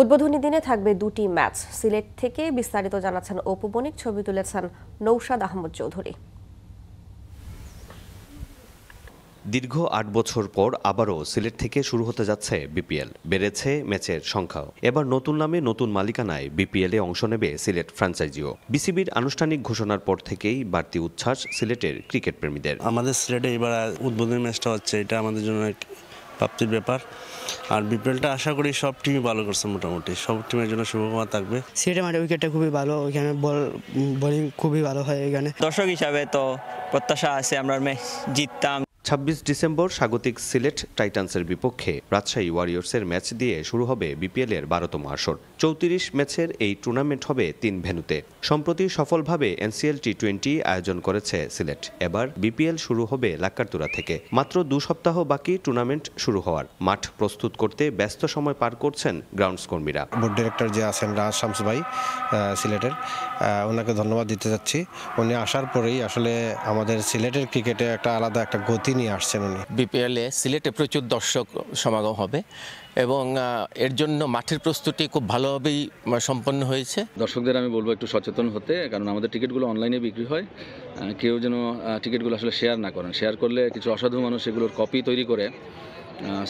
উদ্বোধনী দিনে থাকবে 2টি ম্যাচ। সিলেট থেকে বিস্তারিত জানাচ্ছেন অপু বণিক, ছবি তুলেছেন নৌশাদ আহমদ চৌধুরী। দীর্ঘ ৮ বছর পর আবারও সিলেট থেকে শুরু হতে যাচ্ছে বিপিএল। বেড়েছে ম্যাচের সংখ্যাও। এবার নতুন নামে নতুন মালিকানায় বিপিএলে অংশ নেবে সিলেট ফ্র্যাঞ্চাইজিও। বিসিবির আনুষ্ঠানিক ঘোষণার পর থেকেই বাড়তি উচ্ছ্বাস সিলেটের ক্রিকেট প্রেমীদের। আমাদের সিলেটে এবার উদ্বোধনী ম্যাচটা হচ্ছে, এটা আমাদের জন্য এক প্রাপ্তির ব্যাপার। আর বিপিএলটা আশা করি সব টিমই ভালো করছে, মোটামুটি সব টিমের জন্য শুভকামনা থাকবে। সিলেটের মাঠে উইকেটটা খুবই ভালো, ওইখানে বোলিং খুবই ভালো হয়। এখানে দর্শক হিসাবে তো প্রত্যাশা আছে আমরা ম্যাচ জিততাম। ২৬ ডিসেম্বর স্বাগতিক সিলেট টাইটান্সের বিপক্ষে রাজশাহী ওয়ারিয়র্সের ম্যাচ দিয়ে শুরু হবে বিপিএলের ১২তম আসর। ৩৪ ম্যাচের এই টুর্নামেন্ট হবে ৩ ভেন্যুতে। সম্প্রতি সফলভাবে এনসিএল টি20 আয়োজন করেছে সিলেট। এবার বিপিএল শুরু হবে লাক্কারতুরা থেকে। মাত্র ২ সপ্তাহ বাকি টুর্নামেন্ট শুরু হওয়ার। মাঠ প্রস্তুত করতে ব্যস্ত সময় পার করছেন গ্রাউন্ডস কর্মীরা। বোর্ড ডিরেক্টর যে আছেন রাজ শামস ভাই সিলেটের, ওনাকে ধন্যবাদ দিতে যাচ্ছি। উনি আসার পরেই আসলে আমাদের সিলেটের ক্রিকেটে একটা আলাদা একটা গতি নিয়ে আসছেন উনি। বিপিএলে সিলেটে প্রচুর দর্শক সমাগম হবে এবং এর জন্য মাঠের প্রস্তুতি খুব ভালোভাবেই সম্পন্ন হয়েছে। দর্শকদের আমি বলবো একটু সচেতন হতে, কারণ আমাদের টিকিটগুলো অনলাইনে বিক্রি হয়। কেউ যেন টিকিটগুলো আসলে শেয়ার না করেন। শেয়ার করলে কিছু অসাধু মানুষ এগুলোর কপি তৈরি করে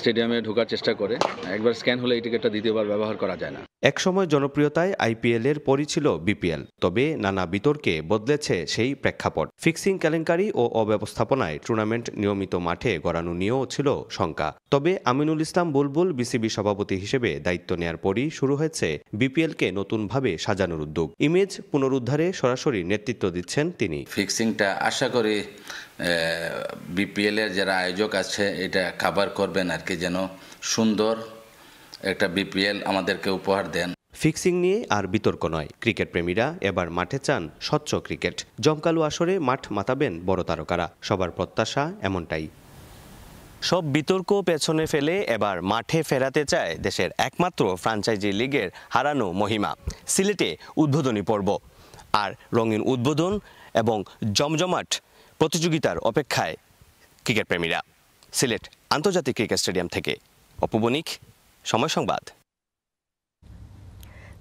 স্টেডিয়ামে ঢোকার চেষ্টা করে। একবার স্ক্যান হলে এই টিকিটটা দ্বিতীয়বার ব্যবহার করা যায় না। একসময় জনপ্রিয়তায় আইপিএল এর পরই ছিল বিপিএল। তবে নানা বিতর্কে বদলেছে সেই প্রেক্ষাপট। ফিক্সিং কেলেঙ্কারি ও অব্যবস্থাপনায় টুর্নামেন্ট নিয়মিত মাঠে গড়ানো নিয়েও ছিল শঙ্কা। তবে আমিনুল ইসলাম বুলবুল বিসিবি সভাপতি হিসেবে দায়িত্ব নেয়ার পরই শুরু হয়েছে বিপিএলকে নতুনভাবে সাজানোর উদ্যোগ। ইমেজ পুনরুদ্ধারে সরাসরি নেতৃত্ব দিচ্ছেন তিনি। ফিক্সিংটা আশা করি বিপিএল এর যারা আয়োজক আছে এটা কভার করবেন আর কি, যেন সুন্দর একটা বিপিএল আমাদেরকে উপহার দেন। ফিক্সিং নিয়ে আর বিতর্ক নয়। ক্রিকেট প্রেমীরা এবার মাঠে চান স্বচ্ছ ক্রিকেট। জমকালো আসরে মাঠ মাতাবেন বড় তারকারা। সবার প্রত্যাশা এমনটাই। সব বিতর্ক পেছনে ফেলে এবার মাঠে ফেরাতে চায় দেশের একমাত্র ফ্র্যাঞ্চাইজি লিগের হারানো মহিমা। সিলেটে উদ্বোধনী পর্ব আর রঙিন উদ্বোধন এবং জমজমাট প্রতিযোগিতার অপেক্ষায় ক্রিকেট প্রেমীরা। সিলেট আন্তর্জাতিক ক্রিকেট স্টেডিয়াম থেকে অপু বণিক, সময় সংবাদ।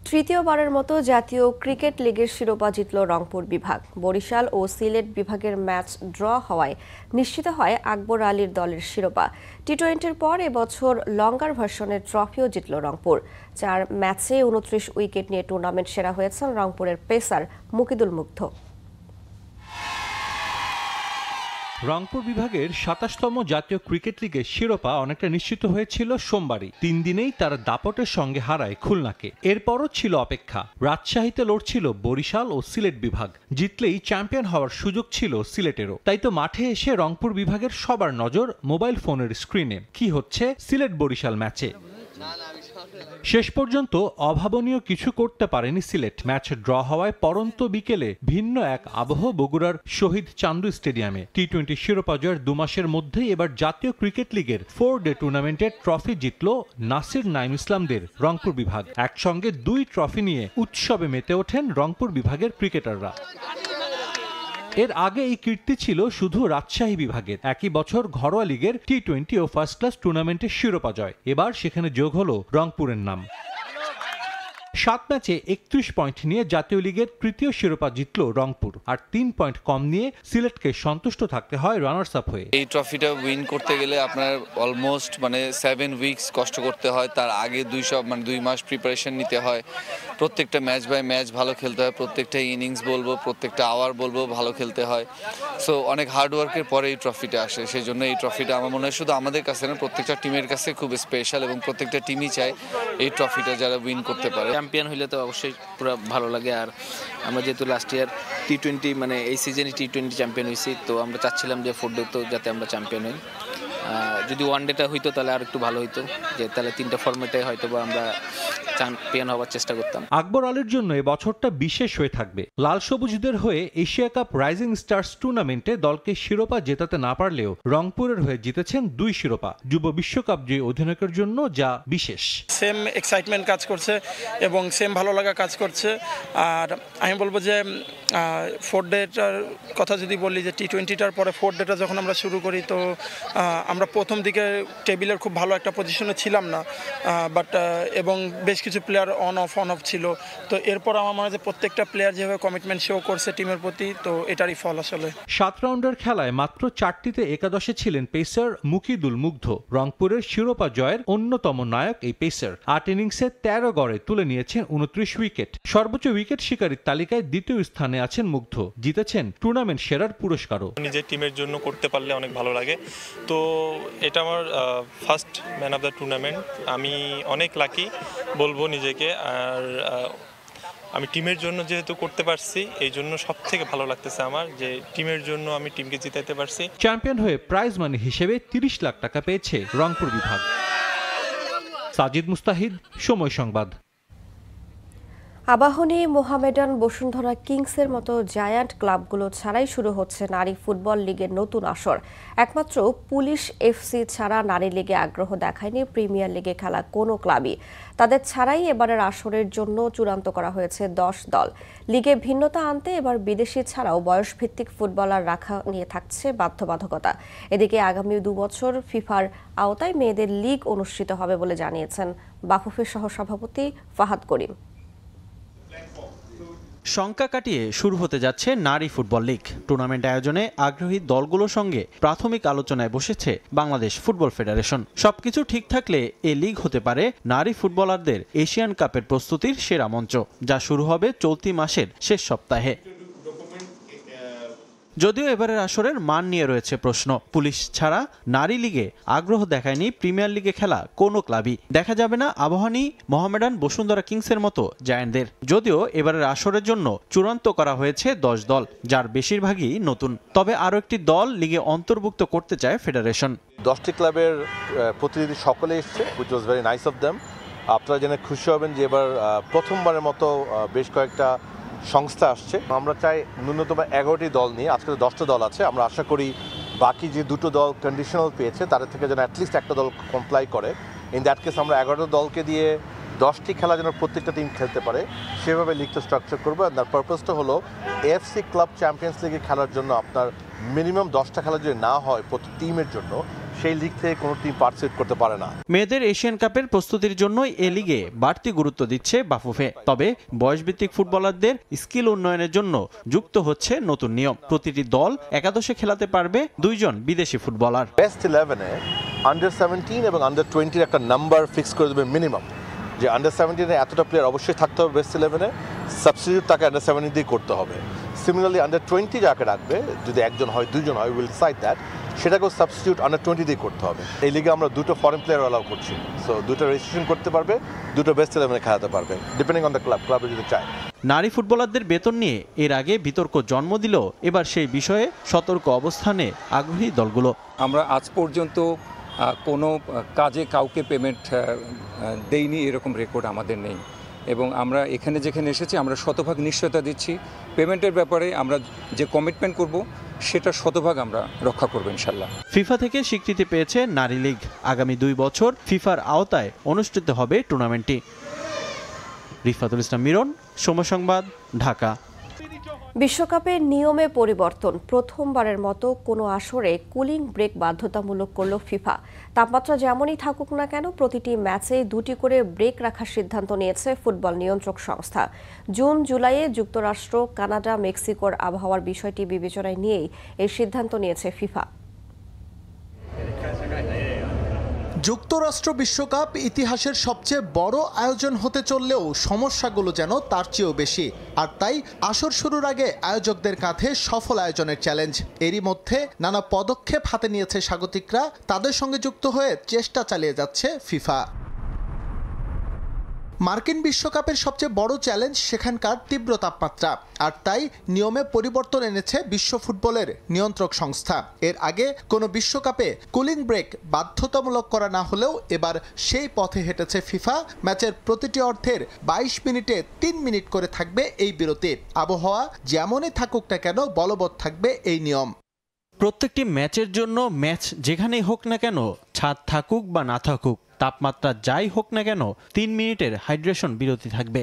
তৃতীয়বারের মতো জাতীয় ক্রিকেট লিগের শিরোপা জিতল রংপুর বিভাগ। বরিশাল ও সিলেট বিভাগের ম্যাচ ড্র হওয়ায় নিশ্চিত হয় আকবর আলীর দলের শিরোপা। টি20-র পর এবছর লঙ্গার ভার্সনের ট্রফিও জিতল রংপুর। 4 ম্যাচে 29 উইকেট নিয়ে টুর্নামেন্ট সেরা হয়েছেন রংপুরের পেসার মুকিদুল মুগ্ধ। রংপুর বিভাগের ২৭তম জাতীয় ক্রিকেট লিগের শিরোপা অনেকটা নিশ্চিত হয়েছিল সোমবারই। 3 দিনেই তারা দাপটের সঙ্গে হারায় খুলনাকে। এরপরও ছিল অপেক্ষা। রাজশাহীতে লড়ছিল বরিশাল ও সিলেট বিভাগ। জিতলেই চ্যাম্পিয়ন হওয়ার সুযোগ ছিল সিলেটেরও। তাই তো মাঠে এসে রংপুর বিভাগের সবার নজর মোবাইল ফোনের স্ক্রিনে কি হচ্ছে সিলেট বরিশাল ম্যাচে। শেষ পর্যন্ত অভাবনীয় কিছু করতে পারেনি সিলেট। ম্যাচ ড্র হওয়ায় পরন্ত বিকেলে ভিন্ন এক আবহ বগুড়ার শহীদ চান্দু স্টেডিয়ামে। টি20 শিরোপা জয়ের 2 মাসের মধ্যেই এবার জাতীয় ক্রিকেট লিগের 4-ডে টুর্নামেন্টের ট্রফি জিতল নাসির নাইম ইসলামদের রংপুর বিভাগ। একসঙ্গে 2 ট্রফি নিয়ে উৎসবে মেতে ওঠেন রংপুর বিভাগের ক্রিকেটাররা। এর আগে এই কীর্তি ছিল শুধু রাজশাহী বিভাগের। একই বছর ঘরোয়া লিগের টি-20 ও ফার্স্ট ক্লাস টুর্নামেন্টের শিরোপা জয়। এবার সেখানে যোগ হলো রংপুরের নাম। 7 ম্যাচে 31 পয়েন্ট নিয়ে জাতীয় লিগের তৃতীয় শিরোপা জিতল রংপুর, আর 3 পয়েন্ট কম নিয়ে সিলেটকে সন্তুষ্ট থাকতে হয় রানার্স আপ হয়ে। এই ট্রফিটা উইন করতে গেলে আপনার অলমোস্ট 7 উইকস কষ্ট করতে হয়। তার আগে 2 মাস প্রিপারেশন নিতে হয়। প্রত্যেকটা ম্যাচ বাই ম্যাচ ভালো খেলতে হয়, প্রত্যেকটা ইনিংস বলবো, প্রত্যেকটা আওয়ার বলবো ভালো খেলতে হয়। সো অনেক হার্ডওয়ার্কের পরে এই ট্রফিটা আসে। সেই জন্য এই ট্রফিটা আমার মনে হয় শুধু আমাদের কাছে না, প্রত্যেকটা টিমের কাছে খুব স্পেশাল, এবং প্রত্যেকটা টিমই চায় এই ট্রফিটা যারা উইন করতে পারে। চ্যাম্পিয়ন হইলে তো অবশ্যই পুরো ভালো লাগে। আর আমরা যেহেতু লাস্ট ইয়ার টি-20 এই সিজনে টি-20 চ্যাম্পিয়ন হয়েছি, তো আমরা চাচ্ছিলাম যে 4 ডে তো যাতে আমরা চ্যাম্পিয়ন হই। যদি 1 ডেটা হইতো তাহলে আর একটু ভালো হইতো, যে তাহলে 3টা ফরম্যাটে হয়তো বা আমরা চ্যাম্পিয়ন হওয়ার চেষ্টা করতাম। আকবর আলীর জন্য এই বছরটা বিশেষ হয়ে থাকবে। লাল সবুজদের হয়ে এশিয়া কাপ রাইজিং স্টার্স টুর্নামেন্টে দলকে শিরোপা জেতাতে না পারলেও রংপুরের হয়ে জিতেছেন 2 শিরোপা। যুব বিশ্বকাপ জয়ী অধিনায়কের জন্য যা বিশেষ। সেম এক্সাইটমেন্ট কাজ করছে এবং সেম ভালো লাগা কাজ করছে। আর আমি বলবো যে 4 ডেটার কথা যদি বলি, যে টি-20টার পরে 4 ডেটা যখন আমরা শুরু করি, তো আমরা প্রথম দিকে টেবিলের খুব ভালো একটা পজিশনে ছিলাম না, বাট এবং বেশ কিছু প্লেয়ার অন অফ ছিল। তো এরপর আমার মনে হয় যে প্রত্যেকটা প্লেয়ার যেভাবে কমিটমেন্ট শো করছে টিমের প্রতি, তো এটারই ফল আসলে। 7 রাউন্ডের খেলায় মাত্র 4টিতে একাদশে ছিলেন পেসার মুকিদুল মুগ্ধ। রংপুরের শিরোপা জয়ের অন্যতম নায়ক এই পেসার। 8 ইনিংসে 13 গড়ে তুলে নিয়েছেন 29 উইকেট। সর্বোচ্চ উইকেট শিকারীর তালিকায় দ্বিতীয় স্থানে আছেন মুগ্ধ। জিতেছেন টুর্নামেন্ট সেরার পুরস্কারও। নিজের টিমের জন্য করতে পারলে অনেক ভালো লাগে। তো এটা আমার first man of the tournament. আমি অনেক লাকি বলবো নিজেকে। আর আমি টিমের জন্য যেহেতু করতে পারছি, এই জন্য সব থেকে ভালো লাগতেছে আমার, যে টিমের জন্য আমি টিমকে জিতাইতে পারছি। চ্যাম্পিয়ন হয়ে প্রাইজ মানি হিসেবে 30 লাখ টাকা পেয়েছে রংপুর বিভাগ। সাজিদ মুস্তাহিদ, সময় সংবাদ। আবাহনী, মোহামেডান, বসুন্ধরা কিংসের মতো জায়ান্ট ক্লাবগুলো ছাড়াই শুরু হচ্ছে নারী ফুটবল লিগের নতুন আসর। একমাত্র পুলিশ এফসি ছাড়া নারী লিগে আগ্রহ দেখায়নি প্রিমিয়ার লিগে খেলা কোনো ক্লাবই। তাদের ছাড়াই এবারের আসরের জন্য চূড়ান্ত করা হয়েছে 10 দল। লিগে ভিন্নতা আনতে এবার বিদেশি ছাড়াও বয়সভিত্তিক ফুটবলার রাখা নিয়ে থাকছে বাধ্যবাধকতা। এদিকে আগামী 2 বছর ফিফার আওতায় মেয়েদের লিগ অনুষ্ঠিত হবে বলে জানিয়েছেন বাফুফের সহসভাপতি ফাহাদ করিম। শঙ্কা কাটিয়ে শুরু হতে যাচ্ছে নারী ফুটবল লিগ। টুর্নামেন্ট আয়োজনে আগ্রহী দলগুলোর সঙ্গে প্রাথমিক আলোচনায় বসেছে বাংলাদেশ ফুটবল ফেডারেশন। সবকিছু ঠিক থাকলে এ লিগ হতে পারে নারী ফুটবলারদের এশিয়ান কাপের প্রস্তুতির সেরা মঞ্চ, যা শুরু হবে চলতি মাসের শেষ সপ্তাহে। যদিও এবারের আসরের মান নিয়ে রয়েছে প্রশ্ন। পুলিশ ছাড়া নারী লিগে আগ্রহ দেখায়নি প্রিমিয়ার লিগে খেলা কোনো ক্লাবই। দেখা যাবে না আবাহনী, মোহামেডান, বসুন্ধরা কিংসের মতো জায়ান্টদের। যদিও এবারের আসরের জন্য চূড়ান্ত করা হয়েছে 10 দল, যার বেশিরভাগই নতুন। তবে আরও একটি দল লিগে অন্তর্ভুক্ত করতে চায় ফেডারেশন। 10টি ক্লাবের প্রতিনিধি সকলে এসছে, which was very nice of them. আপনারা জেনে খুশি হবেন যে এবার প্রথমবারের মতো বেশ কয়েকটা সংস্থা আসছে। আমরা চাই ন্যূনতম 11টি দল নিয়ে, আজকে 10টা দল আছে। আমরা আশা করি বাকি যে 2টো দল কন্ডিশনাল পেয়েছে তাদের থেকে যেন অ্যাটলিস্ট একটা দল কমপ্লাই করে। ইন দ্যাট কেস আমরা 11টা দলকে দিয়ে 10টি খেলা যেন প্রত্যেকটা টিম খেলতে পারে সেভাবে লিগটা স্ট্রাকচার করবো। আর তার পারপাসটা হলো এএফসি ক্লাব চ্যাম্পিয়ন্স লিগে খেলার জন্য আপনার মিনিমাম 10টা খেলা যদি না হয় প্রতি টিমের জন্য, সেই লিগ থেকে কোনো টিম পার্টিসিপেট করতে পারে না। মেয়েদের এশিয়ান কাপের প্রস্তুতির জন্যই এ লিগে বাড়তি গুরুত্ব দিচ্ছে বাফুফে। তবে বয়সভিত্তিক ফুটবলারদের স্কিল উন্নয়নের জন্য যুক্ত হচ্ছে নতুন নিয়ম। প্রতিটি দল একাদশে খেলাতে পারবে 2 জন বিদেশি ফুটবলার। বেস্ট 11-এ আন্ডার 17 এবং আন্ডার 20-এর একটা নাম্বার ফিক্স করে দেবে মিনিমাম, যে আন্ডার 17-এ এতটা প্লেয়ার অবশ্যই থাকতে হবে বেস্ট 11-এ, সাবস্টিটিউট তাকে আন্ডার 17 দিয়ে করতে হবে। সিমিলারলি আন্ডার 20 যাকে রাখবে, যদি 1 জন হয় 2 জন হয়, উইল ডিসাইড দ্যাট, সেটাকেও সাবস্টিটিউট আন্ডার 20 দিয়ে করতে হবে। এই লিগে আমরা 2টো ফরেন প্লেয়ার অ্যালাউ করছি। সো 2টো রেজিস্ট্রেশন করতে পারবে, 2টো বেস্ট 11-এ খেলাতে পারবে, ডিপেন্ডিং অন দ্য ক্লাবে যদি চায়। নারী ফুটবলারদের বেতন নিয়ে এর আগে বিতর্ক জন্ম দিল, এবার সেই বিষয়ে সতর্ক অবস্থানে আগ্রহী দলগুলো। আমরা আজ পর্যন্ত কোনো কাজে কাউকে পেমেন্ট দেইনি, এরকম রেকর্ড আমাদের নেই। এবং আমরা এখানে যেখানে এসেছি আমরা শতভাগ নিশ্চয়তা দিচ্ছি পেমেন্টের ব্যাপারে। আমরা যে কমিটমেন্ট করব সেটা শতভাগ আমরা রক্ষা করব ইনশাল্লাহ। ফিফা থেকে স্বীকৃতি পেয়েছে নারী লীগ। আগামী 2 বছর ফিফার আওতায় অনুষ্ঠিত হবে টুর্নামেন্টটি। রিফাতুল ইসলাম মিরন, সময় সংবাদ, ঢাকা। বিশ্বকাপের নিয়মে পরিবর্তন, প্রথমবারের মতো কোনো আসরে কুলিং ব্রেক বাধ্যতামূলক করল ফিফা। তাপমাত্রা যেমনই থাকুক না কেন প্রতিটি ম্যাচে 2টি করে ব্রেক রাখার সিদ্ধান্ত নিয়েছে ফুটবল নিয়ন্ত্রক সংস্থা। জুন জুলাইয়ে যুক্তরাষ্ট্র, কানাডা, মেক্সিকোর আবহাওয়ার বিষয়টি বিবেচনায় নিয়েই এই সিদ্ধান্ত নিয়েছে ফিফা। যুক্তরাষ্ট্র বিশ্বকাপ ইতিহাসের সবচেয়ে বড় আয়োজন হতে চললেও সমস্যাগুলো যেন তার চেয়েও বেশি, আর তাই আসর শুরুর আগে আয়োজকদের কাঁধে সফল আয়োজনের চ্যালেঞ্জ। এরই মধ্যে নানা পদক্ষেপ হাতে নিয়েছে স্বাগতিকরা, তাদের সঙ্গে যুক্ত হয়ে চেষ্টা চালিয়ে যাচ্ছে ফিফা। মার্কিন বিশ্বকাপের সবচেয়ে বড় চ্যালেঞ্জ সেখানকার তীব্র তাপমাত্রা, আর তাই নিয়মে পরিবর্তন এনেছে বিশ্ব ফুটবলের নিয়ন্ত্রক সংস্থা। এর আগে কোনো বিশ্বকাপে কুলিং ব্রেক বাধ্যতামূলক করা না হলেও এবার সেই পথে হেঁটেছে ফিফা। ম্যাচের প্রতিটি অর্ধের 22 মিনিটে 3 মিনিট করে থাকবে এই বিরতি। আবহাওয়া যেমনই থাকুক না কেন বলবৎ থাকবে এই নিয়ম। প্রত্যেকটি ম্যাচের জন্য ম্যাচ যেখানেই হোক না কেন, ছাদ থাকুক বা না থাকুক, তাপমাত্রা যাই হোক না কেন 3 মিনিটের হাইড্রেশন বিরতি থাকবে।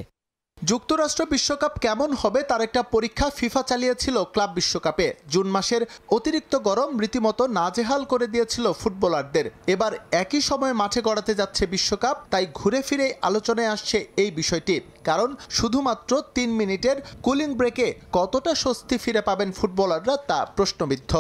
যুক্তরাষ্ট্র বিশ্বকাপ কেমন হবে তার একটা পরীক্ষা ফিফা চালিয়েছিল ক্লাব বিশ্বকাপে। জুন মাসের অতিরিক্ত গরম রীতিমতো নাজেহাল করে দিয়েছিল ফুটবলারদের। এবার একই সময়ে মাঠে গড়াতে যাচ্ছে বিশ্বকাপ, তাই ঘুরে ফিরে আলোচনায় আসছে এই বিষয়টি। কারণ শুধুমাত্র 3 মিনিটের কুলিং ব্রেকে কতটা স্বস্তি ফিরে পাবেন ফুটবলাররা তা প্রশ্নবিদ্ধ।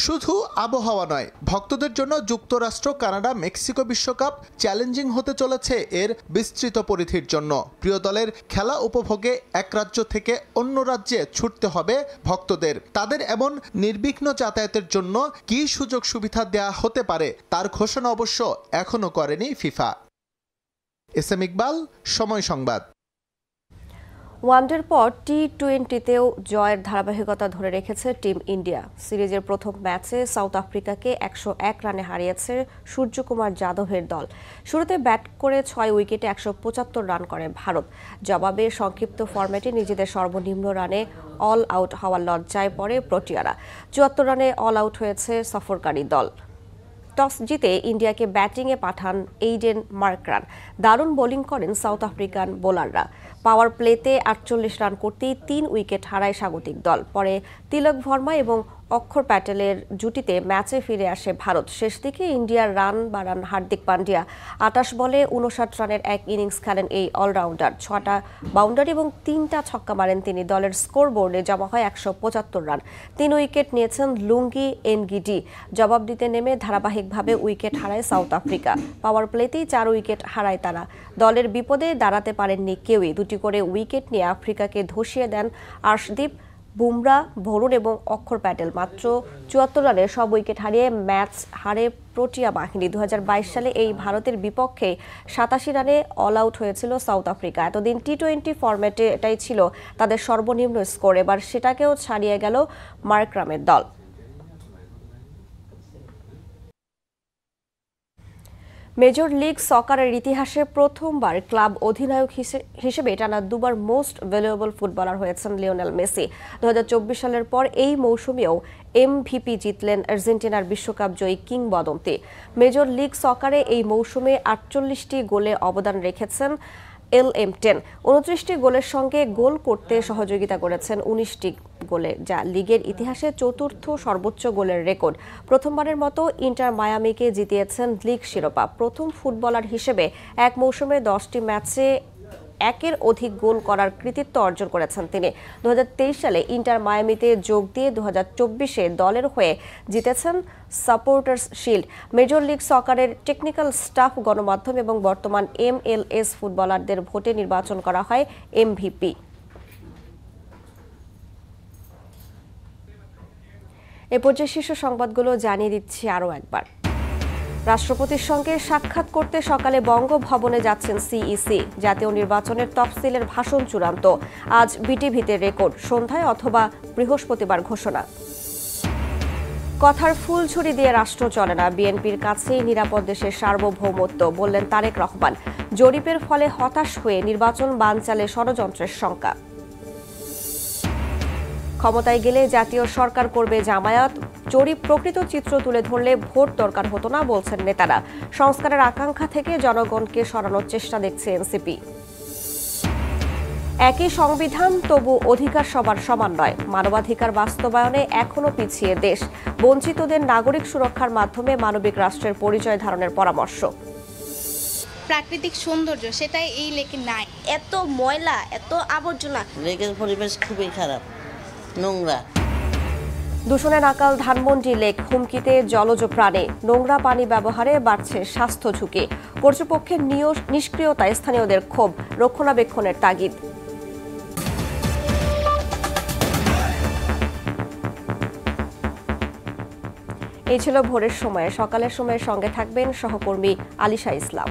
শুধু আবহাওয়া নয়, ভক্তদের জন্য যুক্তরাষ্ট্র, কানাডা, মেক্সিকো বিশ্বকাপ চ্যালেঞ্জিং হতে চলেছে এর বিস্তৃত পরিধির জন্য। প্রিয় দলের খেলা উপভোগে এক রাজ্য থেকে অন্য রাজ্যে ছুটতে হবে ভক্তদের। তাদের এমন নির্বিঘ্ন যাতায়াতের জন্য কী সুযোগ সুবিধা দেয়া হতে পারে তার ঘোষণা অবশ্য এখনও করেনি ফিফা। এস.এম. ইকবাল, সময় সংবাদ। ওয়ানডের পর টি-20তেও জয়ের ধারাবাহিকতা ধরে রেখেছে টিম ইন্ডিয়া। সিরিজের প্রথম ম্যাচে সাউথ আফ্রিকাকে 101 রানে হারিয়েছে সূর্যকুমার যাদবের দল। শুরুতে ব্যাট করে 6 উইকেটে 175 রান করে ভারত। জবাবে সংক্ষিপ্ত ফরম্যাটে নিজেদের সর্বনিম্ন রানে অল আউট হওয়ার লজ্জায় পড়ে প্রোটিয়ারা। 74 রানে অল আউট হয়েছে সফরকারী দল। টস জিতে ইন্ডিয়াকে ব্যাটিংয়ে পাঠান এইডেন মার্করান। দারুণ বোলিং করেন সাউথ আফ্রিকান বোলাররা। পাওয়ার প্লেতে 48 রান করতেই 3 উইকেট হারায় স্বাগতিক দল। পরে তিলক ভার্মা এবং অক্ষর প্যাটেলের জুটিতে ম্যাচে ফিরে আসে ভারত। শেষ দিকে ইন্ডিয়ার রান বাড়ান হার্দিক পান্ডিয়া। 28 বলে 59 রানের এক ইনিংস খেলেন এই অলরাউন্ডার। 6টা বাউন্ডারি এবং 3টা ছক্কা মারেন তিনি। দলের স্কোর বোর্ডে জমা হয় 175 রান। 3 উইকেট নিয়েছেন লুঙ্গি এনগিডি। জবাব দিতে নেমে ধারাবাহিকভাবে উইকেট হারায় সাউথ আফ্রিকা। পাওয়ার প্লেতেই 4 উইকেট হারায় তারা। দলের বিপদে দাঁড়াতে পারেননি কেউই। 2টি করে উইকেট নিয়ে আফ্রিকাকে ধসিয়ে দেন আর্শদীপ, বুমরা, ভরুণ এবং অক্ষর প্যাটেল। মাত্র 74 রানে সব উইকেট হারিয়ে ম্যাচ হারে প্রোটিয়া বাহিনী। 2022 সালে এই ভারতের বিপক্ষে 87 রানে অল আউট হয়েছিল সাউথ আফ্রিকা। এতদিন টি-20 ফরম্যাটে এটাই ছিল তাদের সর্বনিম্ন স্কোর। এবার সেটাকেও ছাড়িয়ে গেল মার্করামের দল। মেজর লিগ সকারের ইতিহাসে প্রথমবার ক্লাব অধিনায়ক হিসেবে টানা দুবার মোস্ট ভ্যালুয়েবল ফুটবলার হয়েছেন লিওনেল মেসি। 2024 সালের পর এই মৌসুমেও MVP জিতলেন আর্জেন্টিনার বিশ্বকাপ জয়ী কিংবদন্তি। মেজর লিগ সকারে এই মৌসুমে 48টি গোলে অবদান রেখেছেন LM10। 29টি গোলের সঙ্গে গোল করতে সহযোগিতা করেছেন 19টি গোলে, যা লিগের ইতিহাসে চতুর্থ সর্বোচ্চ গোলের রেকর্ড। প্রথমবারের মতো ইন্টার মায়ামিকে জিতিয়েছেন লিগ শিরোপা। প্রথম ফুটবলার হিসেবে এক মৌসুমে 10টি ম্যাচে একের অধিক গোল করার কৃতিত্ব অর্জন করেছেন তিনি। 2023 সালে ইন্টার মায়ামিতে যোগ দিয়ে 2024-এ দলের হয়ে জিতেছেন সাপোর্টার্স শিল্ড। মেজর লিগ সকারের টেকনিক্যাল স্টাফ, গণমাধ্যম এবং বর্তমান MLS ফুটবলারদের ভোটে নির্বাচন করা হয় MVP। এ পর্যায়ে শীর্ষ সংবাদগুলো জানিয়ে দিচ্ছি আরও একবার। রাষ্ট্রপতির সঙ্গে সাক্ষাৎ করতে সকালে বঙ্গভবনে যাচ্ছেন সিইসি। জাতীয় নির্বাচনের তফসিলের ভাষণ চূড়ান্ত। আজ বিটিভিতে রেকর্ড, সন্ধ্যায় অথবা বৃহস্পতিবার ঘোষণা। কথার ফুলঝুরি দিয়ে রাষ্ট্র চলে না, বিএনপির কাছেই নিরাপদ দেশের সার্বভৌমত্ব, বললেন তারেক রহমান। জরিপের ফলে হতাশ হয়ে নির্বাচন বানচালে ষড়যন্ত্রের শঙ্কা। ক্ষমতায় গেলে জাতীয় সরকার করবে জামায়াত। জরিপ প্রকৃত চিত্র তুলে ধরলে ভোট দরকার হতো না, বলছেন নেতারা। সংস্কারের আকাঙ্ক্ষা থেকে জনগণকে সরানোর চেষ্টা দেখছে এনসিপি। একই সংবিধান, তবু অধিকার সবার সমান নয়। মানবাধিকার বাস্তবায়নে এখনো পিছিয়ে দেশ। বঞ্চিতদের নাগরিক সুরক্ষার মাধ্যমে মানবিক রাষ্ট্রের পরিচয় ধারণের পরামর্শ। প্রাকৃতিক সৌন্দর্য সেটাই এই লেকে নাই। এত ময়লা, এত আবর্জনা, লেকের পরিবেশ খুবই খারাপ, নোংরা। দূষণে নাকাল ধানমন্ডি লেক, হুমকিতে জলজ প্রাণী। নোংরা পানি ব্যবহারে বাড়ছে স্বাস্থ্য ঝুঁকি। কর্তৃপক্ষের নিষ্ক্রিয়তায় স্থানীয়দের ক্ষোভ, রক্ষণাবেক্ষণের তাগিদ। এই ছিল ভোরের সময়ে। সকালের সময়ের সঙ্গে থাকবেন সহকর্মী আলিশা ইসলাম।